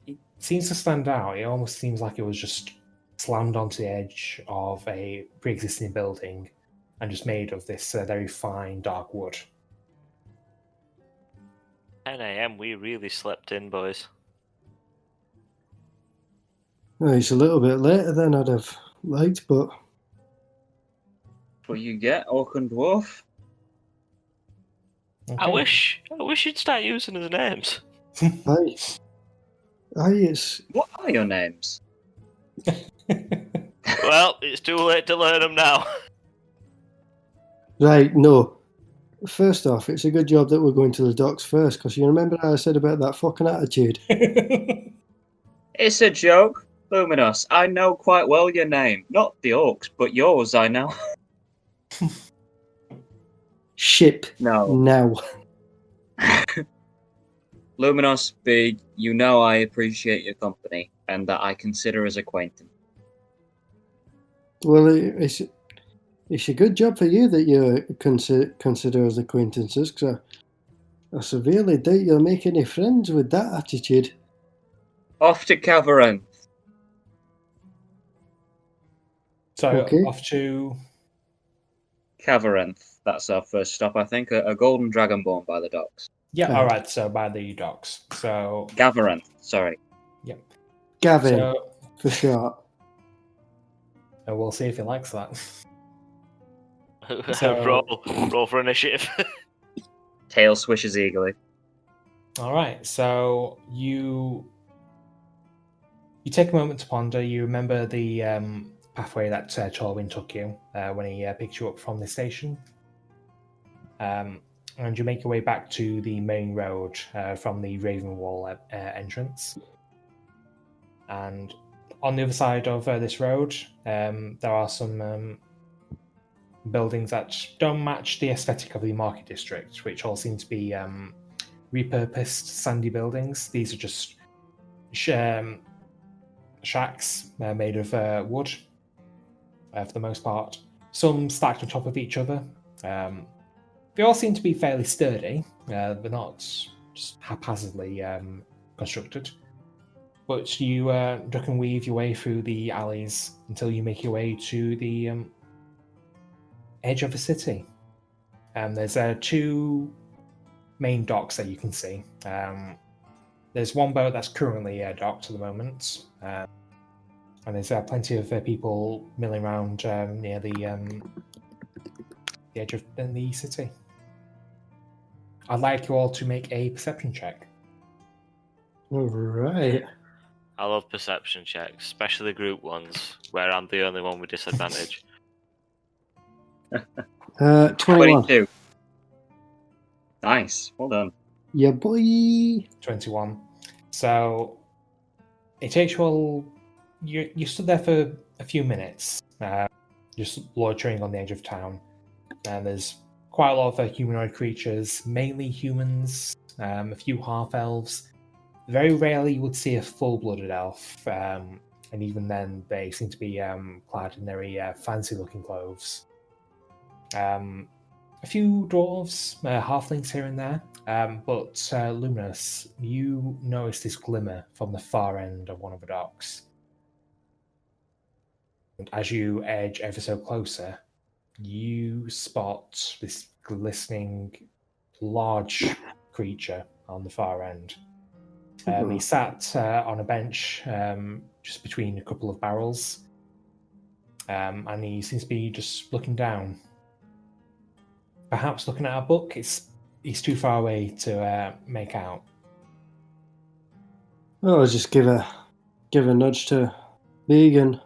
it seems to stand out. It almost seems like it was just slammed onto the edge of a pre-existing building and just made of this very fine dark wood. 10 a.m. We really slept in, boys. Well, it's a little bit later than I'd have liked, but What you get, Orc and Dwarf? I Okay. wish you'd start using his names. aye, it's What are your names? Well, it's too late to learn them now. right. No, first off, it's a good job that we're going to the docks first, because you remember how I said about that fucking attitude. It's a joke. Luminous, I know quite well your name. Not the Orcs, but yours I know. Ship No. now. Luminous, Big, you know I appreciate your company, and that I consider as acquaintance. Well, it's a good job for you that you consider as acquaintances, because I severely doubt you'll make any friends with that attitude. Off to Cavarenth. So Okay. off to Cavarenth. That's our first stop, I think. A golden dragonborn by the docks. yeah. Oh. All right. So by the docks. So Gavarenth, sorry. Gavin, so for short. and we'll see if he likes that. So- roll for initiative. Tail swishes eagerly. All right. So you take a moment to ponder. You remember the pathway that Torwin took you when he picked you up from the station, and you make your way back to the main road from the Ravenwall entrance. And on the other side of this road, there are some buildings that don't match the aesthetic of the market district, which all seem to be repurposed sandy buildings. These are just shacks made of wood for the most part, some stacked on top of each other. They all seem to be fairly sturdy. They're not just haphazardly constructed. But you duck and weave your way through the alleys until you make your way to the edge of the city. There's two main docks that you can see. There's one boat that's currently docked at the moment, and there's plenty of people milling around near the edge of the city. I'd like you all to make a perception check. All right. I love perception checks, especially group ones, where I'm the only one with disadvantage. 21. 22. Nice. Well done. Yeah, boy. 21. So it takes you all. You stood there for a few minutes, just loitering on the edge of town. And there's quite a lot of humanoid creatures, mainly humans, a few half elves, Very rarely you would see a full-blooded elf, and even then they seem to be clad in very fancy-looking clothes. A few dwarves, halflings here and there, but Luminous, you notice this glimmer from the far end of one of the docks. And as you edge ever so closer, you spot this glistening, large creature on the far end. He sat on a bench just between a couple of barrels, and he seems to be just looking down. Perhaps looking at a book. He's too far away to make out. I'll just give a nudge to Vegan,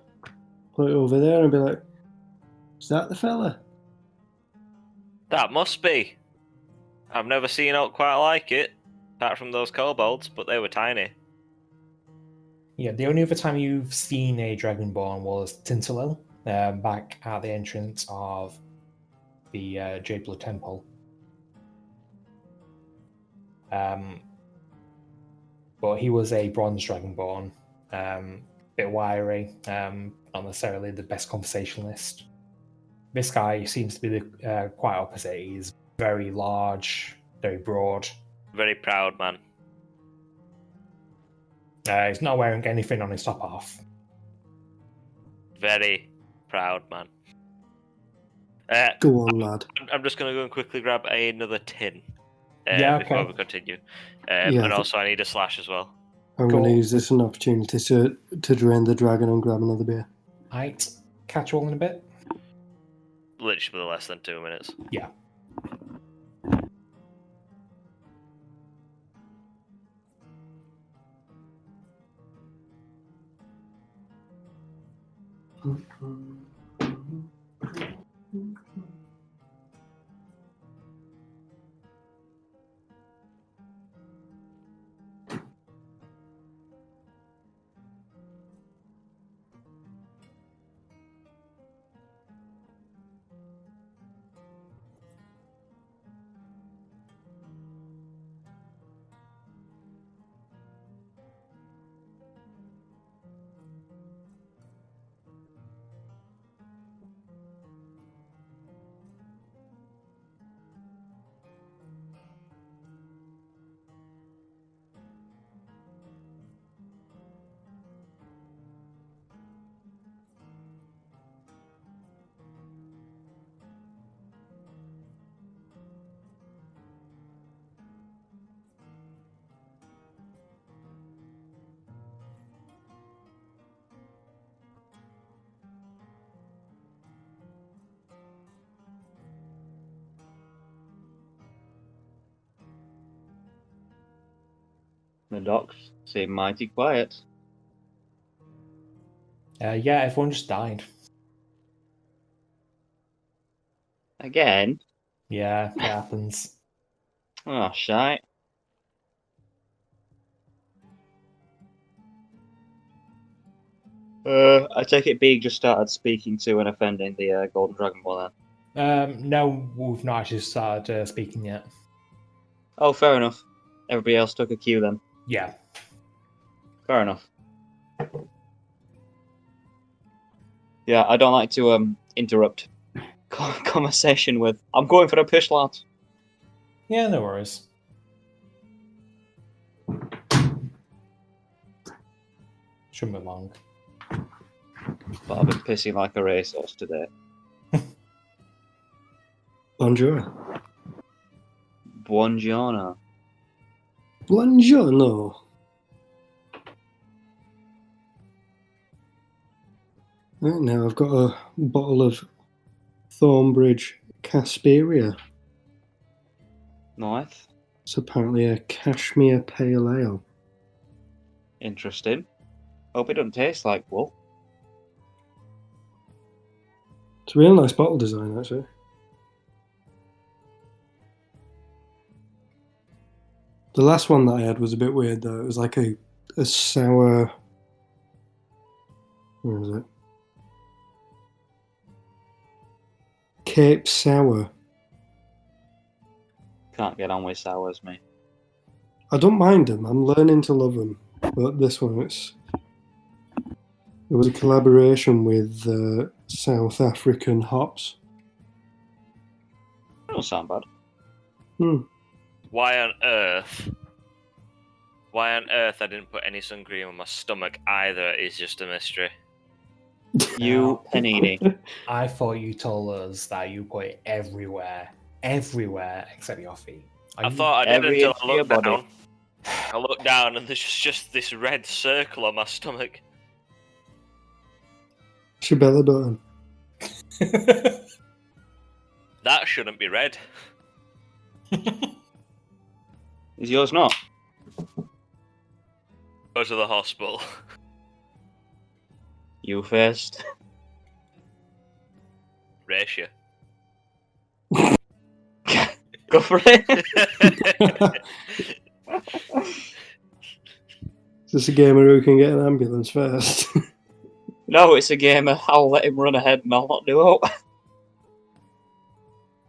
put it over there, and be like, "Is that the fella?" That must be. I've never seen out quite like it, apart from those kobolds, but they were tiny. Yeah, the only other time you've seen a dragonborn was Tintalil, back at the entrance of the Jadeblood Temple. But he was a bronze dragonborn, bit wiry, not necessarily the best conversationalist. This guy seems to be the quite opposite. He's very large, very broad. Very proud man. He's not wearing anything on his top half. Very proud man. Go on, lad. I'm just going to go and quickly grab another tin Okay. before we continue. And also, I need a slash as well. I'm going to use this as an opportunity to drain the dragon and grab another beer. Right. Catch you all in a bit. Literally less than 2 minutes. Yeah. The docks seem mighty quiet. Yeah, everyone just died. Again? Yeah, it happens. Oh, shite. I take it Big just started speaking to and offending the Golden Dragon Ball then. No, we've not actually started speaking yet. Oh, fair enough. Everybody else took a cue then. Yeah. Fair enough. Yeah, I don't like to interrupt conversation with, "I'm going for a piss, lads." Yeah, no worries. Shouldn't be long. But I've been pissing like a racehorse today. Bonjour. Buongiorno. Buongiorno. Right now, I've got a bottle of Thornbridge Casperia. Nice. It's apparently a cashmere pale ale. Interesting. Hope it doesn't taste like wool. It's a real nice bottle design, actually. The last one that I had was a bit weird, though. It was like a sour... Where is it? Cape Sour. Can't get on with sours, me. I don't mind them. I'm learning to love them. But this one, it was a collaboration with South African hops. That don't sound bad. Why on earth? Why on earth I didn't put any sun cream on my stomach either is just a mystery. You Now, panini. I thought you told us that you put it everywhere except your feet. I thought I did Every until inch I of your looked body. down. I looked down and there's just this red circle on my stomach. It's your belly button. That shouldn't be red. Is yours not? Go to the hospital. You first. Ratio. Go for it. Is this a gamer who can get an ambulance first? No, it's a gamer. I'll let him run ahead and I'll not do it.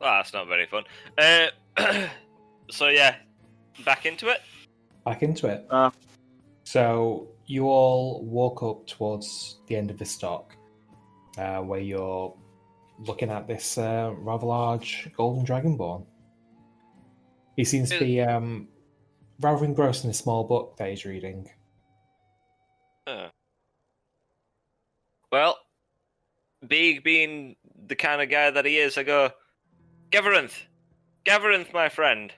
Well, that's not very fun. So yeah, back into it. Back into it. Ah. So you all walk up towards the end of the stock, where you're looking at this rather large golden dragonborn. He seems to be rather engrossed in a small book that he's reading. Well, Big being the kind of guy that he is, I go, Gavarinth, my friend.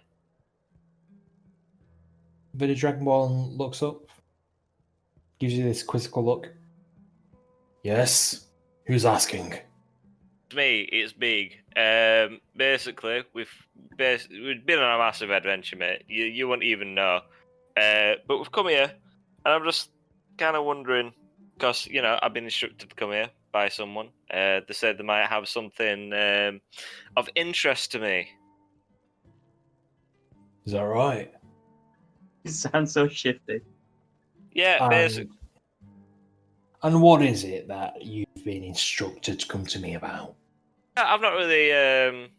But the dragonborn looks up, gives you this quizzical look. Yes? Who's asking? It's me, it's Big. Basically, we've been on a massive adventure, mate. You won't even know. But we've come here, and I'm just kind of wondering, because, you know, I've been instructed to come here by someone. They said they might have something of interest to me. Is that right? You sound so shifty. Yeah, basically. And what is it that you've been instructed to come to me about? I've not really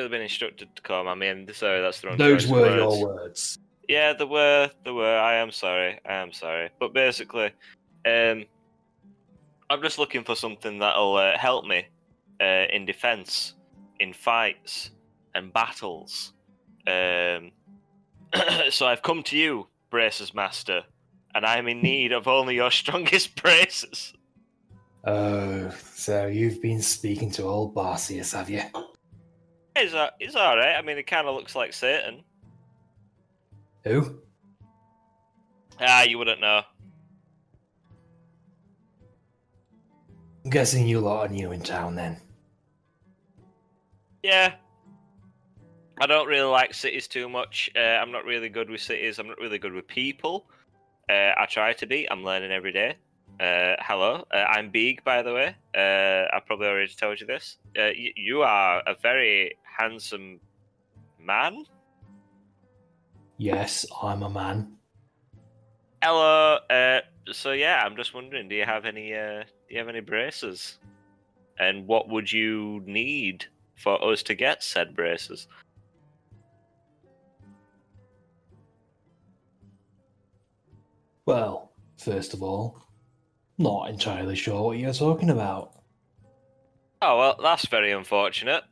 been instructed to come. I mean, sorry, that's the wrong Those choice of were words. your words. Yeah, there were. I am sorry. But basically, I'm just looking for something that'll help me in defense, in fights, and battles. So I've come to you, Braces Master, and I'm in need of only your strongest braces. Oh, so you've been speaking to old Barcius, have you? He's alright. I mean, it kind of looks like Satan. Who? You wouldn't know. I'm guessing you lot are new in town then. Yeah. I don't really like cities too much. I'm not really good with cities. I'm not really good with people. I try to be. I'm learning every day. Hello. I'm Big, by the way. I probably already told you this. You are a very handsome man. Yes, I'm a man. Hello. So yeah, I'm just wondering, do you have any braces? And what would you need for us to get said braces? Well, first of all, not entirely sure what you're talking about. Oh, well, that's very unfortunate.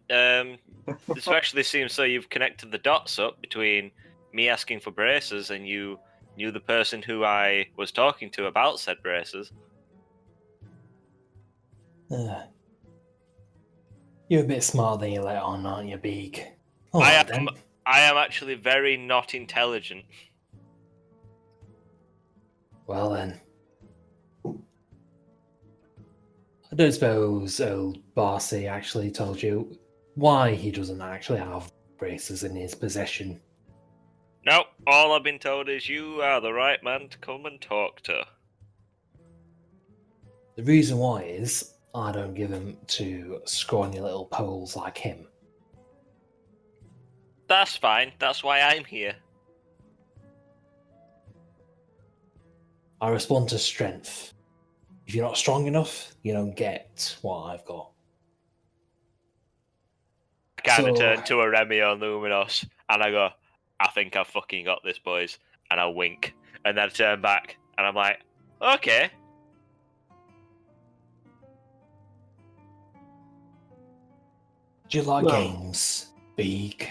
Especially seems so you've connected the dots up between me asking for braces and you knew the person who I was talking to about said braces. You're a bit smarter than you let on, aren't you, Beak? I Alright then. am actually very not intelligent. Well then. I don't suppose old Barcy actually told you why he doesn't actually have braces in his possession. No, all I've been told is you are the right man to come and talk to. The reason why is I don't give them to scrawny little poles like him. That's fine. That's why I'm here. I respond to strength. If you're not strong enough, you don't get what I've got. I kind of So- turn to a Remy or Luminos and I go, I think I've fucking got this, boys. And I wink. And then I turn back, and I'm like, okay. Do you like Well- games, Beak?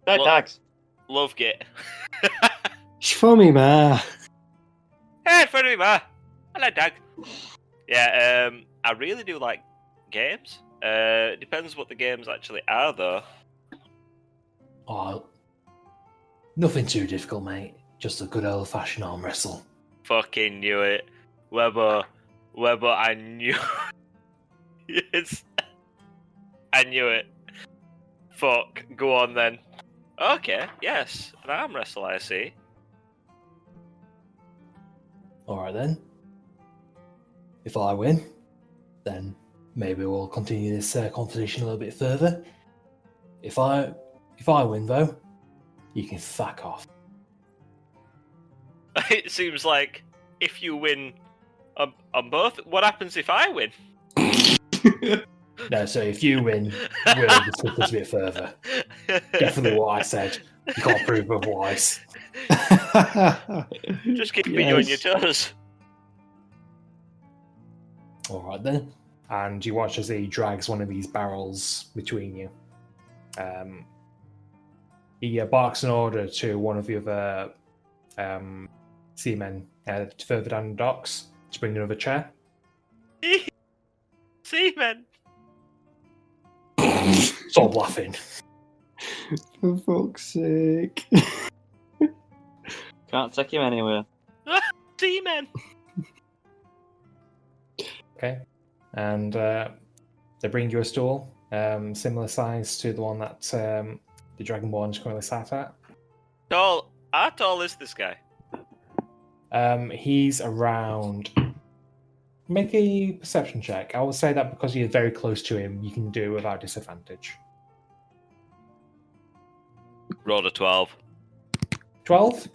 No Well- tags. Love Git. It's funny, man. Hey, in front of me, man. Hello, Dag. Yeah, I really do like games. It depends what the games actually are, though. Oh, nothing too difficult, mate. Just a good old-fashioned arm wrestle. Fucking knew it. Webber, I knew. Yes. I knew it. Fuck. Go on then. Okay, yes. An arm wrestle, I see. Alright then. If I win, then maybe we'll continue this conversation a little bit further. If I win, though, you can fuck off. It seems like if you win on both, what happens if I win? No, so if you win, we'll discuss this a bit further. Definitely what I said. You can't prove otherwise. Just keeping you on your toes. Alright then. And you watch as he drags one of these barrels between you. He barks an order to one of the other seamen further down the docks to bring another chair. Seaman. Stop laughing. For fuck's sake. Can't take him anywhere. Seaman. Okay. And they bring you a stool, similar size to the one that the Dragonborn is currently sat at. Tall. How tall is this guy? He's around. Make a perception check. I will say that because you're very close to him, you can do it without disadvantage. Rolled a 12. 12?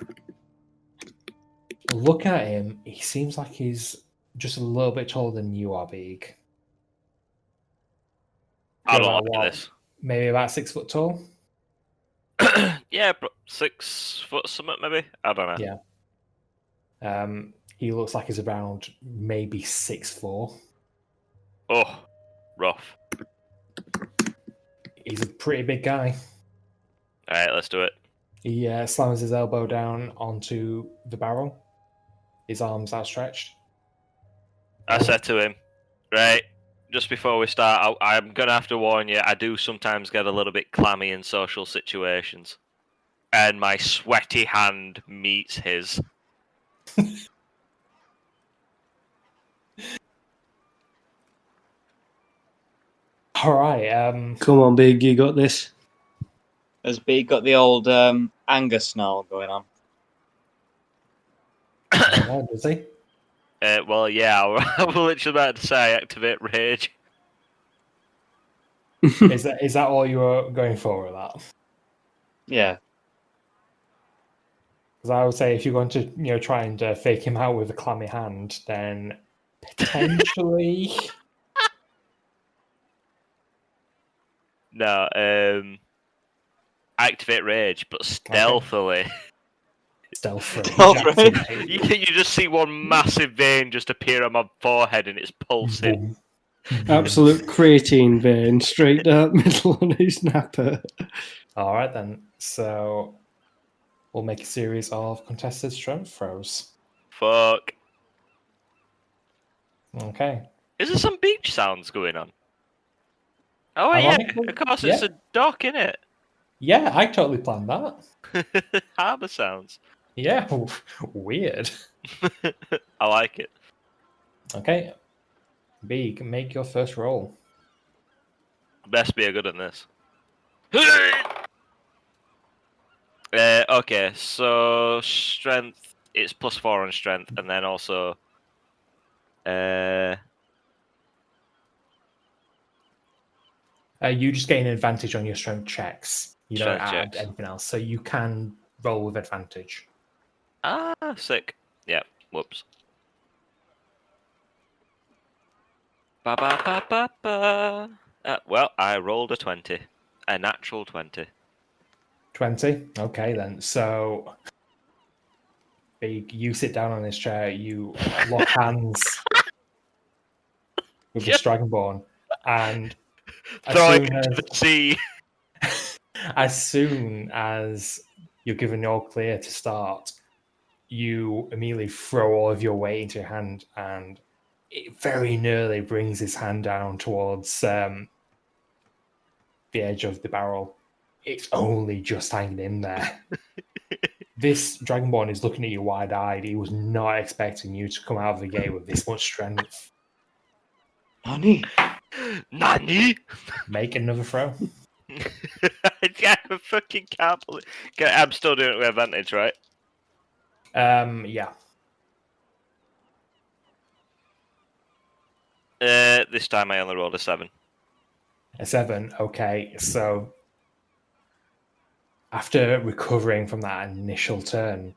Look at him. He seems like he's just a little bit taller than you are, Big. I don't About like what? this. Maybe about 6 foot tall. Yeah, 6 foot something maybe. I don't know. Yeah. He looks like he's around maybe 6'4". Oh, rough. He's a pretty big guy. All right, let's do it. He slams his elbow down onto the barrel. His arms outstretched. I said to him, right, just before we start, I'm going to have to warn you, I do sometimes get a little bit clammy in social situations. And my sweaty hand meets his. All right. Come on, Big, you got this. Has B got the old anger snarl going on? Does he? Well, yeah, I was literally about to say activate rage. Is that all you were going for with that? Yeah. Because I would say if you're going to try and fake him out with a clammy hand, then potentially. No, activate rage, but stealthily. Stealth Stealth rage. You just see one massive vein just appear on my forehead and it's pulsing. Absolute creatine vein straight down the middle on his napper. All right then. So we'll make a series of contested strength throws. Fuck. Okay. Is there some beach sounds going on? Oh yeah, Ironically, of course yeah. it's a dock, innit? Yeah, I totally planned that. Harbour sounds. Yeah, weird. I like it. Okay. B, can make your first roll. Best be a good at this. Okay, so strength, it's +4 on strength, and then also You just gain an advantage on your strength checks. You don't Strength add checks. anything else, so you can roll with advantage. sick. Yeah, whoops. Ba ba ba ba ba. Well, I rolled a 20. A natural 20. 20? Okay, then. So, Big, you sit down on this chair, you lock hands with this Dragonborn, and Throw it into the sea. as soon as you're given your clear to start, you immediately throw all of your weight into your hand, and it very nearly brings his hand down towards the edge of the barrel. It's only just hanging in there. This Dragonborn is looking at you wide-eyed. He was not expecting you to come out of the gate with this much strength. Nani? Nani? Make another throw. I fucking can't believe. I'm still doing it with advantage, right? Yeah. This time I only rolled a 7. A 7. Okay, so after recovering from that initial turn,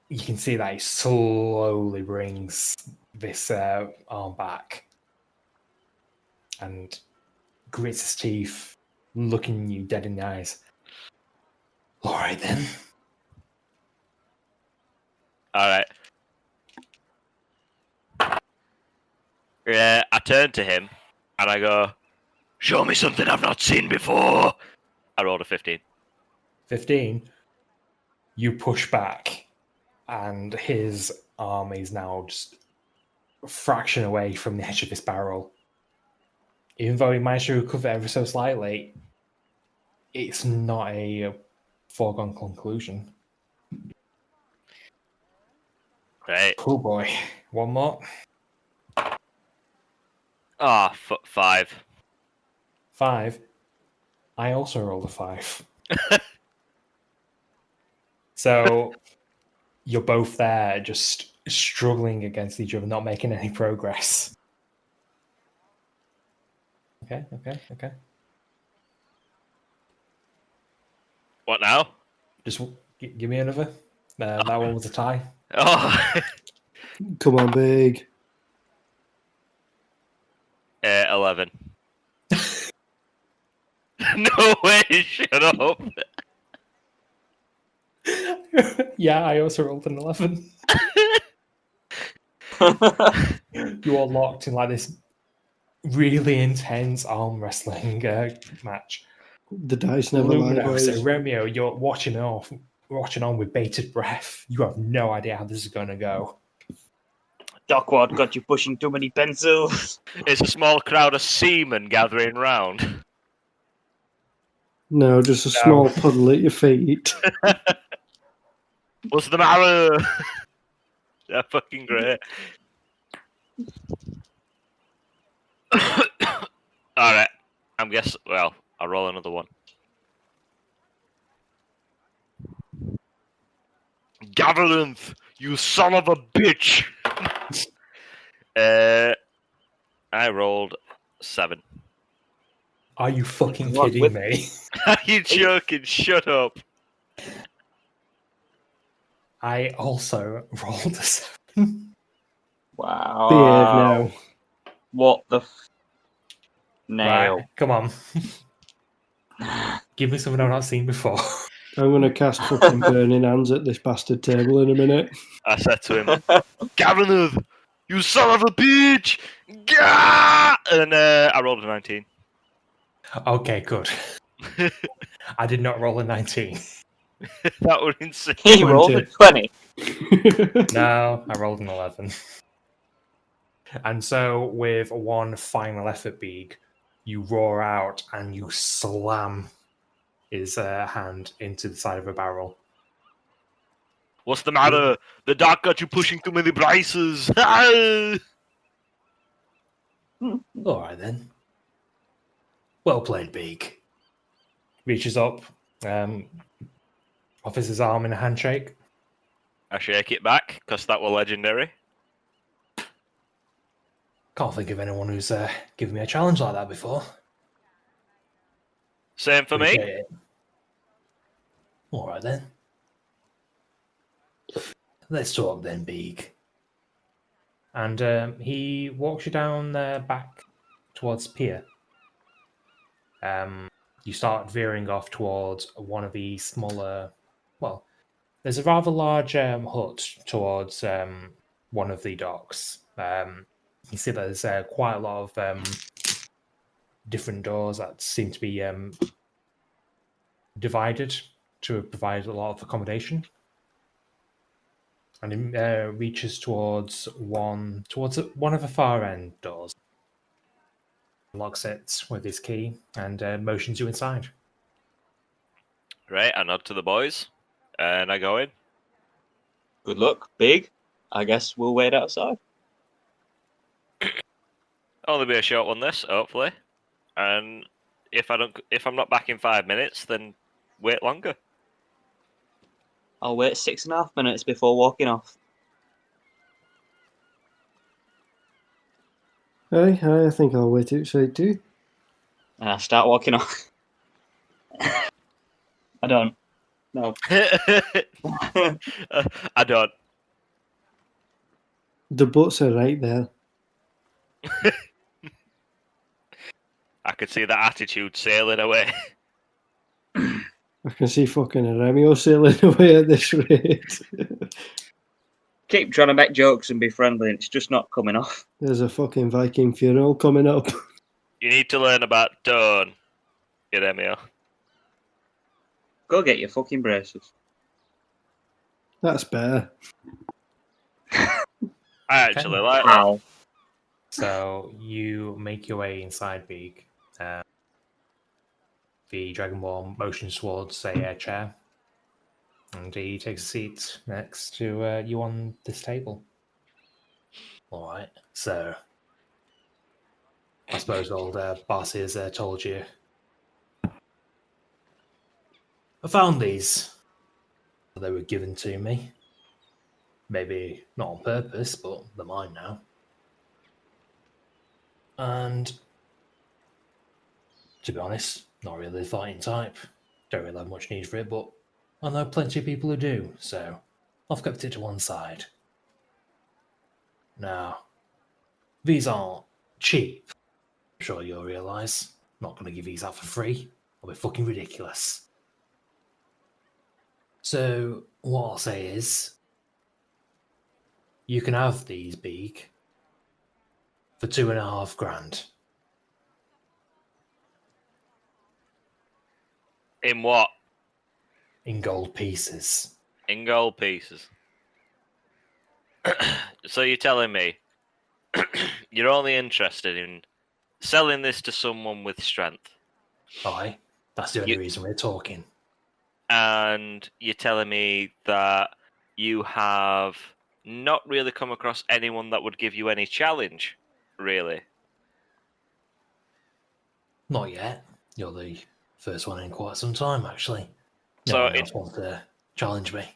you can see that he slowly brings this arm back and grits his teeth, looking you dead in the eyes. All right, then. All right. Yeah, I turn to him and I go, "Show me something I've not seen before." I rolled a 15. 15. You push back, and his arm is now just a fraction away from the edge of this barrel. Even though he managed to recover ever so slightly, it's not a foregone conclusion. Right. Oh boy. One more. Ah, 5. 5. I also rolled a 5. So you're both there just struggling against each other, not making any progress. Okay. What now? Just give me another. That one was a tie. Oh, Come on, Big. 11. No way, shut up. Yeah, I also rolled an 11. You are locked in like this really intense arm wrestling match. The dice never lie, Luminos, boys. Romeo, you're watching on with bated breath. You have no idea how this is going to go. Dockwad got you pushing too many pencils. It's a small crowd of seamen gathering round. No, just a small puddle at your feet. What's the matter? They're fucking great. Alright. I'm guessing. Well, I'll roll another one. Gavalinth, you son of a bitch! I rolled 7. Are you fucking What, kidding with- me? Are you joking? Shut up. I also rolled a 7. Wow. Behave now. What the nail? Right, come on. Give me something I've not seen before. I'm going to cast fucking burning hands at this bastard table in a minute. I said to him, Gavalinth, you son of a bitch! Gah! And I rolled a 19. Okay, good. I did not roll a 19. That was insane. He rolled a 20. No, I rolled an 11. And so, with one final effort, Beeg, you roar out and you slam his hand into the side of a barrel. What's the matter? The dark got you pushing too many braces. All right, then. Well played, Beeg. Reaches up, offers his arm in a handshake. I shake it back, because that were legendary. Can't think of anyone who's given me a challenge like that before. Same for me. Appreciate it. All right, then. Let's talk then, Beeg. And he walks you down back towards the pier. you start veering off towards one of the smaller. Well, there's a rather large hut towards one of the docks. You see there's quite a lot of different doors that seem to be divided to provide a lot of accommodation. And it reaches towards one of the far end doors. Locks it with his key and motions you inside. Right, I nod to the boys, and I go in. Good luck, big. I guess we'll wait outside. Only be a short one, this hopefully. And if I'm not back in 5 minutes, then wait longer. I'll wait 6.5 minutes before walking off. Aye, I think I'll wait outside too. And I start walking off. I don't. No. I don't. The boats are right there. I could see that attitude sailing away. I can see fucking Aremio sailing away at this rate. Keep trying to make jokes and be friendly, and it's just not coming off. There's a fucking Viking funeral coming up. You need to learn about tone, Yeremio. Go get your fucking braces. That's better. I actually like that. How? So you make your way inside Beak. The Dragonborn motions towards a chair, and he takes a seat next to you on this table. All right, so I suppose old Barcy has told you. I found these. They were given to me. Maybe not on purpose, but they're mine now. And to be honest, not really the fighting type. Don't really have much need for it, but I know plenty of people who do, so I've kept it to one side. Now, these aren't cheap. I'm sure you'll realise. I'm not going to give these out for free. I'll be fucking ridiculous. So, what I'll say is, you can have these, Beak, for 2.5 grand. In what? In gold pieces. In gold pieces. So you're telling me you're only interested in selling this to someone with strength? Aye, that's the only reason we're talking. And you're telling me that you have not really come across anyone that would give you any challenge, really? Not yet. You're the first one in quite some time, actually. No So one else wants to challenge me.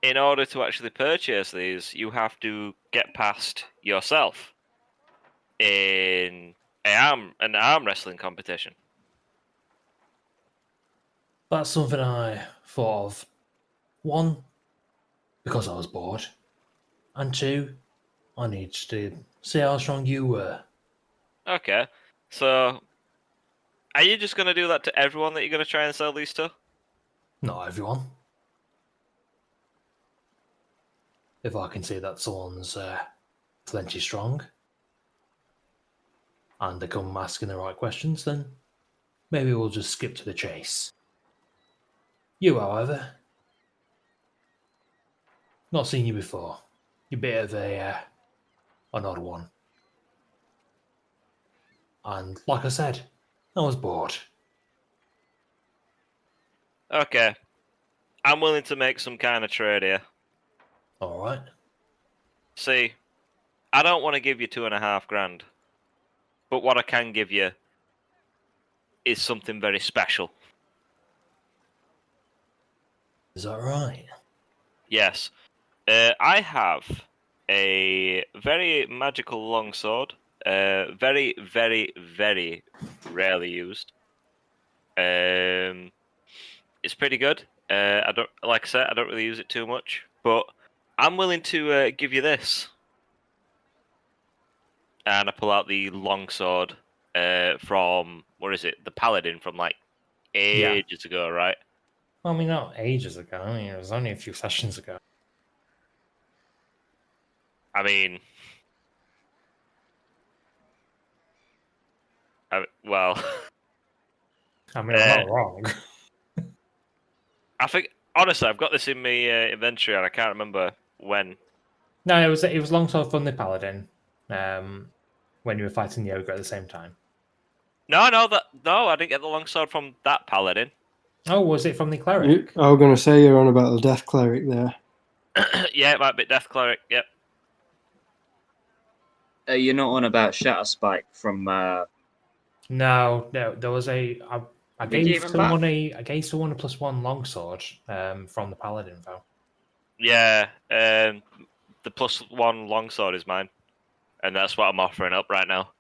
in order to actually purchase these, you have to get past yourself in an arm wrestling competition. That's something I thought of. 1, because I was bored. And 2, I needed to see how strong you were. Okay, so are you just going to do that to everyone that you're going to try and sell these to? Not everyone. If I can see that someone's plenty strong, and they come asking the right questions, then maybe we'll just skip to the chase. You, however, not seen you before. You're a bit of an odd one. And like I said, I was bored. Okay, I'm willing to make some kind of trade here. Alright. See, I don't want to give you 2.5 grand, but what I can give you is something very special. Is that right? Yes, I have a very magical longsword, very, very, very rarely used. It's pretty good. I don't, like I said, I don't really use it too much, but I'm willing to give you this. And I pull out the longsword from, what is it, the paladin from like ages ago, right? Well, I mean, not ages ago. I mean, it was only a few sessions ago. I mean, well, I mean, I'm not wrong. I think honestly, I've got this in my inventory, and I can't remember when. No, it was Longsword from the Paladin. When you were fighting the ogre at the same time. No, I didn't get the longsword from that paladin. Oh, was it from the cleric? I was going to say you're on about the Death Cleric there. Yeah, it might be Death Cleric. Yep. You're not on about Shatterspike from. No. There was I We gave gave him someone a +1 longsword from the Paladin though. Yeah, the +1 longsword is mine, and that's what I'm offering up right now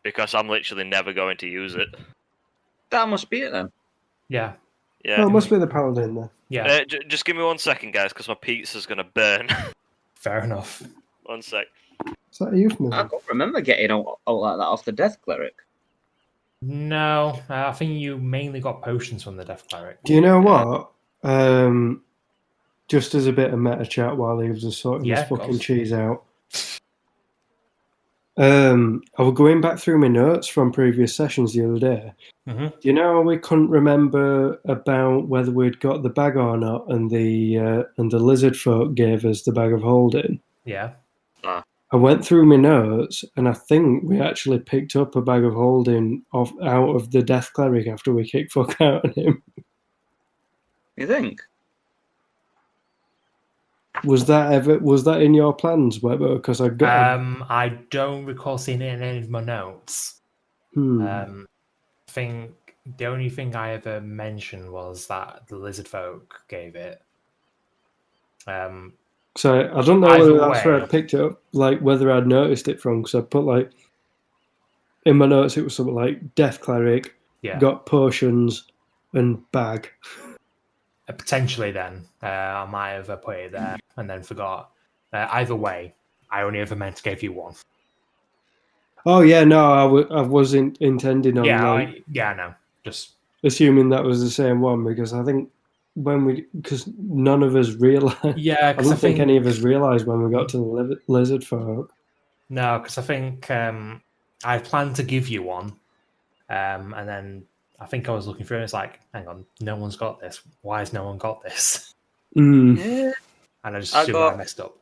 because I'm literally never going to use it. That must be it then. Yeah. Yeah. Oh, it must be the Paladin then. Yeah. Just give me 1 second, guys, because my pizza's gonna burn. Fair enough. 1 sec. Is that a euphemism? I can't remember getting out like that off the Death Cleric. No, I think you mainly got potions from the Death Cleric. Do you know what? Just as a bit of meta chat while he was just sorting Yeah, this of fucking course. cheese out. I was going back through my notes from previous sessions the other day. Mm-hmm. Do you know we couldn't remember about whether we'd got the bag or not, and the lizard folk gave us the bag of holding? Yeah. I went through my notes, and I think we actually picked up a bag of holding out of the Death Cleric after we kicked fuck out of him. You think? Was that in your plans, Weber? Because I got. I don't recall seeing it in any of my notes. I think the only thing I ever mentioned was that the lizard folk gave it. So I don't know Either whether that's where I way- picked it up, like whether I'd noticed it from, because I put like in my notes it was something like Death Cleric, Yeah. got potions and bag. Potentially then, I might have put it there and then forgot. Either way, I only ever meant to give you one. Oh yeah, no, I wasn't intending on No. Just assuming that was the same one, because I think because none of us realized. yeah, I because don't think any of us realized when we got to the lizard folk. No, because I think I planned to give you one, and then I think I was looking through and it's like, hang on, no one's got this. Why has no one got this? Yeah. And I just I assumed got- I messed up.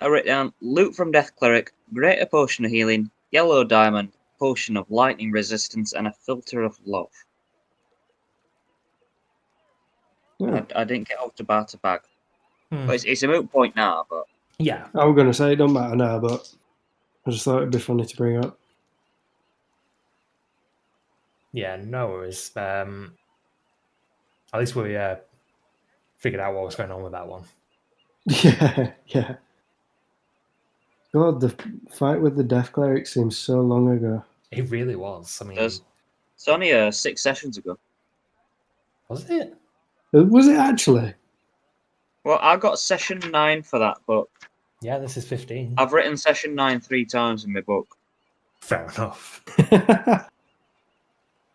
I wrote down loot from Death Cleric, greater potion of healing, yellow diamond, potion of lightning resistance, and a filter of love. Yeah. I didn't get out to barter bag. Hmm. But it's a moot point now, but Yeah, I was going to say it don't matter now, but I just thought it'd be funny to bring up. yeah, no worries. At least we figured out what was going on with that one. Yeah. God, the fight with the Death Cleric seems so long ago. It really was. I mean, it's only 6 sessions ago. was it? Was it actually? Well, I got session 9 for that book. Yeah, this is 15. I've written session 9 3 times in my book. Fair enough.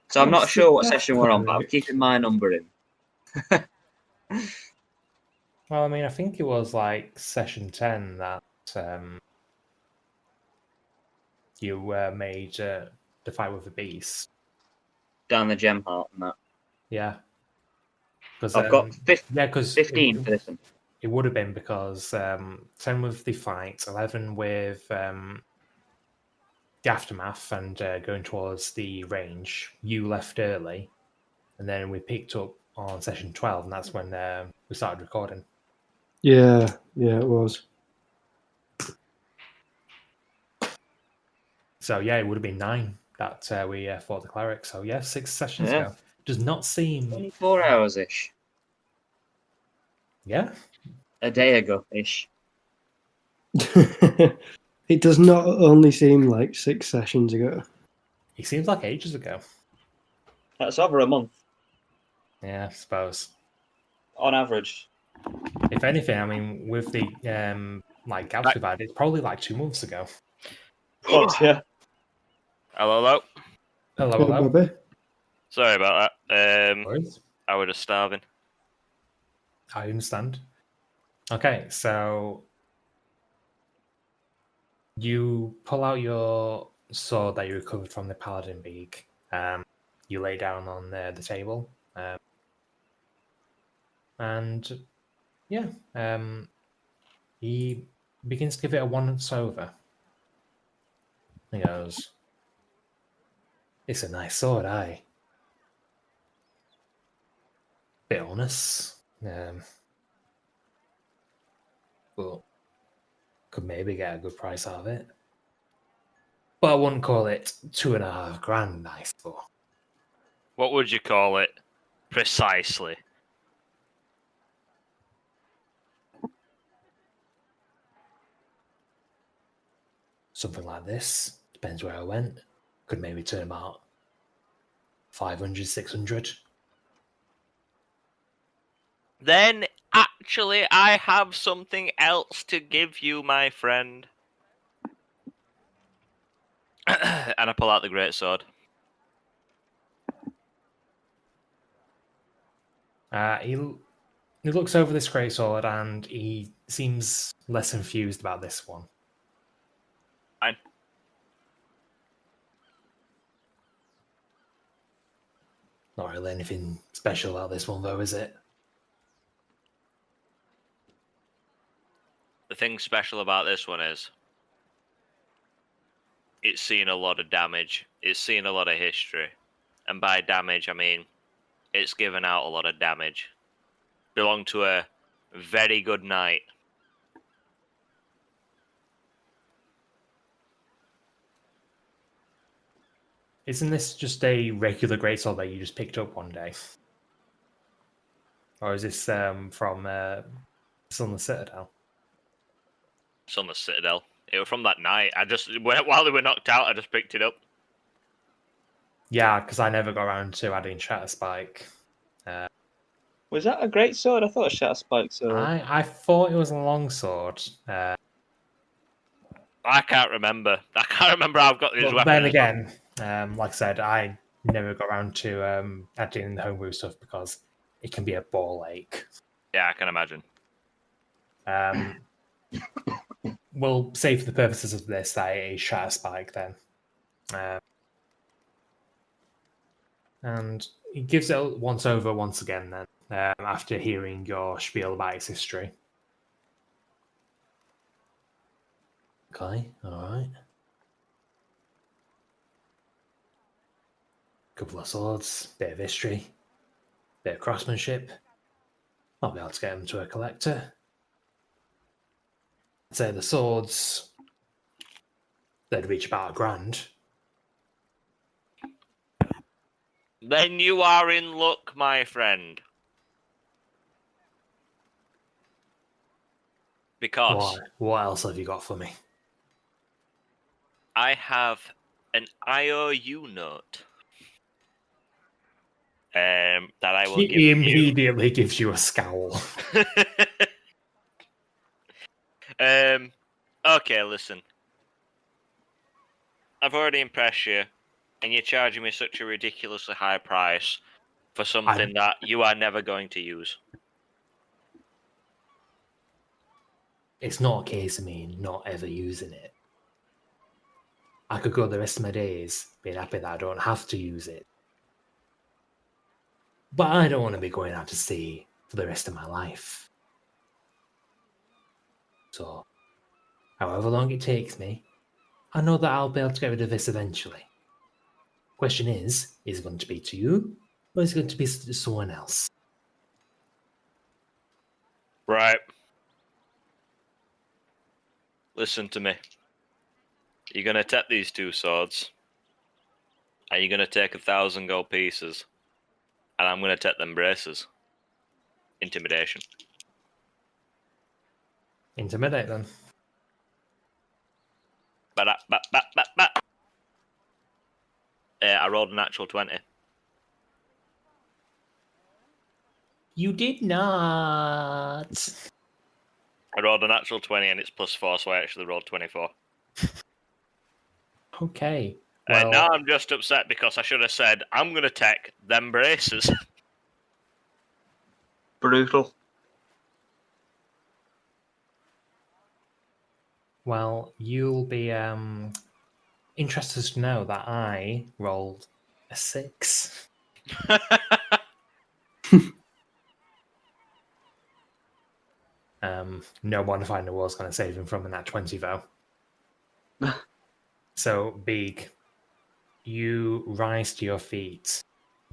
So I'm not What's sure the what Death session we're on, but I'm Cleric? keeping my number in. Well, I mean, I think it was like session 10 that you made the fight with the beast. Down the gem heart and that. Yeah. Because I've got 15 for this one. It would have been because 10 with the fight, 11 with the aftermath and going towards the range. You left early, and then we picked up on session 12, and that's when we started recording. Yeah, it was. So yeah, it would have been 9 that we fought the cleric. So yeah, 6 sessions Yeah. ago. Does not seem 24 hours ish. yeah. A day ago ish. It does not only seem like 6 sessions ago. It seems like ages ago. That's over a month Yeah, I suppose. on average. If anything, I mean, with the like gaps we've had, it's probably like 2 months ago. Yeah. Hello. Hello. Baby. Sorry about that. Worries. I was just starving. I understand. Okay, so you pull out your sword that you recovered from the paladin beak. You lay down on the table, and yeah, he begins to give it a once over. He goes, "It's a nice sword, aye. Bit honest, but could maybe get a good price out of it. But I wouldn't call it 2.5 grand nice for." What would you call it? Precisely. Something like this. Depends where I went. Could maybe turn about 500, 600. Then, actually, I have something else to give you, my friend. And I pull out the great sword. He looks over this great sword and he seems less enthused about this one. Fine. Not really anything special about this one, though, is it? The thing special about this one is it's seen a lot of damage. It's seen a lot of history. And by damage, I mean it's given out a lot of damage. Belonged to a very good knight. Isn't this just a regular greatsword that you just picked up one day? Or is this from Sun the Citadel? It's on the Citadel. It was from that night. While they were knocked out, I just picked it up. Yeah, because I never got around to adding Shatter Spike. Was that a great sword? I thought a Shatter Spike sword. I thought it was a longsword. I can't remember. I can't remember how I've got this But weapon. then again, like I said, I never got around to adding the homebrew stuff because it can be a ball ache. Yeah, I can imagine. We'll say for the purposes of this that it is Shatter Spike then. And he gives it once over once again then, after hearing your spiel about its history. Okay, alright. Couple of swords, bit of history, bit of craftsmanship. I'll be able to get them to a collector. I'd say the swords, they'd reach about £1,000. Then you are in luck, my friend. Because What else have you got for me? I have an IOU note that I will give He you. immediately gives you a scowl. Okay, listen. I've already impressed you, and you're charging me such a ridiculously high price for something that you are never going to use. It's not a case of me not ever using it. I could go the rest of my days being happy that I don't have to use it. But I don't want to be going out to sea for the rest of my life. So, however long it takes me, I know that I'll be able to get rid of this eventually. Question is it going to be to you, or is it going to be to someone else? Right. Listen to me. You're going to take these two swords, and you're going to take 1,000 gold pieces, and I'm going to take them braces. Intimidation. Intimidate them. I rolled a natural 20. You did not. I rolled a natural 20 and it's +4, so I actually rolled 24. Okay. Well, Now I'm just upset because I should have said, I'm going to take them braces. Brutal. well, you'll be interested to know that I rolled a 6. No one I know was going to save him from in that 20 though. So, Big, you rise to your feet.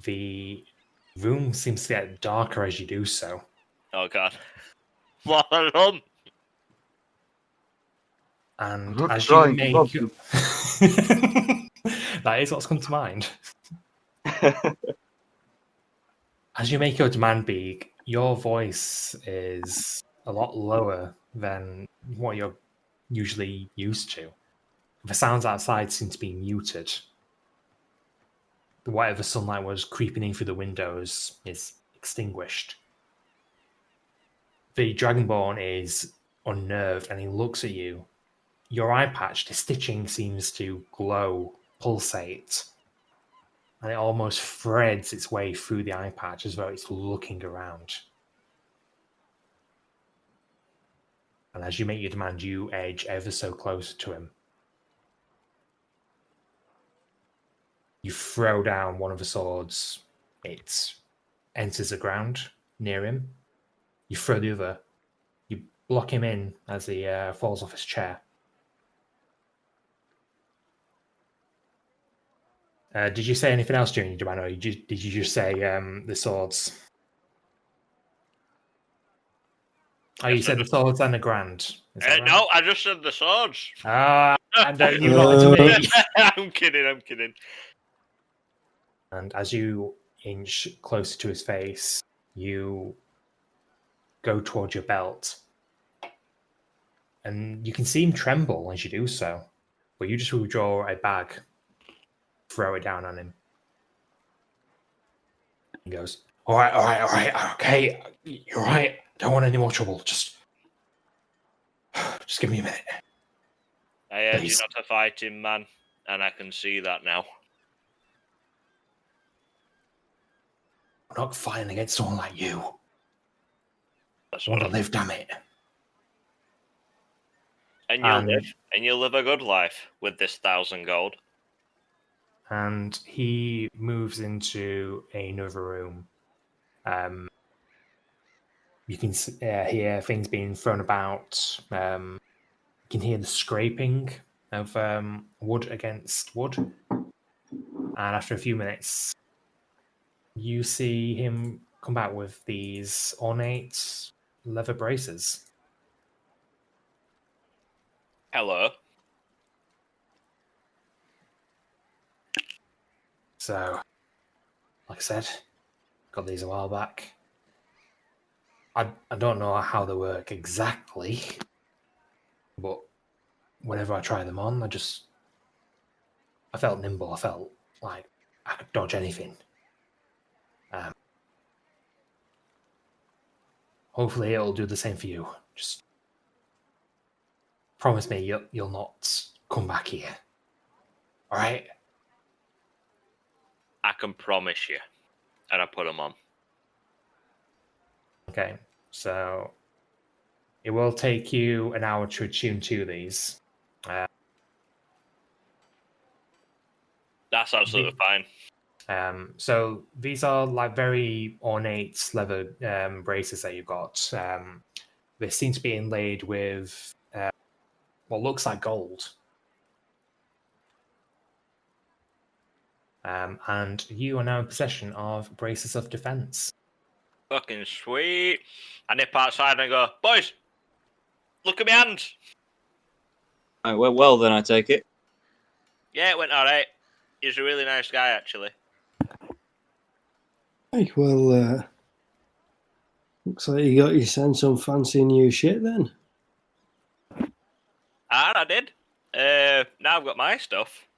The room seems to get darker as you do so. Oh, God. What a run! And I'm not as you trying to rob make... you. That is what's come to mind. As you make your demand, Big, your voice is a lot lower than what you're usually used to. The sounds outside seem to be muted. Whatever sunlight was creeping in through the windows is extinguished. The Dragonborn is unnerved and he looks at you. Your eye patch, the stitching seems to glow, pulsate, and it almost threads its way through the eye patch as though it's looking around. And as you make your demand, you edge ever so closer to him. You throw down one of the swords. It enters the ground near him. You throw the other. You block him in as he falls off his chair. Did you say anything else during your demand, or did you just say the swords? Oh, you said the swords and the grand. Is that right? No, I just said the swords. And you lied to me. I'm kidding. And as you inch closer to his face, you go towards your belt. And you can see him tremble as you do so. But you just withdraw a bag, throw it down on him. He goes, all right, okay. You're right. Don't want any more trouble. Just give me a minute. I urge you Please. not to fight him, man. And I can see that now. I'm not fighting against someone like you. That's I want what to live, damn it. And you'll live a good life with this 1,000 gold. And he moves into another room. You can hear things being thrown about. You can hear the scraping of wood against wood. And after a few minutes, you see him come back with these ornate leather braces. Hello. So, like I said, got these a while back. I don't know how they work exactly, but whenever I try them on, I felt nimble. I felt like I could dodge anything. Hopefully, it'll do the same for you. Just promise me you'll not come back here. All right? I can promise you. And I put them on. Okay. So it will take you an hour to attune to these. That's absolutely fine. So these are like very ornate leather braces that you've got. They seem to be inlaid with what looks like gold. And you are now in possession of braces of defense. Fucking sweet. I nip outside and go, boys, look at my hand. Right, well, then I take it. Yeah, it went alright. He's a really nice guy, actually. Hey, well, looks like you got yourself some fancy new shit then. And I did. Now I've got my stuff.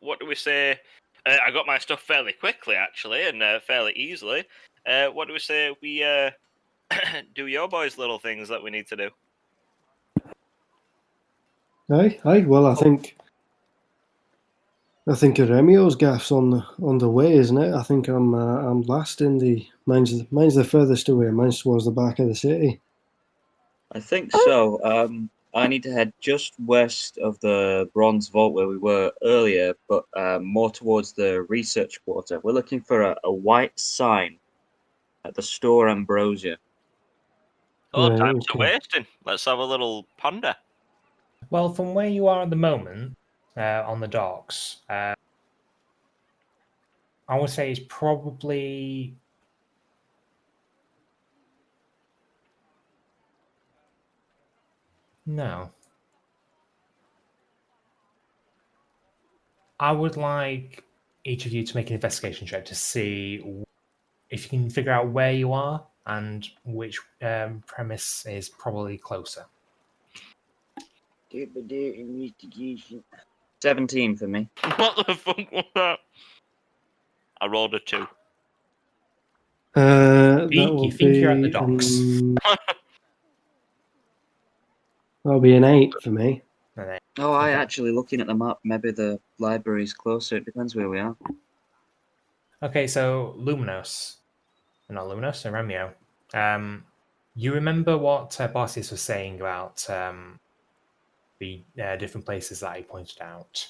What do we say? I got my stuff fairly quickly, actually, and fairly easily. What do we say we do your boys' little things that we need to do? Aye, well, I think I think Remio's gaff's on the way, isn't it? I think I'm last in the mine's the furthest away. Mine's towards the back of the city. I think so. I need to head just west of the Bronze Vault where we were earlier, but more towards the research quarter. We're looking for a white sign at the store Ambrosia. Oh, Right, time's a okay. wasting. Let's have a little ponder. Well, from where you are at the moment on the docks, I would say it's probably no. I would like each of you to make an investigation check to see if you can figure out where you are and which premise is probably closer. 17 for me. What the fuck was that? I rolled a 2. That You will think you're at the be docks. that'll be an 8 for me. And then- Oh, I Okay. actually looking at the map. Maybe the library's closer. It depends where we are. Okay, so Luminos, not Luminos, Remio. You remember what Barsius was saying about the different places that he pointed out?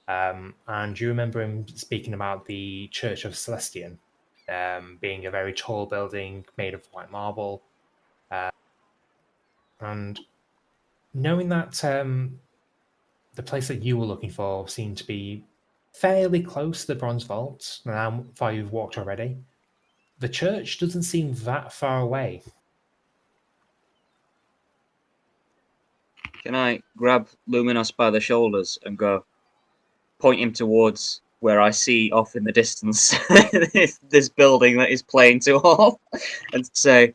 And you remember him speaking about the Church of Celestian being a very tall building made of white marble. And knowing that the place that you were looking for seemed to be fairly close to the Bronze Vault, and how far you've walked already, the church doesn't seem that far away. Can I grab Luminos by the shoulders and go point him towards where I see off in the distance this building that is playing to all and say,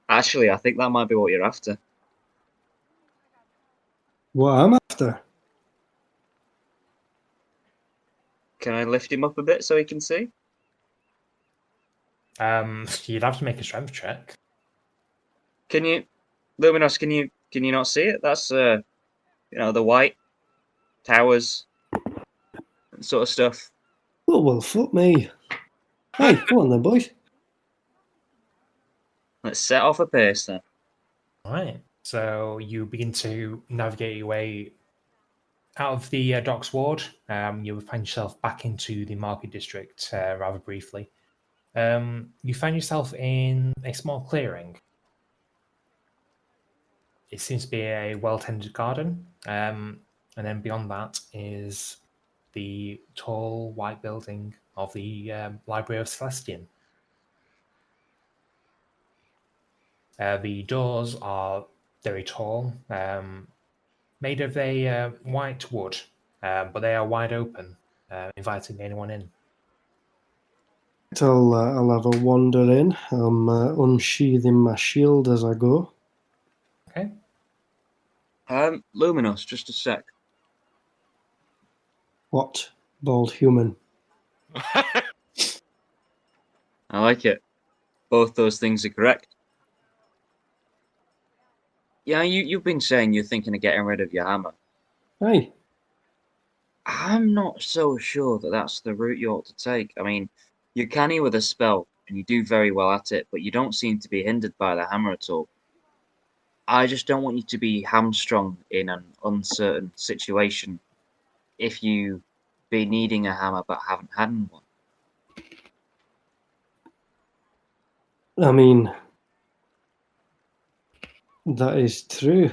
actually, I think that might be what you're after. What I'm after? Can I lift him up a bit so he can see? You'd have to make a strength check. Can you, Luminos? Can you not see it? That's the white towers and sort of stuff. Oh well, fuck me. Hey, come on then, boys. Let's set off a pace then. All right. So you begin to navigate your way out of the docks ward. You will find yourself back into the market district rather briefly. You find yourself in a small clearing. It seems to be a well-tended garden, and then beyond that is the tall white building of the Library of Celestian. The doors are very tall, made of a white wood, but they are wide open, inviting anyone in. I'll have a wander in. I'm unsheathing my shield as I go. Okay. Luminos, just a sec. What? Bald human. I like it. Both those things are correct. Yeah, you've been saying you're thinking of getting rid of your hammer. Hey, I'm not so sure that that's the route you ought to take. I mean, you're canny with a spell, and you do very well at it, but you don't seem to be hindered by the hammer at all. I just don't want you to be hamstrung in an uncertain situation if you be needing a hammer but haven't had one. I mean, that is true.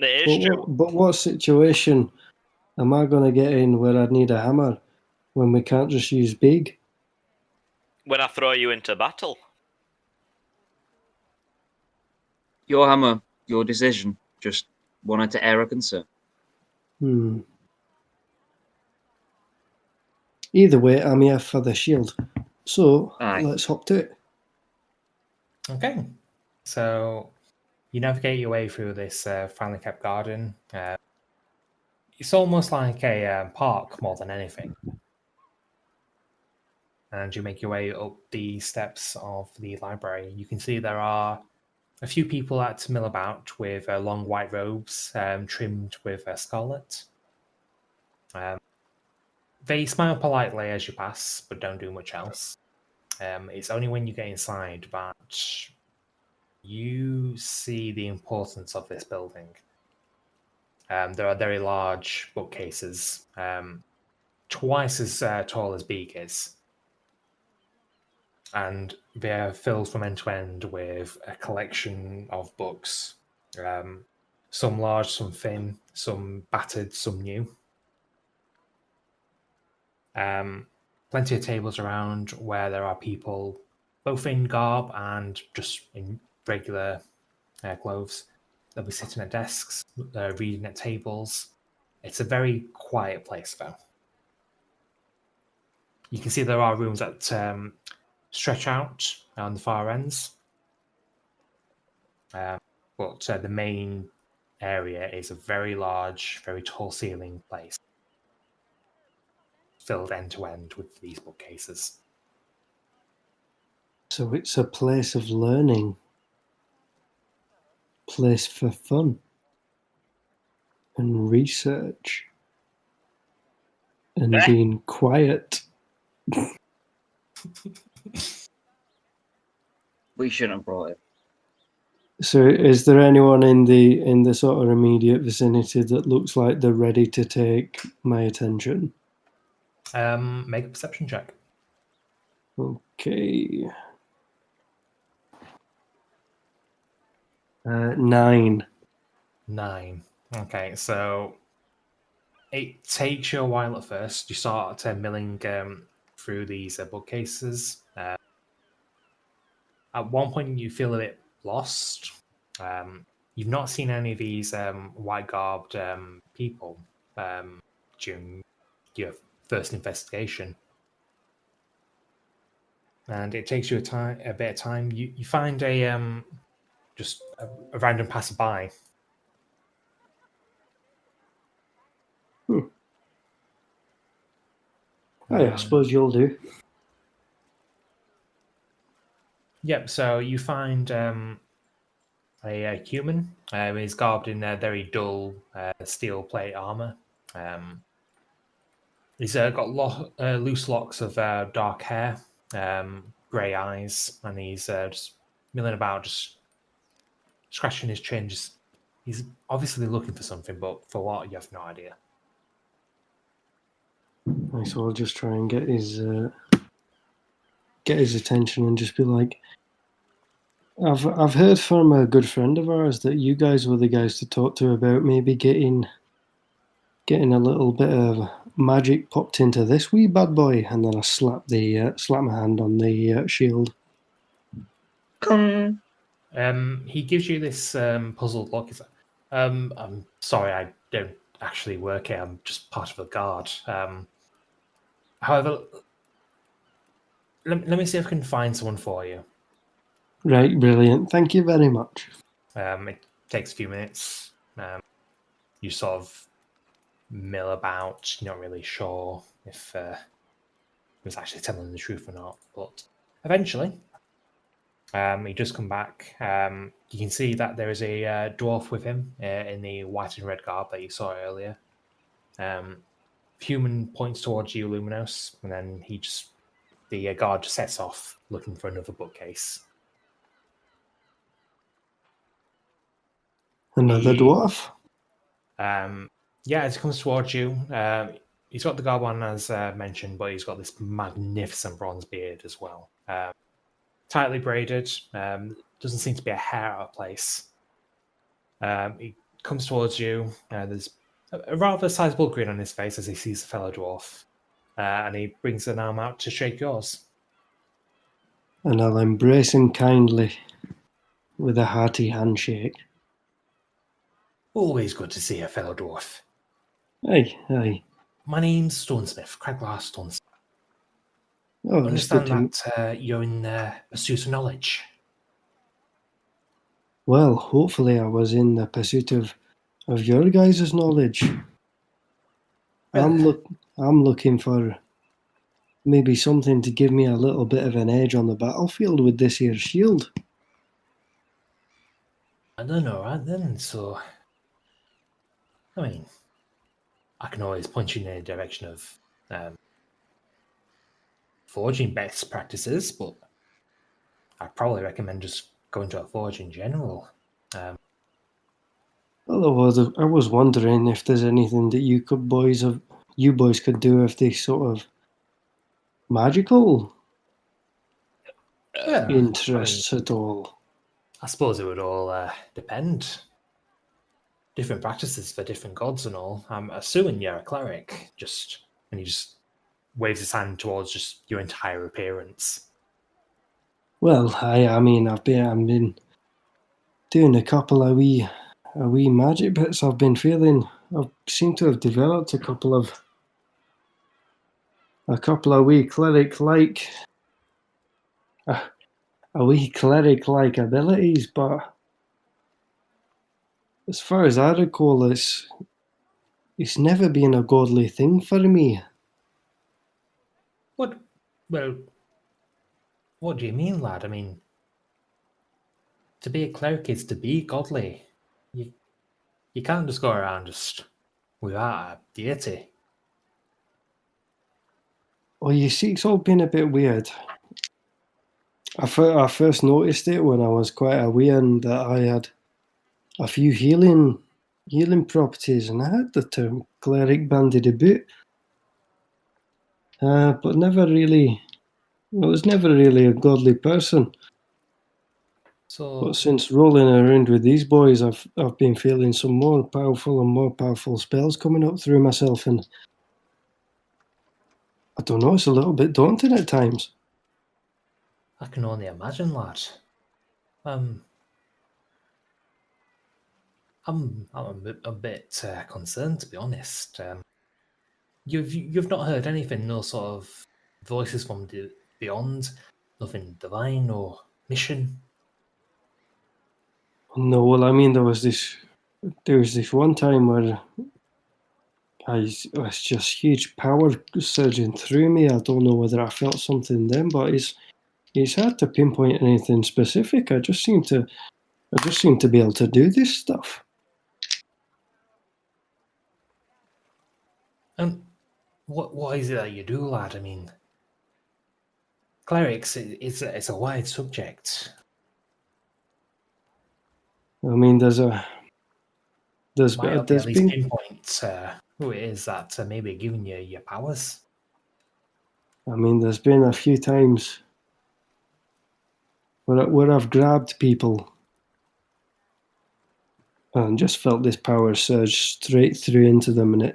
It is true. But what situation am I going to get in where I'd need a hammer when we can't just use big? When I throw you into battle. Your hammer, your decision. Just wanted to air a concern. Either way, I'm here for the shield. So, Aye. let's hop to it. Okay. So you navigate your way through this finely kept garden. It's almost like a park more than anything. And you make your way up the steps of the library. You can see there are a few people that mill about with long white robes trimmed with scarlet. They smile politely as you pass, but don't do much else. It's only when you get inside that you see the importance of this building. There are very large bookcases, twice as tall as Beak is, and they're filled from end to end with a collection of books. Some large, some thin, some battered, some new. Plenty of tables around where there are people, both in garb and just in regular clothes. They'll be sitting at desks, reading at tables. It's a very quiet place, though. You can see there are rooms that stretch out on the far ends, but the main area is a very large, very tall ceiling place, filled end to end with these bookcases. So it's a place of learning, place for fun and research and being quiet. We shouldn't have brought it. So is there anyone in the sort of immediate vicinity that looks like they're ready to take my attention? Make a perception check. Okay. 9. 9. Okay, so it takes you a while at first. You start milling through these bookcases. At one point, you feel a bit lost. You've not seen any of these white-garbed people during your first investigation. And it takes you a bit of time. You find a just a random passerby. I suppose you'll do. Yep, so you find a human. He's garbed in very dull steel plate armor. He's got loose locks of dark hair, grey eyes, and he's just milling about, just scratching his chin. He's obviously looking for something, but for what, you have no idea. So I'll just try and get his attention and just be like, I've heard from a good friend of ours that you guys were the guys to talk to about maybe getting a little bit of magic popped into this wee bad boy, and then I slap my hand on the shield. He gives you this puzzled look. He's like, I'm sorry, I don't actually work here. I'm just part of the guard. However, let me see if I can find someone for you. Right, brilliant. Thank you very much. It takes a few minutes. You sort of mill about. You're not really sure if he was actually telling the truth or not. But eventually, he does come back. You can see that there is a dwarf with him in the white and red garb that you saw earlier. Human points towards you, Luminos, and then the guard just sets off looking for another bookcase. Another dwarf? Yeah, as he comes towards you, he's got the garb on as mentioned, but he's got this magnificent bronze beard as well. Tightly braided, doesn't seem to be a hair out of place. He comes towards you, there's a rather sizable grin on his face as he sees the fellow dwarf, and he brings an arm out to shake yours. And I'll embrace him kindly with a hearty handshake. Always good to see a fellow dwarf. Aye. My name's Stonesmith, Craglar Stonesmith. Oh, I understand that you're in pursuit of knowledge. Well, hopefully I was in the pursuit of your guys' knowledge. Well, I'm looking for maybe something to give me a little bit of an edge on the battlefield with this here shield. I don't know, right then, so... I mean, I can always point you in the direction of forging best practices, but I'd probably recommend just going to a forge in general. Well, I was wondering if there's anything that you boys could do if they sort of magical Yeah, interests at all. I suppose it would all depend. Different practices for different gods and all. I'm assuming you're a cleric, and he just waves his hand towards just your entire appearance. Well, I mean, I've been doing a couple of wee magic bits. I've seemed to have developed a couple of wee cleric like abilities, but as far as I recall, it's never been a godly thing for me. What? Well, what do you mean, lad? I mean, to be a cleric is to be godly. You can't just go around just without a deity. Well, you see, it's all been a bit weird. I first noticed it when I was quite aware that I had a few healing properties, and I had the term cleric bandied about, but never really. I was never really a godly person. So, But since rolling around with these boys, I've been feeling some more powerful spells coming up through myself, and I don't know, it's a little bit daunting at times. I can only imagine, lad. I'm a bit concerned, to be honest. You've not heard anything, no sort of voices from the beyond, nothing divine or mission. No, well, I mean, there was this one time where it's just huge power surging through me. I don't know whether I felt something then, but it's hard to pinpoint anything specific. I just seem to be able to do this stuff. And what is it that you do, lad? I mean, clerics, it's a wide subject. I mean, Might help you there's at least been pinpoint who it is that may be giving you your powers. I mean, there's been a few times where I've grabbed people and just felt this power surge straight through into them, and I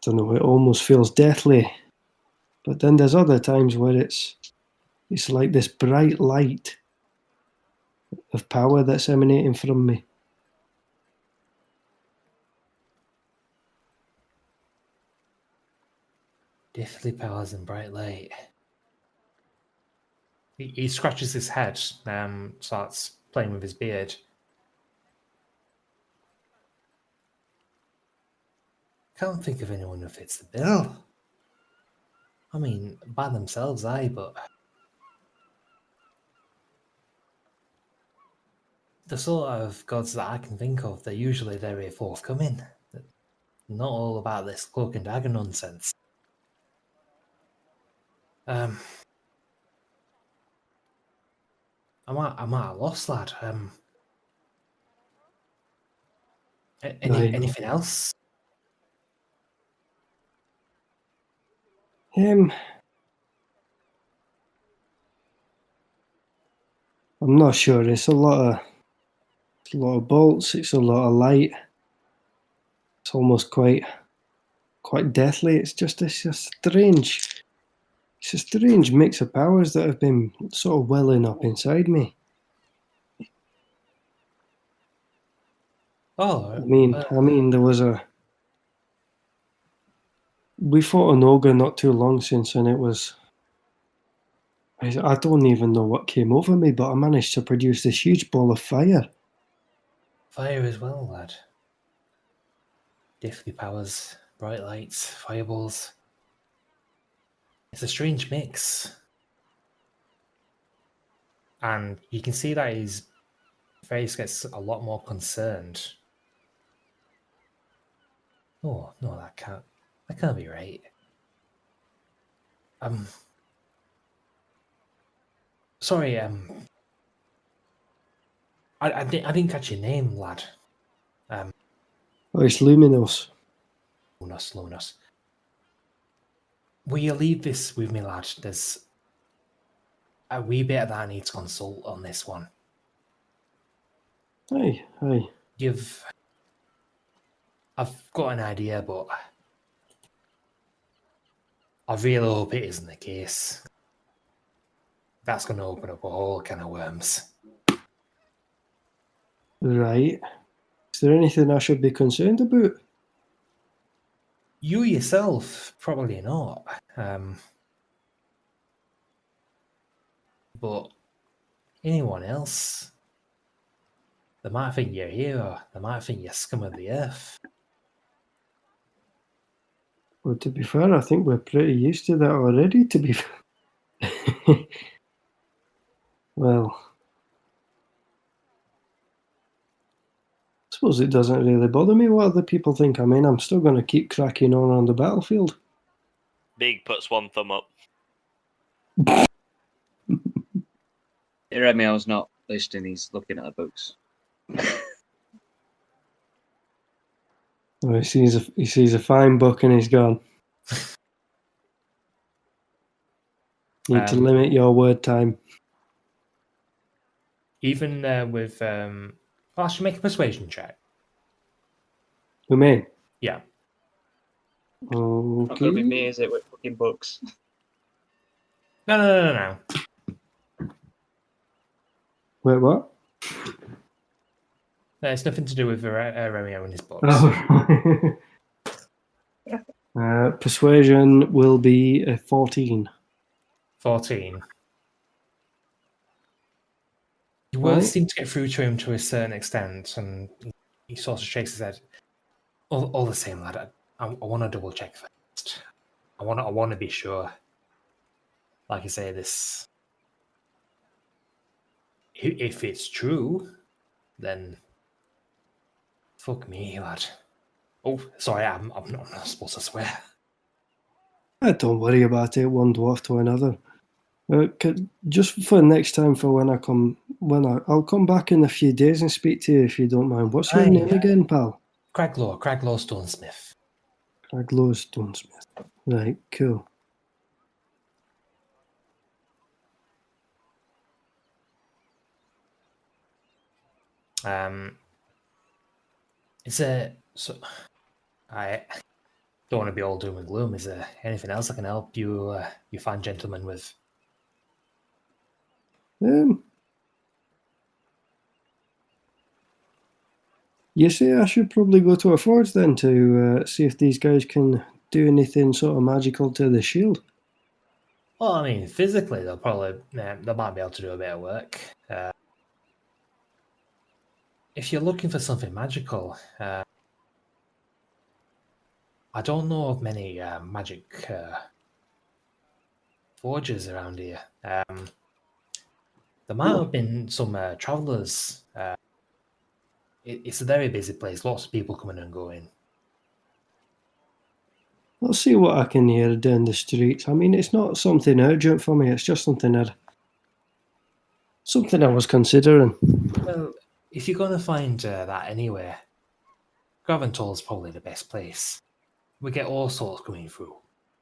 don't know, it almost feels deathly. But then there's other times where it's like this bright light of power that's emanating from me. Deathly powers and bright light. He scratches his head, starts playing with his beard. Can't think of anyone who fits the bill. I mean, by themselves, aye, but the sort of gods that I can think of, they're usually very forthcoming. Not all about this cloak and dagger nonsense. I'm at a loss, lad. I know. Anything else? I'm not sure. It's a lot of bolts. It's a lot of light. It's almost quite deathly. It's a strange mix of powers that have been sort of welling up inside me. Oh, I mean, we fought an ogre not too long since, and I don't even know what came over me, but I managed to produce this huge ball of fire. fire as well, lad. Deathly powers, bright lights, fireballs. It's a strange mix. And you can see that his face gets a lot more concerned. Oh no, that can't be right. Sorry, I didn't catch your name, lad. Oh, it's Luminos. Lunas. Will you leave this with me, lad? There's a wee bit that I need to consult on this one. Aye. I've got an idea, but I really hope it isn't the case. That's going to open up a whole can of worms. Right. Is there anything I should be concerned about? You yourself, probably not. But anyone else, they might think you're a hero. They might think you're scum of the earth. Well, to be fair, I think we're pretty used to that already, to be well, I suppose it doesn't really bother me what other people think. I mean, I'm still going to keep cracking on the battlefield. Big puts one thumb up. Remio's not listening, he's looking at the books. Oh, he sees a fine book and he's gone. Need to limit your word time. Even with... I should make a persuasion check. Who, me? Yeah. Not going to be Okay. me, is it, with fucking books? No. Wait, what? It's nothing to do with Romeo and his books. Oh. Persuasion will be a 14. 14. You words Right. seem to get through to him to a certain extent, and he sort of shakes his head. All the same, lad, I want to double check first. I want to be sure. Like I say, this... If it's true, then... Fuck me, lad. Oh, sorry, I'm not supposed to swear. Don't worry about it, one dwarf to another. Just for next time, for when I'll come back in a few days and speak to you if you don't mind. What's your name again, pal? Craglaw Stonesmith. Craglaw Stonesmith. Right, cool. Is there... So, I don't want to be all doom and gloom. Is there anything else I can help you, you fine gentleman with? You say I should probably go to a forge then to see if these guys can do anything sort of magical to the shield. Well, I mean, physically, they might be able to do a bit of work. If you're looking for something magical, I don't know of many magic forges around here. There might have been some travellers. It's a very busy place, lots of people coming and going. I'll see what I can hear down the streets. I mean, it's not something urgent for me. It's just something I was considering. Well, if you're going to find that anywhere, Graventor is probably the best place. We get all sorts coming through.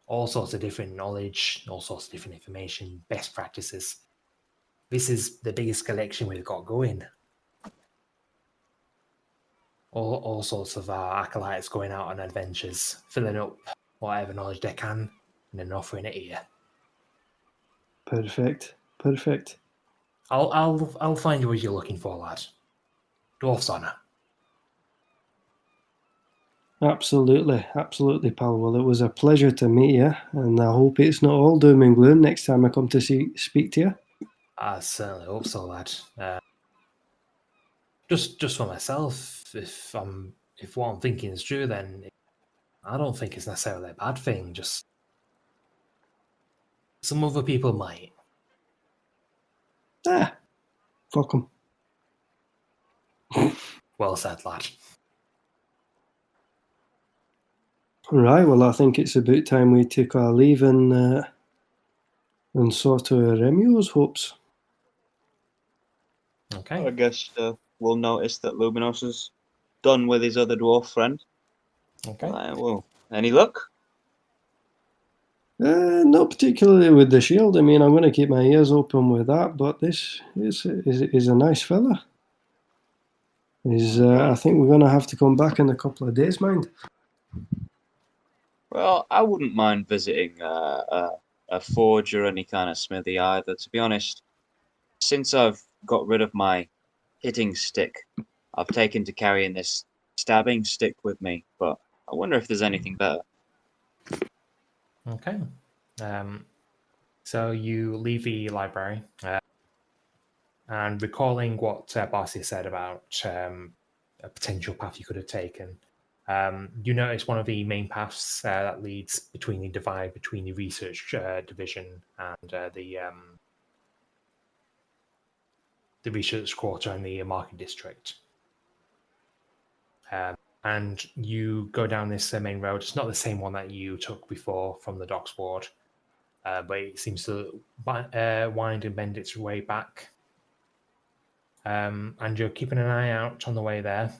All sorts of different knowledge, all sorts of different information, best practices. This is the biggest collection we've got going. All sorts of acolytes going out on adventures, filling up whatever knowledge they can, and then offering it here. Perfect. I'll find you what you're looking for, lad. Dwarf's honour. Absolutely, pal. Well, it was a pleasure to meet you, and I hope it's not all doom and gloom next time I come to speak to you. I certainly hope so, lad. Just for myself, if what I'm thinking is true, then I don't think it's necessarily a bad thing. Just some other people might. Fuck 'em. Well said, lad. Right, well, I think it's about time we took our leave and sort of Remio's hopes. Okay. I guess we'll notice that Luminos is done with his other dwarf friend. Okay. Well, any luck? Not particularly with the shield. I mean, I'm going to keep my ears open with that, but this is a nice fella. I think we're going to have to come back in a couple of days, mind. Well, I wouldn't mind visiting a forge or any kind of smithy either, to be honest. Since I've got rid of my hitting stick, I've taken to carrying this stabbing stick with me, but I wonder if there's anything better. Okay. So you leave the library, and recalling what Barcia said about a potential path you could have taken, you notice one of the main paths that leads between the divide between the research division and the research quarter and the market district. And you go down this main road. It's not the same one that you took before from the docks ward, but it seems to wind and bend its way back. And you're keeping an eye out on the way there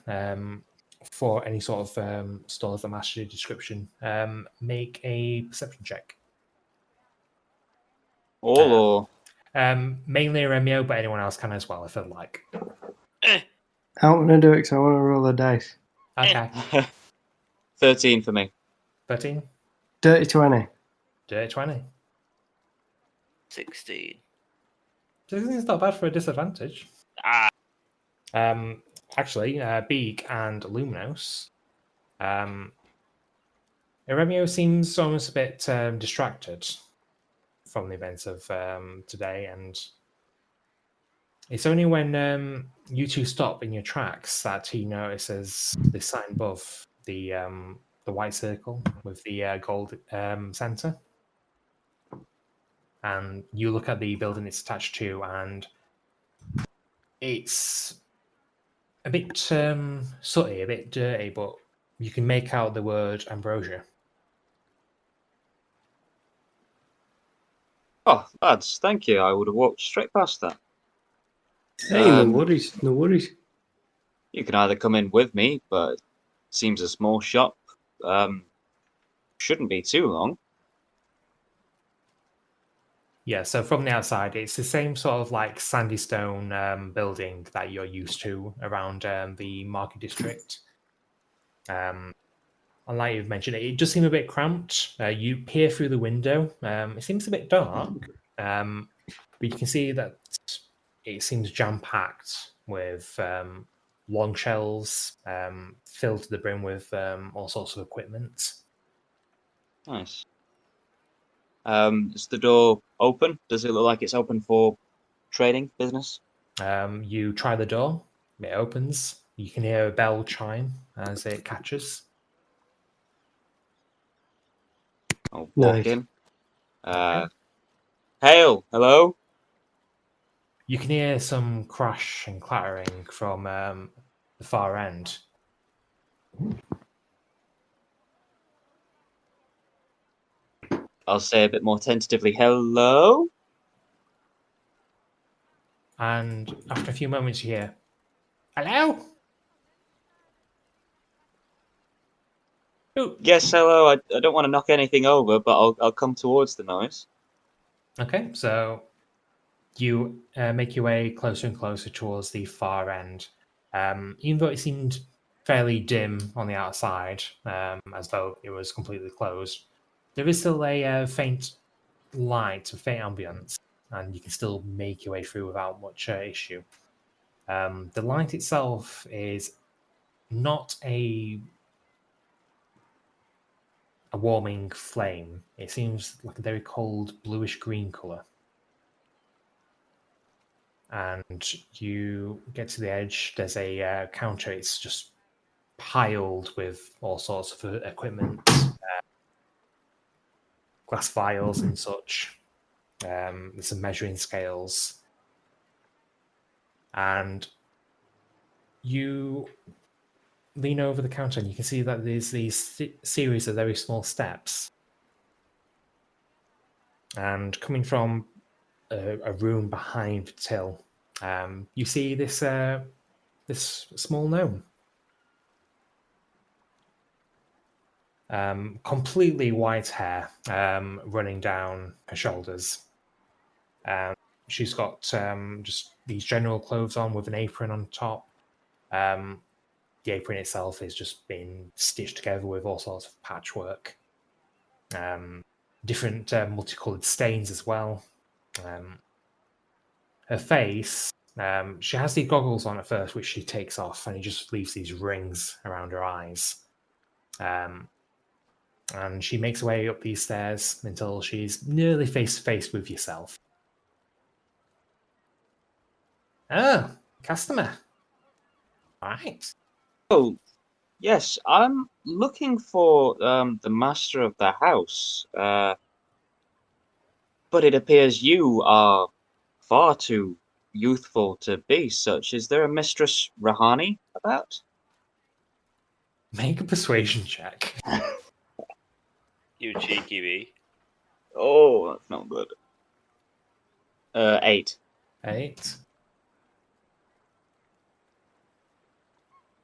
for any sort of stores that match your description. Make a perception check. All or Mainly Remio, but anyone else can as well if they'd like. I want to do it because I want to roll a dice. Okay. 13 for me. 13. Dirty 20. Dirty 20. 16. It's not bad for a disadvantage. Ah, Actually, Beak and Luminos. Remio seems almost a bit distracted from the events of today, and it's only when you two stop in your tracks that he notices the sign above the white circle with the gold center. And you look at the building it's attached to, and it's a bit sooty, a bit dirty, but you can make out the word ambrosia. Oh, lads, thank you. I would have walked straight past that. Hey, no worries, no worries. You can either come in with me, but it seems a small shop. Shouldn't be too long. Yeah, so from the outside, it's the same sort of like sandy stone building that you're used to around the market district. And like you've mentioned, it does seem a bit cramped. You peer through the window. It seems a bit dark, but you can see that it seems jam-packed with long shelves filled to the brim with all sorts of equipment. Nice. Is the door open? Does it look like it's open for trading business? You try the door. It opens. You can hear a bell chime as it catches. I'll walk Nice. in. Okay. Hail, hello. You can hear some crash and clattering from the far end. I'll say a bit more tentatively, hello. And after a few moments, you hear, "Hello? Ooh." Yes, hello. I don't want to knock anything over, but I'll come towards the noise. Okay, so you make your way closer and closer towards the far end. Even though it seemed fairly dim on the outside, as though it was completely closed, there is still a faint light, a faint ambience, and you can still make your way through without much issue. The light itself is not a warming flame. It seems like a very cold bluish green color. And you get to the edge. There's a counter. It's just piled with all sorts of equipment, glass vials and such. There's some measuring scales, and you lean over the counter and you can see that there's these series of very small steps. And coming from a room behind the till, you see this this small gnome. Completely white hair running down her shoulders. She's got just these general clothes on with an apron on top. The apron itself is just been stitched together with all sorts of patchwork. Different multicolored stains as well. Her face, she has these goggles on at first, which she takes off, and it just leaves these rings around her eyes. And she makes her way up these stairs until she's nearly face to face with yourself. Oh, customer. Right. Oh, yes, I'm looking for the master of the house. But it appears you are far too youthful to be such. Is there a Mistress Rahani about? Make a persuasion check. You cheeky bee. Oh, that's not good. 8. 8.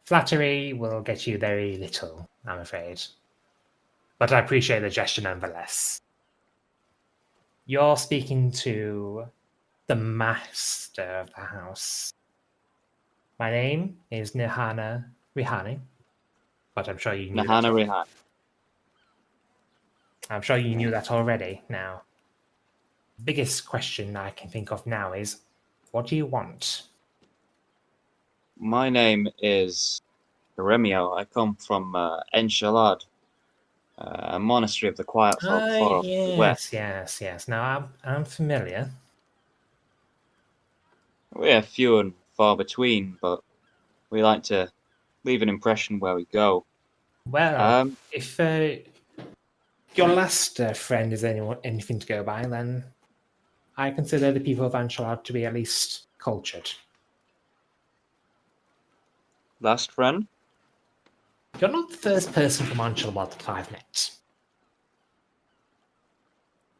Flattery will get you very little, I'm afraid. But I appreciate the gesture nonetheless. You're speaking to the master of the house. My name is Nihana Rihani, but I'm sure you knew that. Nahana Rihani. I'm sure you knew that already. Now, the biggest question I can think of now is, what do you want? My name is Remio. I come from Enchalad, a monastery of the Quiet Folk far off to the west. Yes. Now, I'm familiar. We're few and far between, but we like to leave an impression where we go. Well, if your last friend is anything to go by, then I consider the people of Anshalad to be at least cultured. Last friend? You're not the first person from Anshalad that I've met.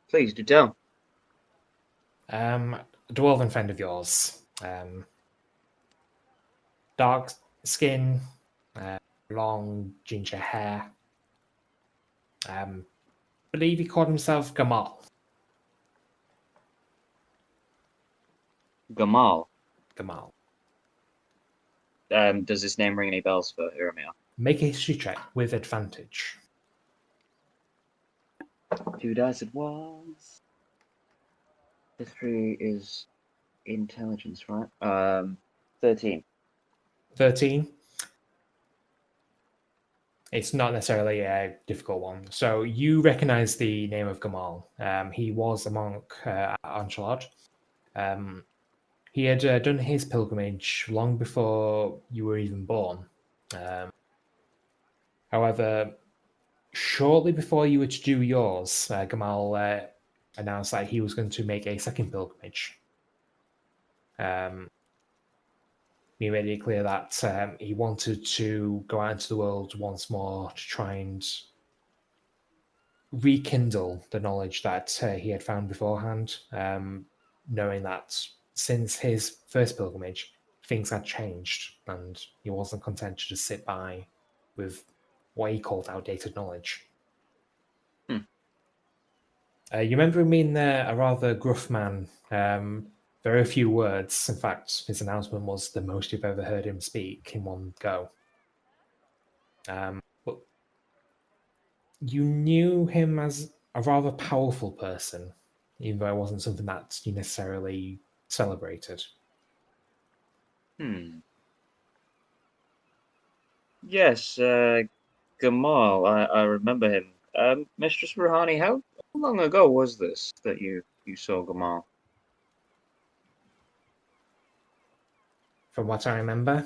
Please do tell. A dwarven friend of yours. Dark skin, long ginger hair. Believe he called himself Gamal. Gamal. Gamal. Does this name ring any bells for Iramia? Make a history check with advantage. 2 dice it was. History is intelligence, right? 13. 13. It's not necessarily a difficult one. So you recognize the name of Gamal. He was a monk at Anshalad. He had done his pilgrimage long before you were even born. However, shortly before you were to do yours, Gamal announced that he was going to make a second pilgrimage. He made it clear that he wanted to go out into the world once more to try and rekindle the knowledge that he had found beforehand, knowing that since his first pilgrimage, things had changed and he wasn't content to just sit by with what he called outdated knowledge. You remember him being a rather gruff man, very few words. In fact, his announcement was the most you've ever heard him speak in one go. But you knew him as a rather powerful person, even though it wasn't something that you necessarily celebrated. Yes, Gamal, I remember him. Mistress Rahani, how long ago was this that you saw Gamal? From what I remember,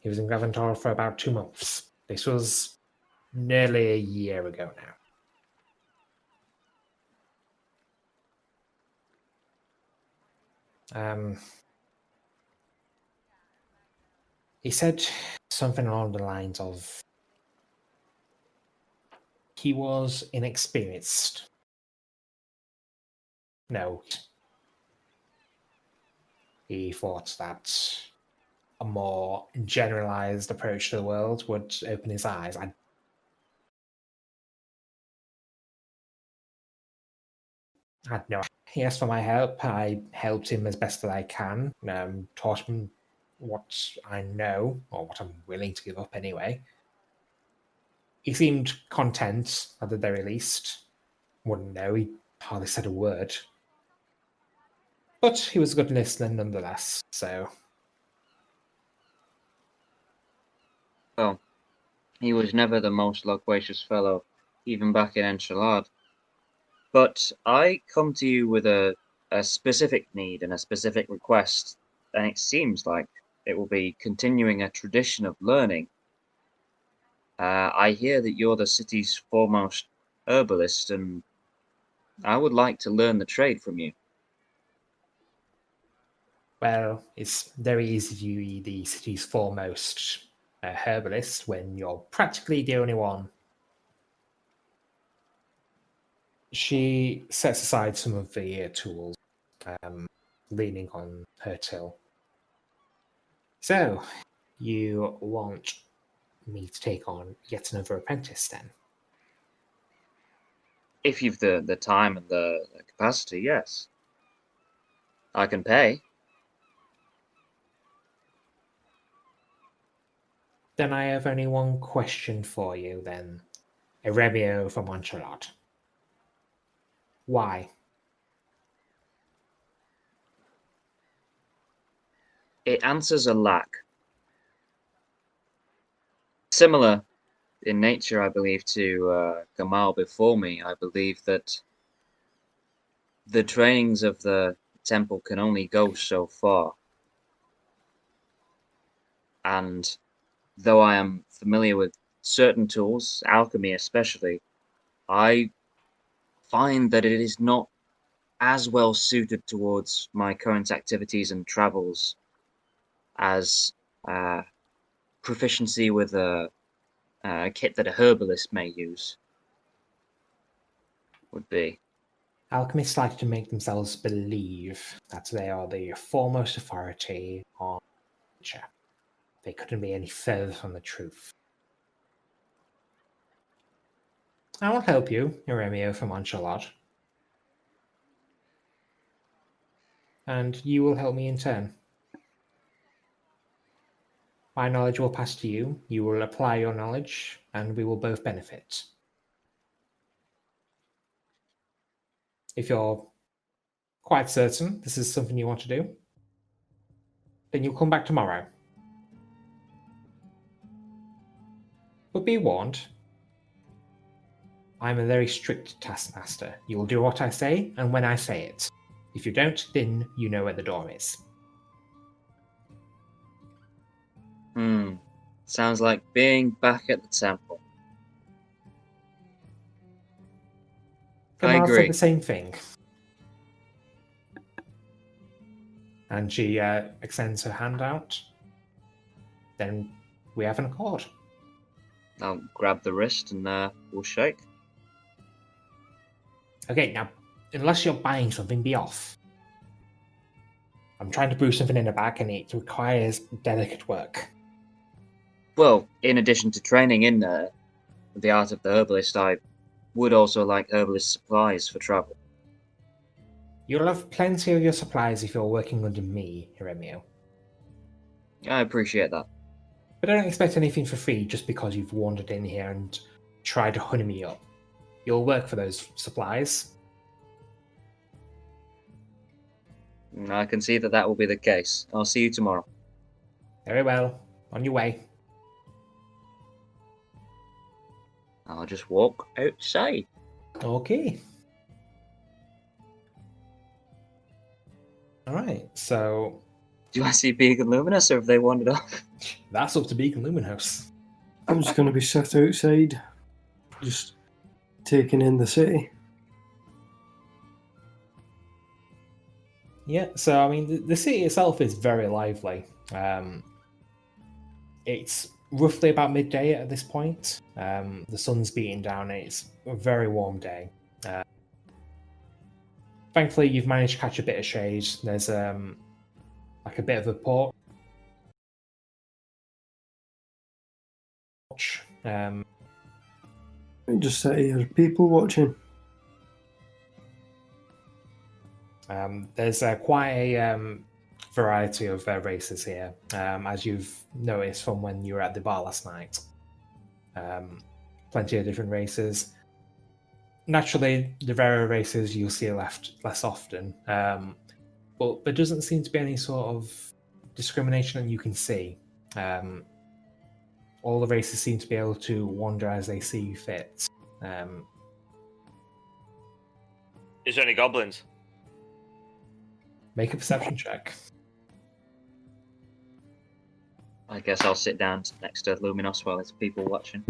he was in Graventor for about 2 months. This was nearly a year ago now. He said something along the lines of he was inexperienced. No. He thought that a more generalized approach to the world would open his eyes. I had no. He asked for my help. I helped him as best that I can. Taught him what I know, or what I'm willing to give up anyway. He seemed content, at the very least. Wouldn't know, he hardly said a word. But he was a good listener nonetheless, so. Well, he was never the most loquacious fellow, even back in Enchilad. But I come to you with a specific need and a specific request, and it seems like it will be continuing a tradition of learning. I hear that you're the city's foremost herbalist, and I would like to learn the trade from you. Well, it's very easy to be the city's foremost herbalist when you're practically the only one. She sets aside some of the tools, leaning on her till. So, you want me to take on yet another apprentice then? If you've the time and the capacity, yes. I can pay. Then I have only one question for you then. Eremio from Montserrat. Why? It answers a lack. Similar in nature, I believe, to Gamal before me. I believe that the trainings of the temple can only go so far. And though I am familiar with certain tools, alchemy especially, I find that it is not as well suited towards my current activities and travels as proficiency with a kit that a herbalist may use would be. Alchemists like to make themselves believe that they are the foremost authority on nature. They couldn't be any further from the truth. I will help you, Eremio from Montserrat. And you will help me in turn. My knowledge will pass to you, you will apply your knowledge, and we will both benefit. If you're quite certain this is something you want to do, then you'll come back tomorrow. But be warned, I'm a very strict taskmaster. You will do what I say and when I say it. If you don't, then you know where the door is. Sounds like being back at the temple. I Gamal said agree. the same thing. And she extends her hand out. Then we have an accord. I'll grab the wrist and we'll shake. Okay, now, unless you're buying something, be off. I'm trying to brew something in a bag and it requires delicate work. Well, in addition to training in the art of the herbalist, I would also like herbalist supplies for travel. You'll have plenty of your supplies if you're working under me, Eremio. I appreciate that. But I don't expect anything for free just because you've wandered in here and tried to honey me up. You'll work for those supplies. I can see that that will be the case. I'll see you tomorrow. Very well. On your way. I'll just walk outside. Okay. Alright, so Do I see Beacon Luminous or have they wandered off? that's up to Beacon Lumenhouse. I'm just going to be sat outside, just taking in the city. Yeah, so I mean, the city itself is very lively. It's roughly about midday at this point. The sun's beating down, and it's a very warm day. Thankfully, you've managed to catch a bit of shade. There's like a bit of a porch. Just sit here, people watching. There's quite a variety of races here, as you've noticed from when you were at the bar last night. Plenty of different races. Naturally, the rarer races you'll see less often, but there doesn't seem to be any sort of discrimination that you can see. All the races seem to be able to wander as they see fit. Is there any goblins? Make a perception check. I guess I'll sit down next to Luminos while there's people watching.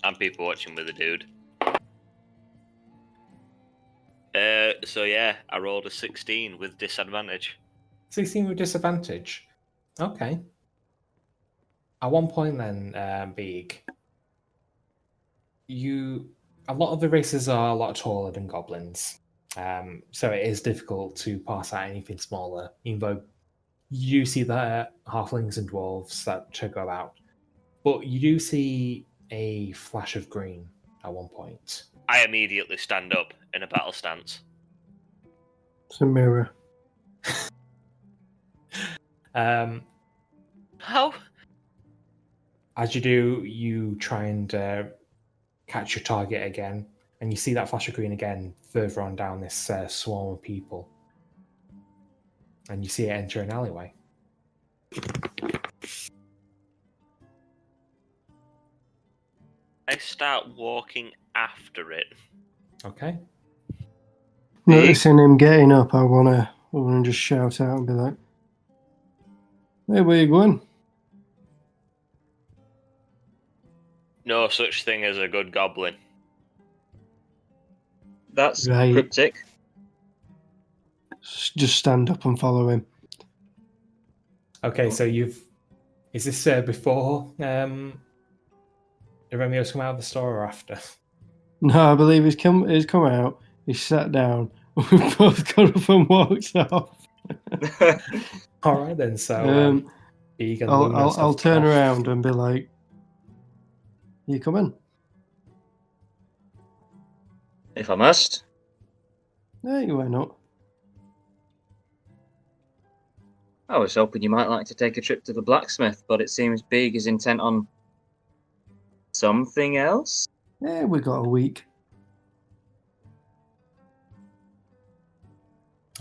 And people watching with a dude. So yeah, I rolled a 16 with disadvantage. 16 with disadvantage. Okay. At one point then, Beeg, a lot of the races are a lot taller than goblins. So it is difficult to pass out anything smaller, even though you see the halflings and dwarves that go out. But you do see a flash of green at one point. I immediately stand up in a battle stance. It's a mirror. How? As you do, you try and catch your target again, and you see that flash of green again further on down this swarm of people. And you see it enter an alleyway. I start walking after it. Okay. Noticing him getting up, I wanna just shout out and be like, "Hey, where you going?" No such thing as a good goblin. That's Right. cryptic. Just stand up and follow him. Okay, so is this before Remio's come out of the store or after? No, I believe he's come out. He's sat down. We've both got up and walked off. All right then. So Beeg and Luminos I'll have turn gone off. around and be like, "You coming?" If I must. Hey, why not? I was hoping you might like to take a trip to the blacksmith, but it seems Big is intent on something else. Yeah, we got a week.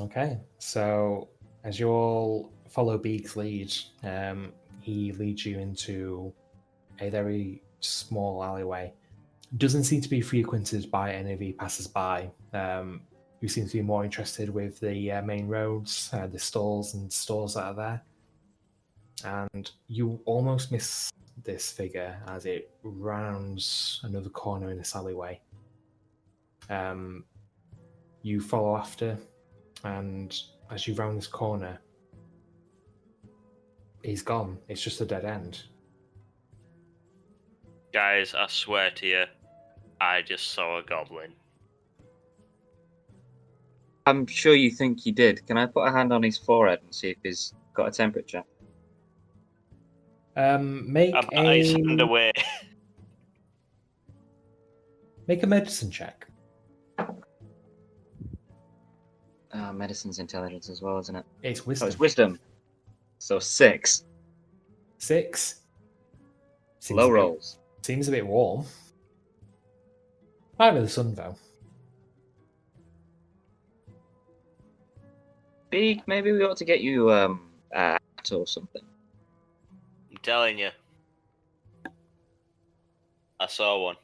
Okay, so as you all follow Beeg's lead, he leads you into a very small alleyway. Doesn't seem to be frequented by any of the passers-by, who seem to be more interested with the main roads, the stalls and stores that are there. And you almost miss this figure as it rounds another corner in this alleyway. You follow after, and as you round this corner, he's gone. It's just a dead end. Guys, I swear to you, I just saw a goblin. I'm sure you think you did. Can I put a hand on his forehead and see if he's got a temperature? Make I bat his hand away. make a medicine check. Medicine's intelligence as well, isn't it? It's Oh, wisdom. it's wisdom. So 6. 6. Seems Low a bit- rolls. Seems a bit warm. Might be the sun though. Big, maybe we ought to get you a hat or something. I'm telling you. I saw one.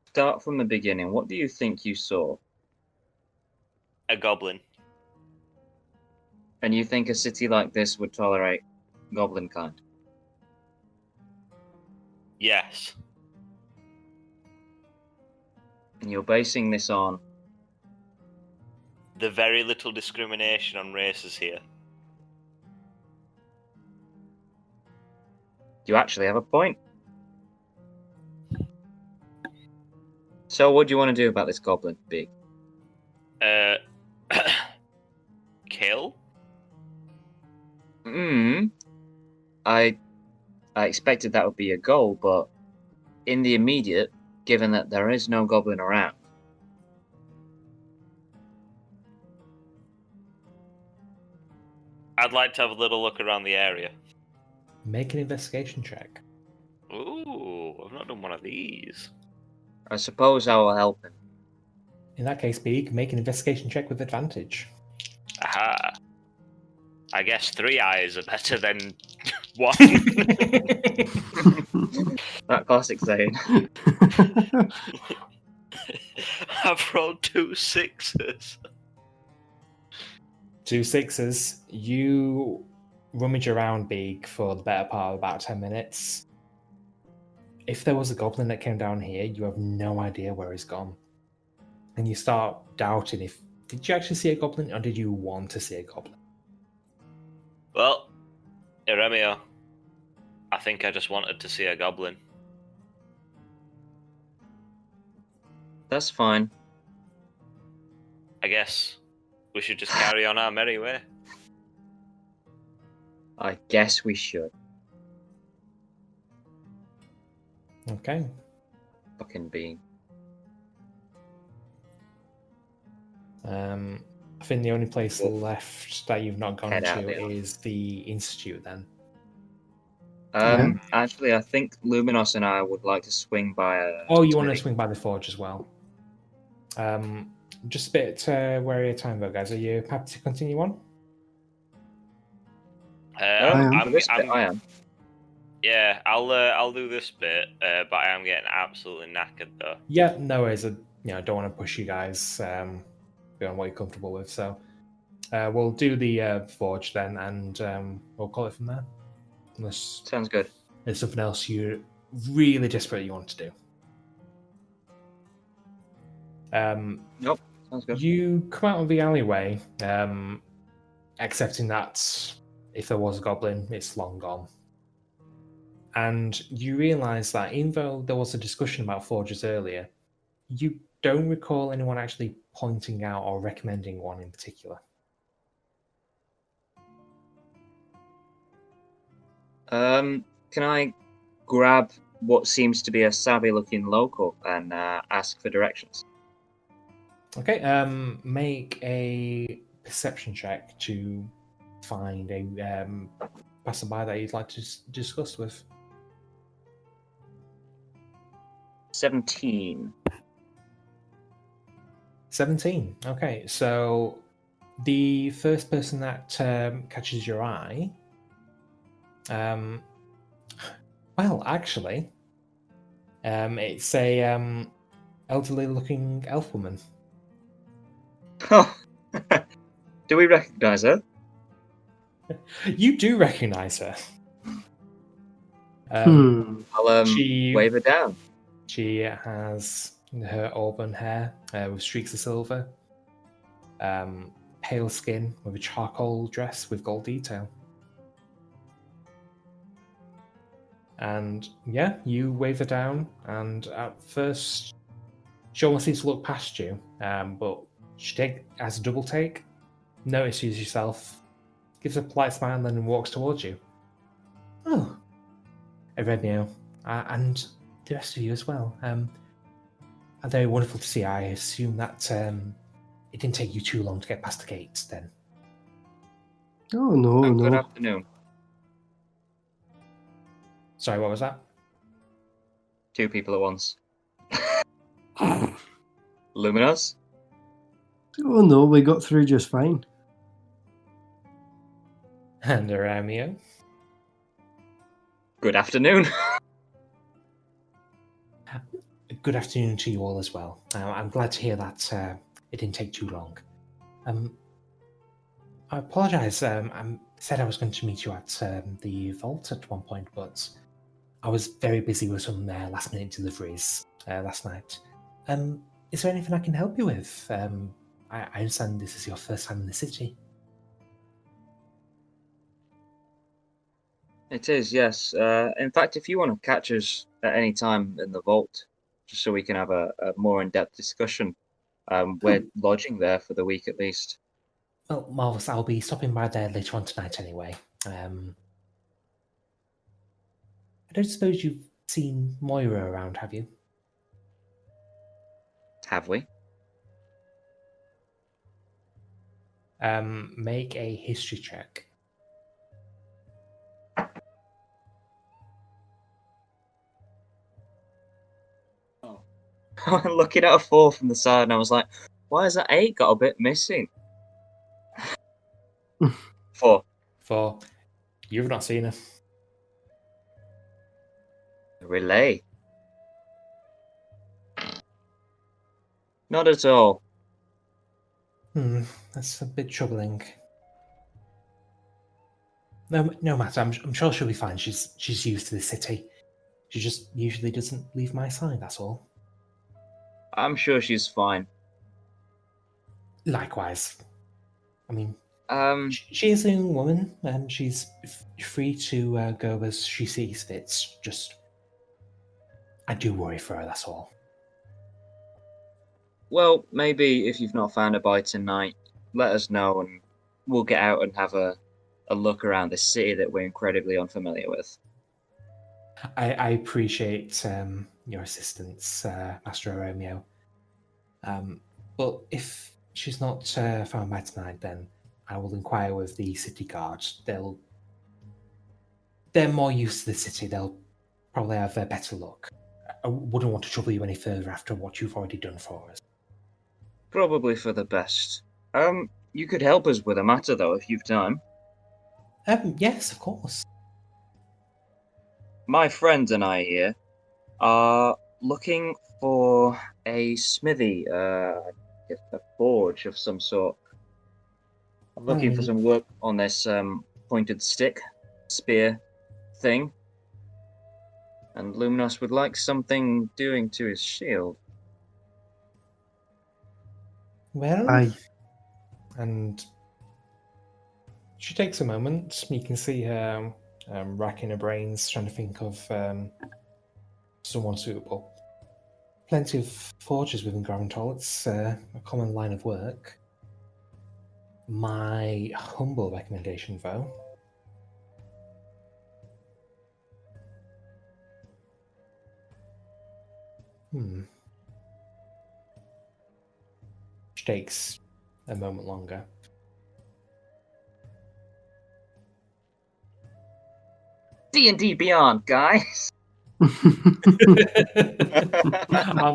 Start from the beginning. What do you think you saw? A goblin. And you think a city like this would tolerate goblin kind? Yes. And you're basing this on... The very little discrimination on races here. You actually have a point. So, what do you want to do about this goblin, Big? Uh, kill? I expected that would be a goal, but in the immediate, given that there is no goblin around, I'd like to have a little look around the area. Make an investigation check. Ooh, I've not done one of these. I suppose I will help him. In that case, Beak, make an investigation check with advantage. Aha. I guess 3 eyes are better than 1. That classic saying. I've rolled 2 6s. 2 6s. You rummage around Beak for the better part of about 10 minutes. If there was a goblin that came down here, you have no idea where he's gone. And you start doubting if... Did you actually see a goblin, or did you want to see a goblin? Well, Eremio, I think I just wanted to see a goblin. That's fine. I guess we should just carry on our merry way. I guess we should. Okay. Fucking being. I think the only place left that you've not gone Head out to the alley. is the Institute then. Actually, I think Luminos and I would like to swing by a. Oh, you want to smithy. swing by the Forge as well. Just a bit wary of time though, guys. Are you happy to continue on? For this bit, I am. Yeah, I'll do this bit, but I am getting absolutely knackered though. Yeah, no worries. I don't want to push you guys beyond what you're comfortable with. So we'll do the Forge then, and we'll call it from there. Unless Sounds good. there's something else you're really desperate you want to do. Nope. Sounds good. You come out of the alleyway, accepting that if there was a goblin, it's long gone. And you realise that even though there was a discussion about forges earlier, you don't recall anyone actually pointing out or recommending one in particular. Can I grab what seems to be a savvy-looking local and ask for directions? Okay, make a perception check to find a passerby that you'd like to discuss with. 17. 17. Okay, so the first person that catches your eye, well, actually, it's a elderly-looking elf woman. Oh, do we recognise her? You do recognise her. I'll she wave her down. She has her auburn hair with streaks of silver, pale skin with a charcoal dress with gold detail. And yeah, you wave her down, and at first she almost seems to look past you, but she has a double take, notices yourself, gives a polite smile, and then walks towards you. Oh, Erednio, and the rest of you as well. Are very wonderful to see. I assume that it didn't take you too long to get past the gates then. Oh, no, Good no. afternoon. Sorry, what was that? 2 people at once. Luminos? Oh, no, we got through just fine. And Aramio. Good afternoon. Good afternoon to you all as well. I'm glad to hear that it didn't take too long. I apologise. I said I was going to meet you at the vault at one point, but I was very busy with some last-minute deliveries last night. Is there anything I can help you with? I understand this is your first time in the city. It is, yes. In fact, if you want to catch us at any time in the vault, just so we can have a more in-depth discussion, we're lodging there for the week at least. Well, marvelous. I'll be stopping by there later on tonight anyway. I don't suppose you've seen Moira around, have you? Have we? Make a history check. Looking at a 4 from the side, and I was like, why has that 8 got a bit missing? 4. 4. You've not seen her. Relay. Not at all. That's a bit troubling. No matter. I'm sure she'll be fine. She's used to the city. She just usually doesn't leave my side. That's all. I'm sure she's fine. Likewise. I mean, Um, she is a young woman, and she's free to go as she sees fit. Just, I do worry for her. That's all. well, maybe if you've not found her by tonight, let us know and we'll get out and have a look around this city that we're incredibly unfamiliar with. I appreciate your assistance, Master Romeo. But if she's not found by tonight, then I will inquire with the city guard. They're more used to the city. They'll probably have a better look. I wouldn't want to trouble you any further after what you've already done for us. Probably for the best. You could help us with a matter though if you've time. Yes, of course. My friend and I here are looking for a smithy, a forge of some sort. I'm looking for some work on this pointed stick, spear thing. And Luminos would like something doing to his shield. Well, and she takes a moment. You can see her racking her brains, trying to think of someone suitable. Plenty of forges within Graventoll. It's a common line of work. My humble recommendation, though, She takes a moment longer. D&D Beyond, guys. I'm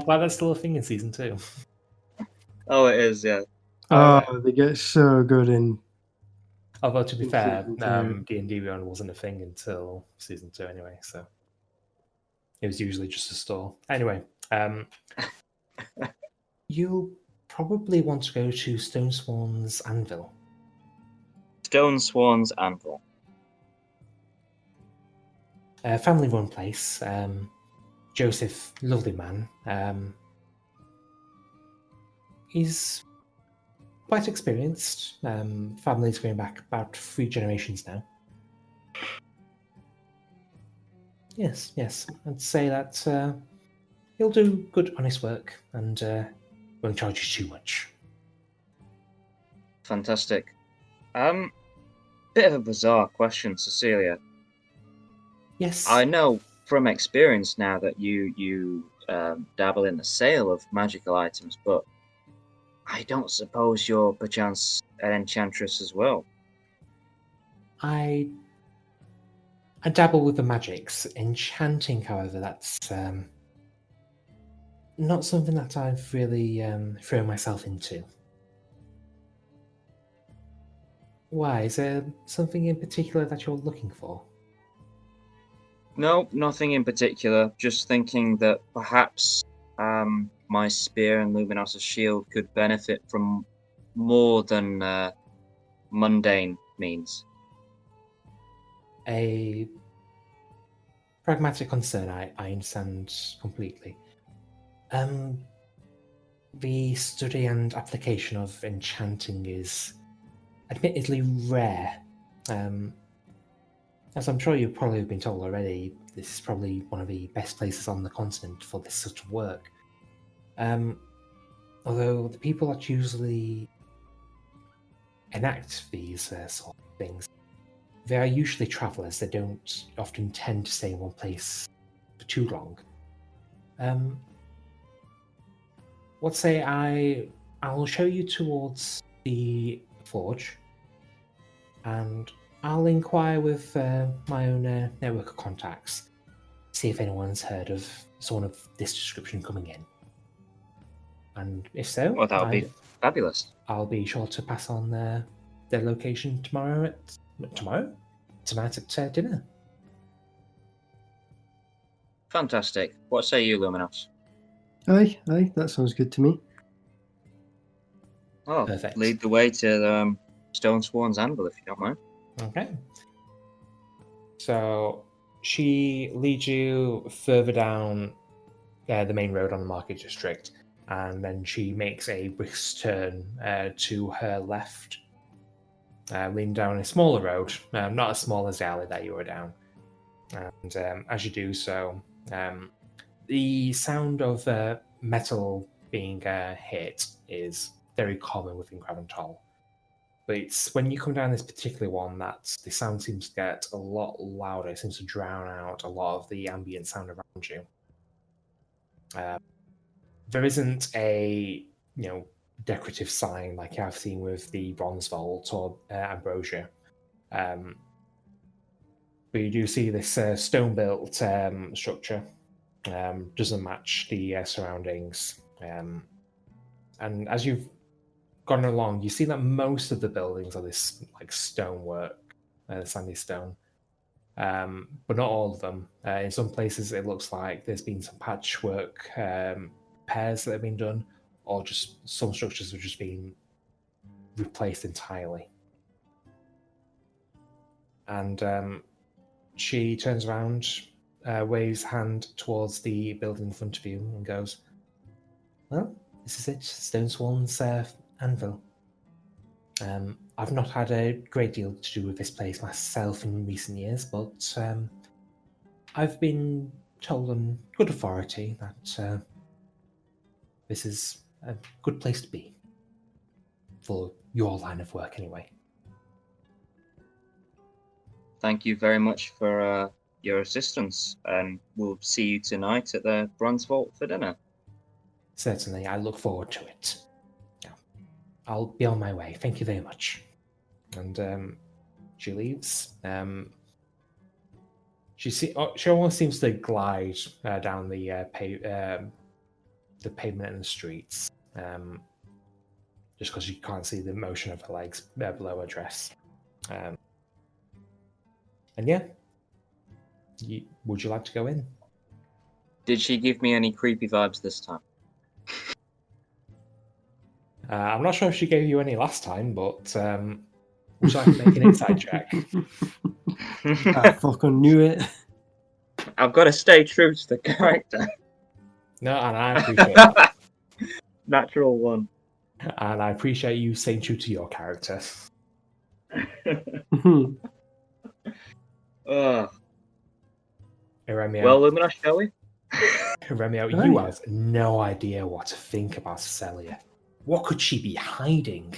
glad that's still a thing in season 2. Oh, it is, yeah. They get so good in. Although to be In fair, season 2. D&D Beyond wasn't a thing until season 2 anyway, so it was usually just a store. Anyway, you'll probably want to go to Stone Swan's Anvil. Stone Swan's Anvil. Family-run place. Joseph, lovely man. He's quite experienced. Family's going back about 3 generations now. Yes. I'd say that he'll do good, honest work and won't charge you too much. Fantastic. Bit of a bizarre question, Cecilia. Yes. I know from experience now that you dabble in the sale of magical items, but I don't suppose you're perchance an enchantress as well. I dabble with the magics. Enchanting, however, that's not something that I've really thrown myself into. Why? Is there something in particular that you're looking for? No, nothing in particular. Just thinking that perhaps my spear and Luminos' shield could benefit from more than mundane means. A pragmatic concern, I understand completely. The study and application of enchanting is admittedly rare. As I'm sure you've probably been told already, this is probably one of the best places on the continent for this sort of work. Although the people that usually enact these sort of things, they are usually travellers. They don't often tend to stay in one place for too long. What say I'll show you towards the forge, and I'll inquire with my own network of contacts, see if anyone's heard of someone of this description coming in. And if so, Well, that would be fabulous. I'll be sure to pass on their location tonight at dinner. Fantastic. What say you, Luminos? Aye, that sounds good to me. Oh, Perfect. lead the way to Stone Sworn's Anvil, if you don't mind. Okay. So she leads you further down the main road on the market district, and then she makes a brisk turn to her left, leading down a smaller road, not as small as the alley that you were down. And as you do so, the sound of metal being hit is very common within Craventoll. But it's when you come down this particular one that the sound seems to get a lot louder. It seems to drown out a lot of the ambient sound around you. There isn't a decorative sign like I've seen with the Bronze Vault or Ambrosia. But you do see this stone-built structure. Doesn't match the surroundings. And as you've gone along, you see that most of the buildings are this like stonework, sandy stone. But not all of them. In some places, it looks like there's been some patchwork repairs that have been done, or just some structures have just been replaced entirely. And she turns around, waves hand towards the building in front of you, and goes, "Well, this is it, Stone Sworn's Anvil. I've not had a great deal to do with this place myself in recent years, but I've been told on good authority that this is a good place to be. For your line of work, anyway." Thank you very much for your assistance, and we'll see you tonight at the Bronze Vault for dinner. Certainly, I look forward to it. I'll be on my way. Thank you very much. And she leaves. She almost seems to glide down the pavement and the streets, just because you can't see the motion of her legs below her dress. And yeah, would you like to go in? Did she give me any creepy vibes this time? I'm not sure if she gave you any last time, but would you like to make an insight check? I fucking knew it. I've got to stay true to the character. No, and I appreciate that. Natural one. And I appreciate you staying true to your character. Eremia, Well, Luminos, shall we? Eremia, Aye. you have no idea what to think about Celia. What could she be hiding?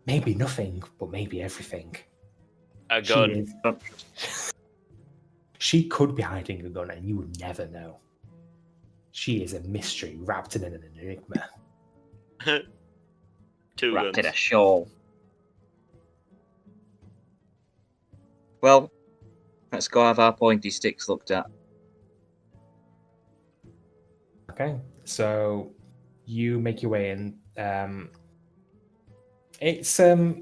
Maybe nothing, but maybe everything. A gun. She could be hiding a gun and you would never know. She is a mystery wrapped in an enigma. Two Wrapped in guns. a shawl. Well, let's go have our pointy sticks looked at. Okay, so you make your way in. It's a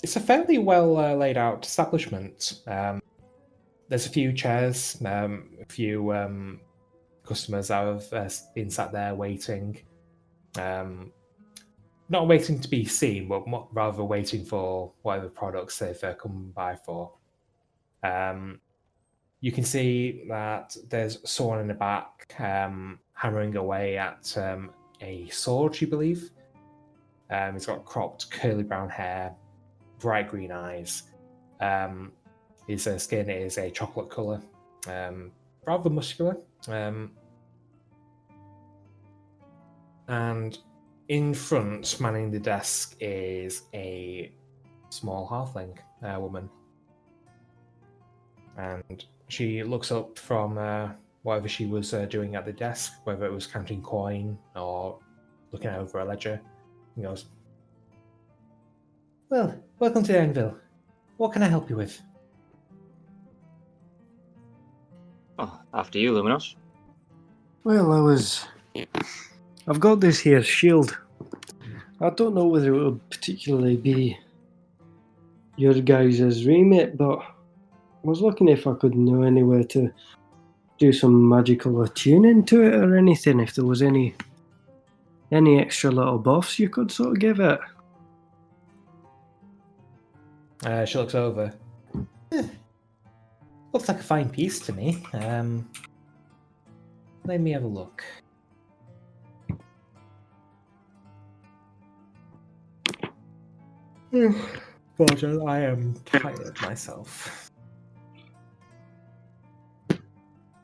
fairly well laid out establishment. There's a few chairs, a few customers that have been sat there waiting. Not waiting to be seen, but rather waiting for whatever products they've come by for. You can see that there's someone in the back hammering away at a sword, you believe. He's got cropped, curly brown hair, bright green eyes. His skin is a chocolate color, rather muscular. And in front, manning the desk, is a small halfling woman. And she looks up from whatever she was doing at the desk, whether it was counting coin or looking over a ledger, and goes, "Well, welcome to Anvil. What can I help you with?" Oh, after you, Luminos. Well, I've got this here shield. I don't know whether it would particularly be your guys' remit, but I was looking if I could know anywhere to do some magical attuning to it or anything, if there was any extra little buffs you could sort of give it. She looks over. Looks like a fine piece to me. Let me have a look. Roger, I am tired myself.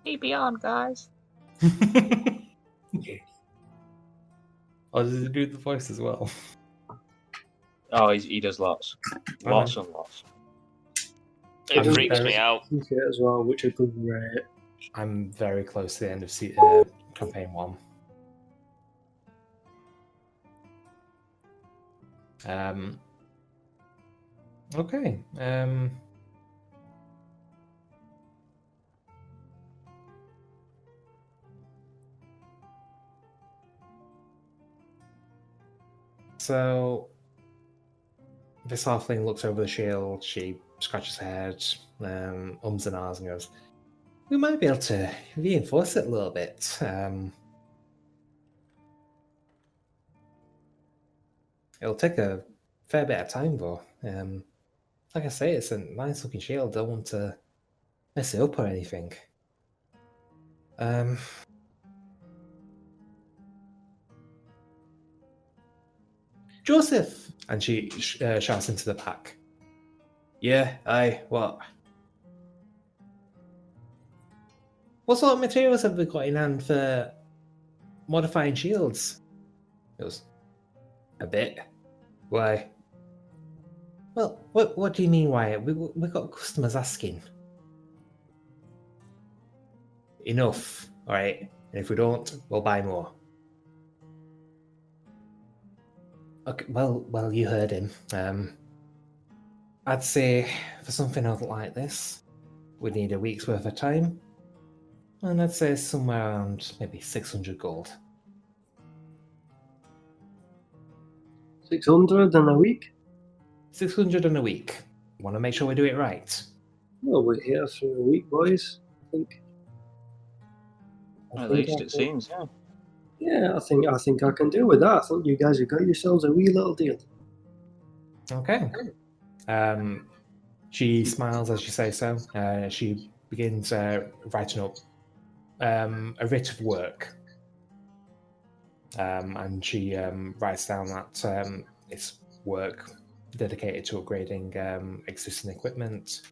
Keep me on, guys. Oh, does it do the voice as well? Oh, he does lots. Lots and lots. It I'm freaks very- me out. T-shirt as well, which I could rate. I'm very close to the end of campaign 1. Okay. So this halfling looks over the shield. She scratches her head, ums and ahs, and goes, "We might be able to reinforce it a little bit. It'll take a fair bit of time, though. Like I say, it's a nice looking shield. Don't want to mess it up or anything." Joseph! And she shouts into the pack. "Yeah, aye, what? What sort of materials have we got in hand for modifying shields?" He goes, "A bit. Why?" "Well, what do you mean, why? We got customers asking." "Enough, alright? And if we don't, we'll buy more." "Okay, well, you heard him. I'd say for something like this, we'd need a week's worth of time. And I'd say somewhere around maybe 600 gold." 600 in a week? 600 in a week. Want to make sure we do it right. Well, we're here for a week, boys. I think. At least it seems, yeah. Yeah, I think I can deal with that. I think you guys have got yourselves a wee little deal. Okay. She smiles as you say so. She begins writing up a writ of work. And she writes down that it's work dedicated to upgrading existing equipment.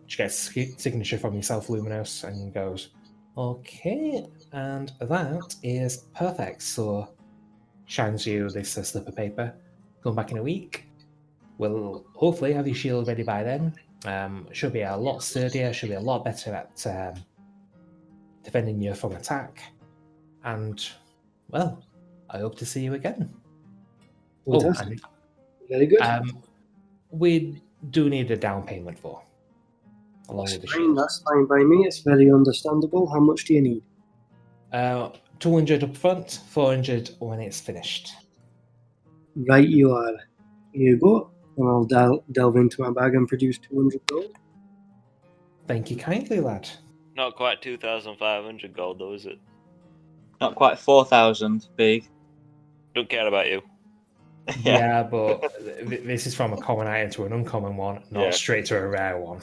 She gets a signature from yourself, Luminos, and goes, "Okay, and that is perfect." So shines you this slip of paper. Come back in a week. We'll hopefully have your shield ready by then. Should be a lot sturdier, should be a lot better at defending you from attack. And, well, I hope to see you again. Fantastic. Very good. We do need a down payment for, along with the shield. That's fine by me. It's very understandable. How much do you need? 200 up front, 400 when it's finished. Right, you are. Here you go. And I'll delve into my bag and produce 200 gold. Thank you kindly, lad. Not quite 2,500 gold, though, is it? Not quite 4,000 big. Don't care about you. Yeah, but this is from a common item to an uncommon one, not straight to a rare one.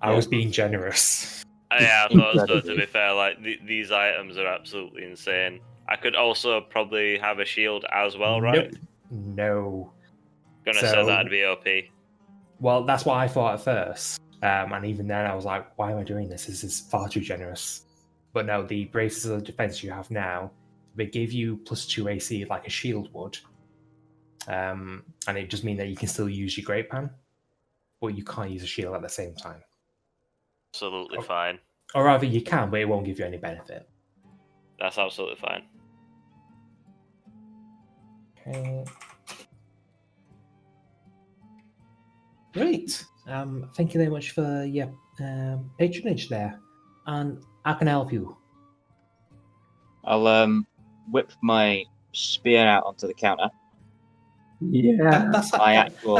I was being generous. Yeah, I thought so, to be fair. Like, these items are absolutely insane. I could also probably have a shield as well, right? Nope. No. Gonna So- say that'd be OP. Well, that's what I thought at first. And even then, I was like, why am I doing this? This is far too generous. But no, the braces of defense you have now, they give you +2 AC like a shield would. And it just means that you can still use your Great Pan, but you can't use a shield at the same time. Absolutely fine. Or rather, you can, but it won't give you any benefit. That's absolutely fine. Okay. Great. Thank you very much for your patronage there. And how can I help you? I'll whip my spear out onto the counter. Yeah. That's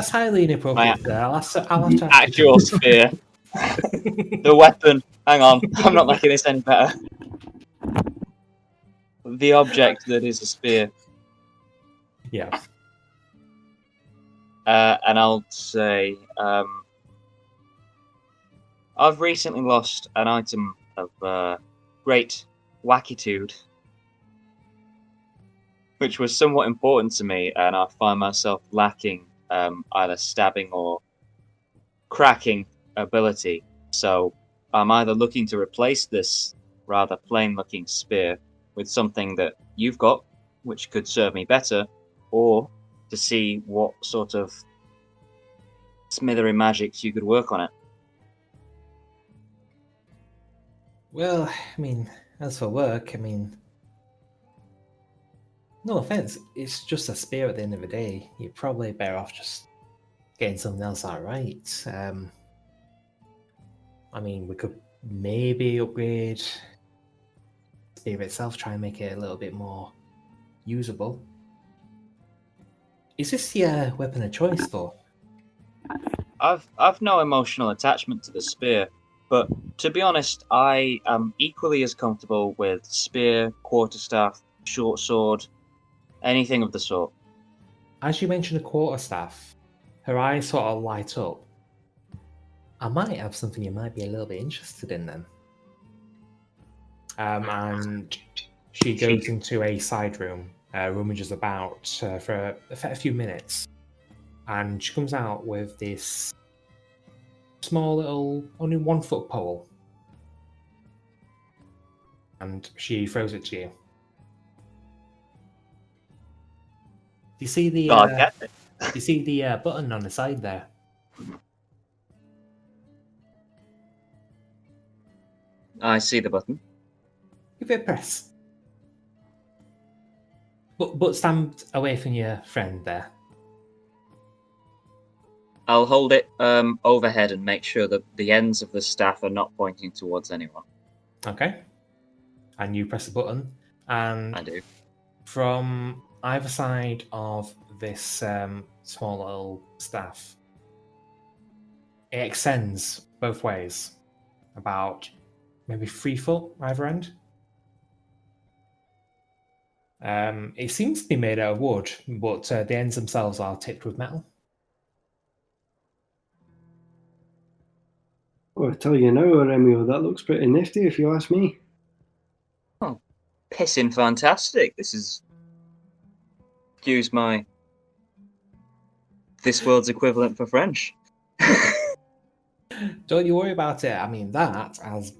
highly inappropriate. my- I'll have to Actual spear. The weapon. Hang on, I'm not making this any better. The object that is a spear. Yeah. And I'll say, I've recently lost an item of great wackitude, which was somewhat important to me, and I find myself lacking either stabbing or cracking ability. So I'm either looking to replace this rather plain-looking spear with something that you've got, which could serve me better, or to see what sort of smithery magics you could work on it. Well, I mean, as for work, I mean, no offense, it's just a spear at the end of the day. You're probably better off just getting something else outright. I mean, we could maybe upgrade the spear itself, try and make it a little bit more usable. Is this your weapon of choice, though? I've no emotional attachment to the spear, but to be honest, I am equally as comfortable with spear, quarterstaff, short sword, anything of the sort. As you mentioned a quarterstaff, her eyes sort of light up. I might have something you might be a little bit interested in then. And she goes into a side room, rummages about for a few minutes, and she comes out with this small little, only 1 foot pole, and she throws it to you. Do you see the? God, get it. Do you see the button on the side there? I see the button. Give it a press. But stand away from your friend there. I'll hold it overhead and make sure that the ends of the staff are not pointing towards anyone. Okay. And you press the button, and I do. from either side of this small little staff, it extends both ways, about maybe 3 foot either end. It seems to be made out of wood, but the ends themselves are tipped with metal. Well, I tell you now, Remio, that looks pretty nifty if you ask me. Oh, pissing fantastic. This is... Excuse my... This world's equivalent for French. Don't you worry about it. I mean, it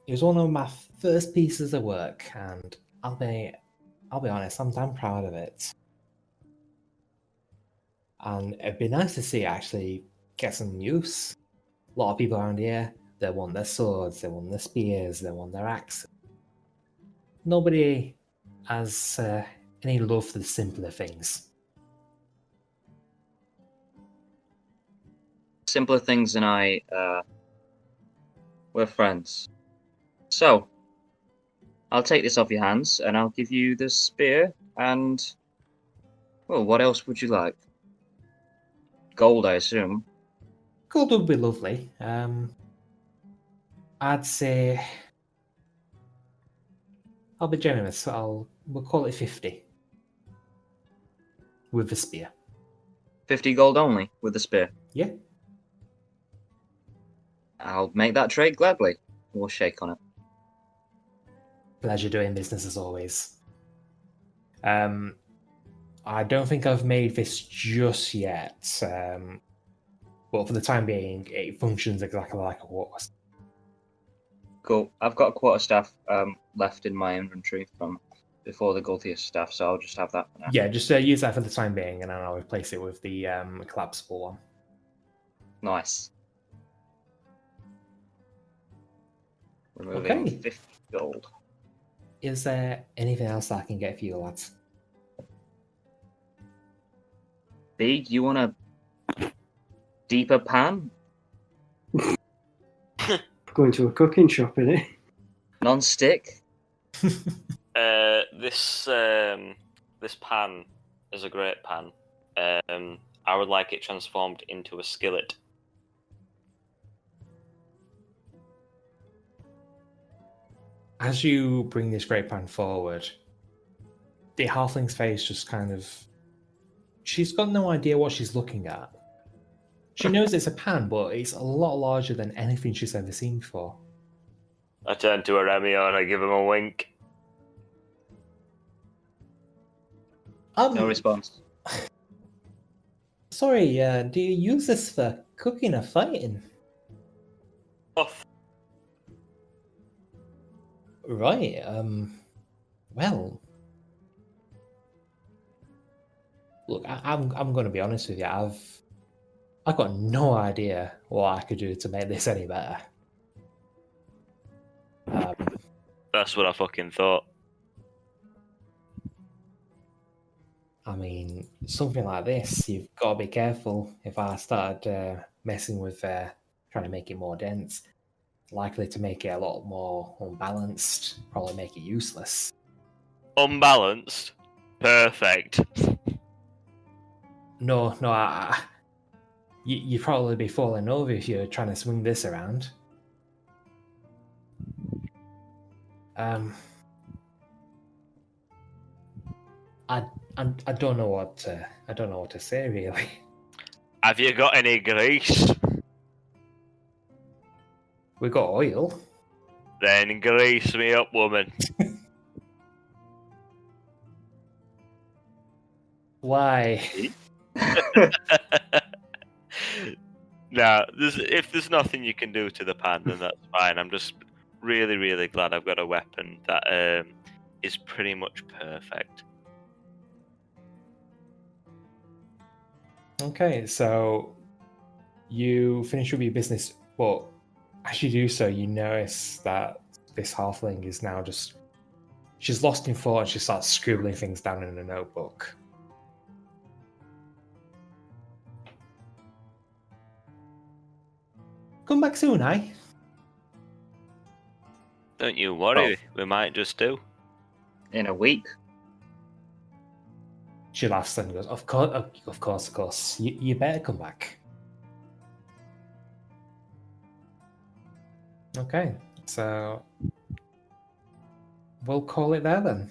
was one of my first pieces of work, and I'll be honest, I'm damn proud of it. And it'd be nice to see it actually get some use. A lot of people around here, they want their swords, they want their spears, they want their axes. Nobody has any love for the simpler things. Simpler Things and I, we're friends. So, I'll take this off your hands and I'll give you the spear and... Well, what else would you like? Gold, I assume. Gold would be lovely. I'd say I'll be generous. We'll call it 50 with the spear. 50 gold only with the spear. Yeah. I'll make that trade gladly. We'll shake on it. Pleasure doing business as always. I don't think I've made this just yet. but for the time being, it functions exactly like a quarterstaff. Cool. I've got a quarterstaff left in my inventory from before the Gulthius staff, so I'll just have that for now. Yeah, just use that for the time being, and then I'll replace it with the collapsible one. Nice. Removing Okay. 50 gold. Is there anything else I can get for you, lads? Big, you want a deeper pan? Going to a cooking shop, innit? Non-stick? This pan is a great pan. I would like it transformed into a skillet. As you bring this great pan forward, the halfling's face just kind of... She's got no idea what she's looking at. She knows it's a pan, but it's a lot larger than anything she's ever seen before. I turn to a Remio and I give him a wink. No response. Sorry, do you use this for cooking or fighting? Off. Right, well... Look, I'm going to be honest with you, I've got no idea what I could do to make this any better. That's what I fucking thought. I mean, something like this, you've got to be careful. If I started messing with trying to make it more dense, likely to make it a lot more unbalanced, probably make it useless. Unbalanced. Perfect. No, you'd probably be falling over if you're trying to swing this around. I don't know what to say really. Have you got any grease? We got oil. Then grease me up, woman. Why? Now, if there's nothing you can do to the pan, then that's fine. I'm just really, really glad I've got a weapon that is pretty much perfect. Okay, so you finish with your business, but as you do so, you notice that this halfling is now just... She's lost in thought and she starts scribbling things down in a notebook. Come back soon, eh? Don't you worry, we might just do. In a week. She laughs and goes, of course. You better come back. Okay, so we'll call it there then.